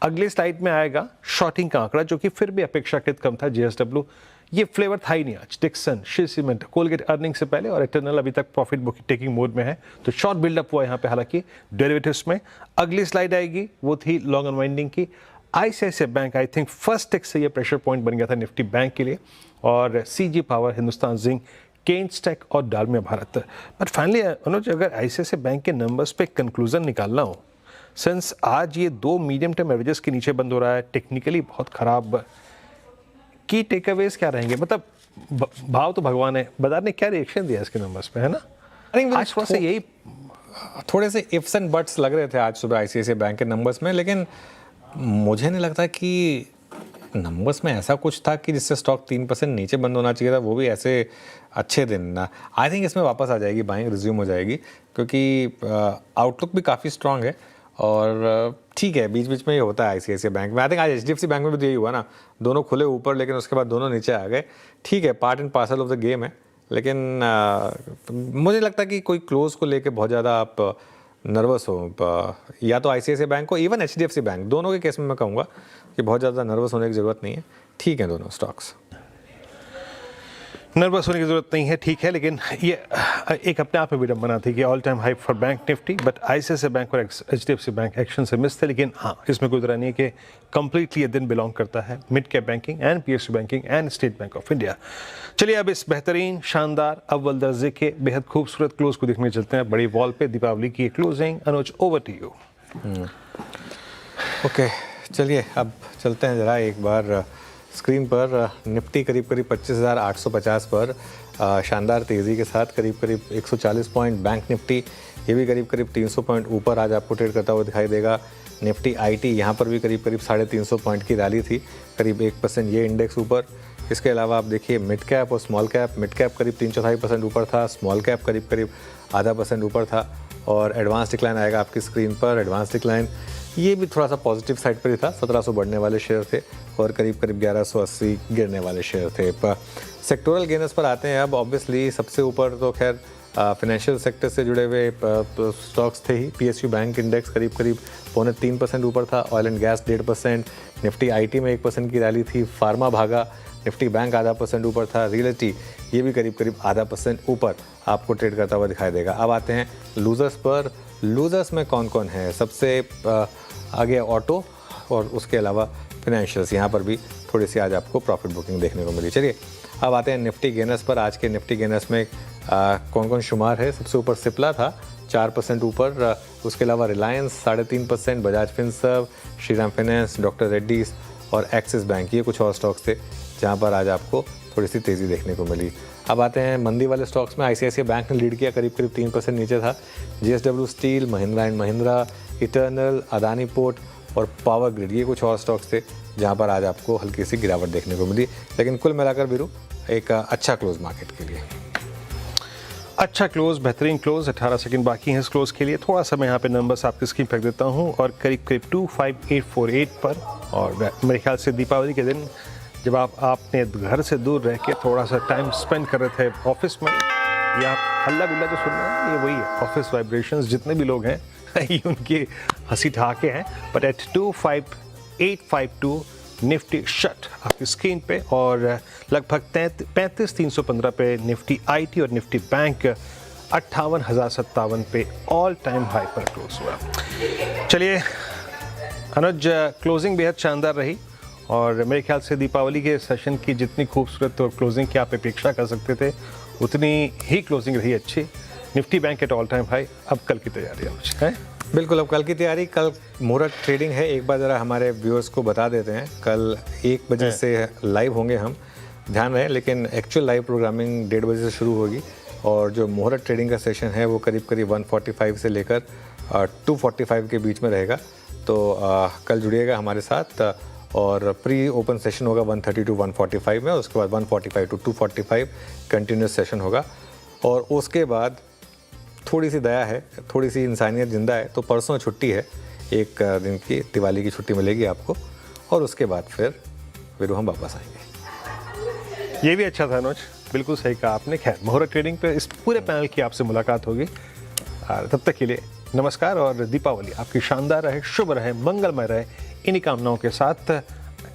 [SPEAKER 2] अगले स्लाइड में आएगा शॉर्टिंग का आंकड़ा, जो कि फिर भी अपेक्षाकृत कम था। JSW ये फ्लेवर था ही नहीं आज। डिक्सन, श्री सीमेंट, कोलगेट अर्निंग से पहले, और इटर्नल अभी तक प्रॉफिट बुकिंग टेकिंग मोड में है, तो शॉर्ट बिल्डअप हुआ यहाँ पे हालांकि डेरिवेटिव्स में। अगली स्लाइड आएगी, वो थी लॉन्ग अनवाइंडिंग की। ICICI Bank I think first take से ये प्रेशर पॉइंट बन गया था निफ्टी बैंक के लिए, और CG पावर, हिंदुस्तान जिंक, केन्स टेक और डालमिया भारत। बट फाइनली अनुज अगर ICICI बैंक के नंबर्स पे कंक्लूजन निकालना हो, सिंस आज ये 2 मीडियम टर्म एवरेजेस के नीचे बंद हो रहा है, टेक्निकली बहुत खराब, की टेकअवेज क्या रहेंगे? मतलब भाव तो भगवान है, बाजार ने क्या रिएक्शन दिया इसके नंबर्स पे, है ना? आज थोड़ा सा यही
[SPEAKER 1] थोड़े से इफ्स एंड बट्स लग रहे थे आज सुबह आईसीआईसीआई बैंक के नंबर्स में, लेकिन मुझे नहीं लगता कि नंबर्स में ऐसा कुछ था कि जिससे स्टॉक 3% नीचे बंद होना चाहिए था, वो भी ऐसे अच्छे दिन ना। आई थिंक इसमें वापस आ जाएगी, बाइंग रिज्यूम हो जाएगी, क्योंकि आउटलुक भी काफ़ी स्ट्रांग है और ठीक है, बीच बीच में ये होता है आईसीआईसीआई बैंक में। आई थिंक आज एचडीएफसी बैंक में भी यही हुआ ना, दोनों खुले ऊपर लेकिन उसके बाद दोनों नीचे आ गए। ठीक है, part and parcel of the game है, लेकिन मुझे लगता है कि कोई क्लोज को लेके बहुत ज़्यादा आप नर्वस हो, या तो आईसीआईसीआई बैंक को, इवन एचडीएफसी बैंक, दोनों के केस में मैं कहूँगा कि बहुत ज़्यादा नर्वस होने की ज़रूरत नहीं है। ठीक है, दोनों स्टॉक्स
[SPEAKER 2] नर्वस होने की जरूरत नहीं है, ठीक है, लेकिन ये एक अपने आप में विडंबना थी कि all time high for bank Nifty, but ICICI bank और एचडीएफसी बैंक एक्शन से मिस थे। लेकिन हाँ, इसमें कोई तरह नहीं है कि कंप्लीटली ये दिन बिलोंग करता है mid cap banking and PSU banking and state bank of India. चलिए अब इस बेहतरीन, शानदार, अव्वल दर्जे के बेहद खूबसूरत क्लोज को देखने चलते हैं बड़ी वॉल पे, दीपावली की closing. Anuj, over to you.
[SPEAKER 1] Okay, चलिए अब चलते हैं ज़रा एक बार स्क्रीन पर। निफ्टी करीब 25,850 पर शानदार तेज़ी के साथ करीब 140 पॉइंट। बैंक निफ्टी ये भी करीब 300 पॉइंट ऊपर आज आपको ट्रेड करता हुआ दिखाई देगा। निफ्टी आईटी यहाँ पर भी करीब 350 पॉइंट की रैली थी, करीब 1% ये इंडेक्स ऊपर। इसके अलावा आप देखिए मिड कैप और स्मॉल कैप, मिड कैप करीब 3-4% ऊपर था, स्मॉल कैप करीब 0.5% ऊपर था। और एडवांस डिक्लाइन आएगा आपकी स्क्रीन पर। एडवांस डिक्लाइन ये भी थोड़ा सा पॉजिटिव साइड पर ही था, 1700 बढ़ने वाले शेयर थे और करीब 1180 गिरने वाले शेयर थे। सेक्टोरल गेनर्स पर आते हैं अब। ऑब्वियसली सबसे ऊपर तो खैर फाइनेंशियल सेक्टर से जुड़े हुए स्टॉक्स थे ही। पीएसयू बैंक इंडेक्स करीब 3.25% ऊपर था। Oil and gas 1.5%, Nifty IT में 1% की रैली थी। फार्मा भागा, निफ्टी बैंक 0.5% ऊपर था। रियलिटी ये भी करीब 0.5% ऊपर आपको ट्रेड करता हुआ दिखाई देगा। अब आते हैं लूजर्स पर। लूजर्स में कौन कौन है? सबसे आगे ऑटो और उसके अलावा फाइनेंशियल्स, यहाँ पर भी थोड़ी सी आज आपको प्रॉफिट बुकिंग देखने को मिली। चलिए अब आते हैं निफ्टी गेनर्स पर। आज के निफ्टी गेनर्स में कौन कौन शुमार है? सबसे ऊपर सिप्ला था 4% ऊपर। उसके अलावा Reliance 3.5%, Bajaj Finserv, Shriram finance, doctor Reddy's और एक्सिस बैंक, ये कुछ और स्टॉक्स थे जहाँ पर आज आपको थोड़ी सी तेज़ी देखने को मिली। अब आते हैं मंदी वाले स्टॉक्स में। आईसीआईसीआई बैंक ने लीड किया, करीब 3% नीचे था। JSW steel, Mahindra and Mahindra, eternal, Adani port और पावर ग्रिड, ये कुछ और स्टॉक्स थे जहां पर आज आपको हल्की सी गिरावट देखने को मिली। लेकिन कुल मिलाकर वीरू एक अच्छा क्लोज मार्केट के लिए।
[SPEAKER 2] अच्छा क्लोज, बेहतरीन क्लोज। 18 सेकंड बाकी हैं इस क्लोज के लिए। थोड़ा सा मैं यहाँ पे नंबर्स आपकी स्क्रीन पर देता हूँ और करीब 25848 पर। और मेरे ख्याल से दीपावली के दिन जब आपने घर से दूर रह के थोड़ा सा टाइम स्पेंड कर रहे थे ऑफिस में, या हल्ला गुल्ला जो सुन रहे हैं ये वही है, ऑफिस वाइब्रेशंस। जितने भी लोग हैं ये उनकी हंसी ठहाके हैं। बट एट 25852 निफ्टी शट आपकी स्क्रीन पे, और लगभग 35,315 पे निफ्टी आईटी और निफ्टी बैंक 58,057 पे ऑल टाइम हाई पर क्लोज हुआ। चलिए अनुज, क्लोजिंग बेहद शानदार रही और मेरे ख्याल से दीपावली के सेशन की जितनी खूबसूरत और क्लोजिंग की आप अपेक्षा कर सकते थे उतनी ही क्लोजिंग रही अच्छी। Nifty bank at all time high. अब कल की तैयारी है?
[SPEAKER 1] बिल्कुल, अब कल की तैयारी। कल मुहूर्त ट्रेडिंग है, एक बार ज़रा हमारे व्यूअर्स को बता देते हैं। कल 1 बजे से लाइव होंगे हम, ध्यान रहे, लेकिन एक्चुअल लाइव प्रोग्रामिंग 1:30 बजे से शुरू होगी और जो मुहूर्त ट्रेडिंग का सेशन है वो करीब 1:45 से लेकर 2:45 के बीच में रहेगा। तो कल जुड़िएगा हमारे साथ। और प्री ओपन सेशन होगा 1:30 to 1:45 में, उसके बाद 1:45 to 2:45 कंटिन्यूस सेशन होगा। और उसके बाद थोड़ी सी दया है, थोड़ी सी इंसानियत जिंदा है, तो परसों छुट्टी है, 1 दिन की दिवाली की छुट्टी मिलेगी आपको। और उसके बाद फिर हम वापस आएंगे।
[SPEAKER 2] ये भी अच्छा था अनुज, बिल्कुल सही कहा आपने। खैर, मुहूर्त ट्रेडिंग पे इस पूरे पैनल की आपसे मुलाकात होगी। तब तक के लिए नमस्कार और दीपावली आपकी शानदार रहे, शुभ रहे, मंगलमय रहे। इन्हीं कामनाओं के साथ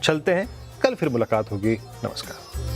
[SPEAKER 2] चलते हैं, कल फिर मुलाकात होगी। नमस्कार।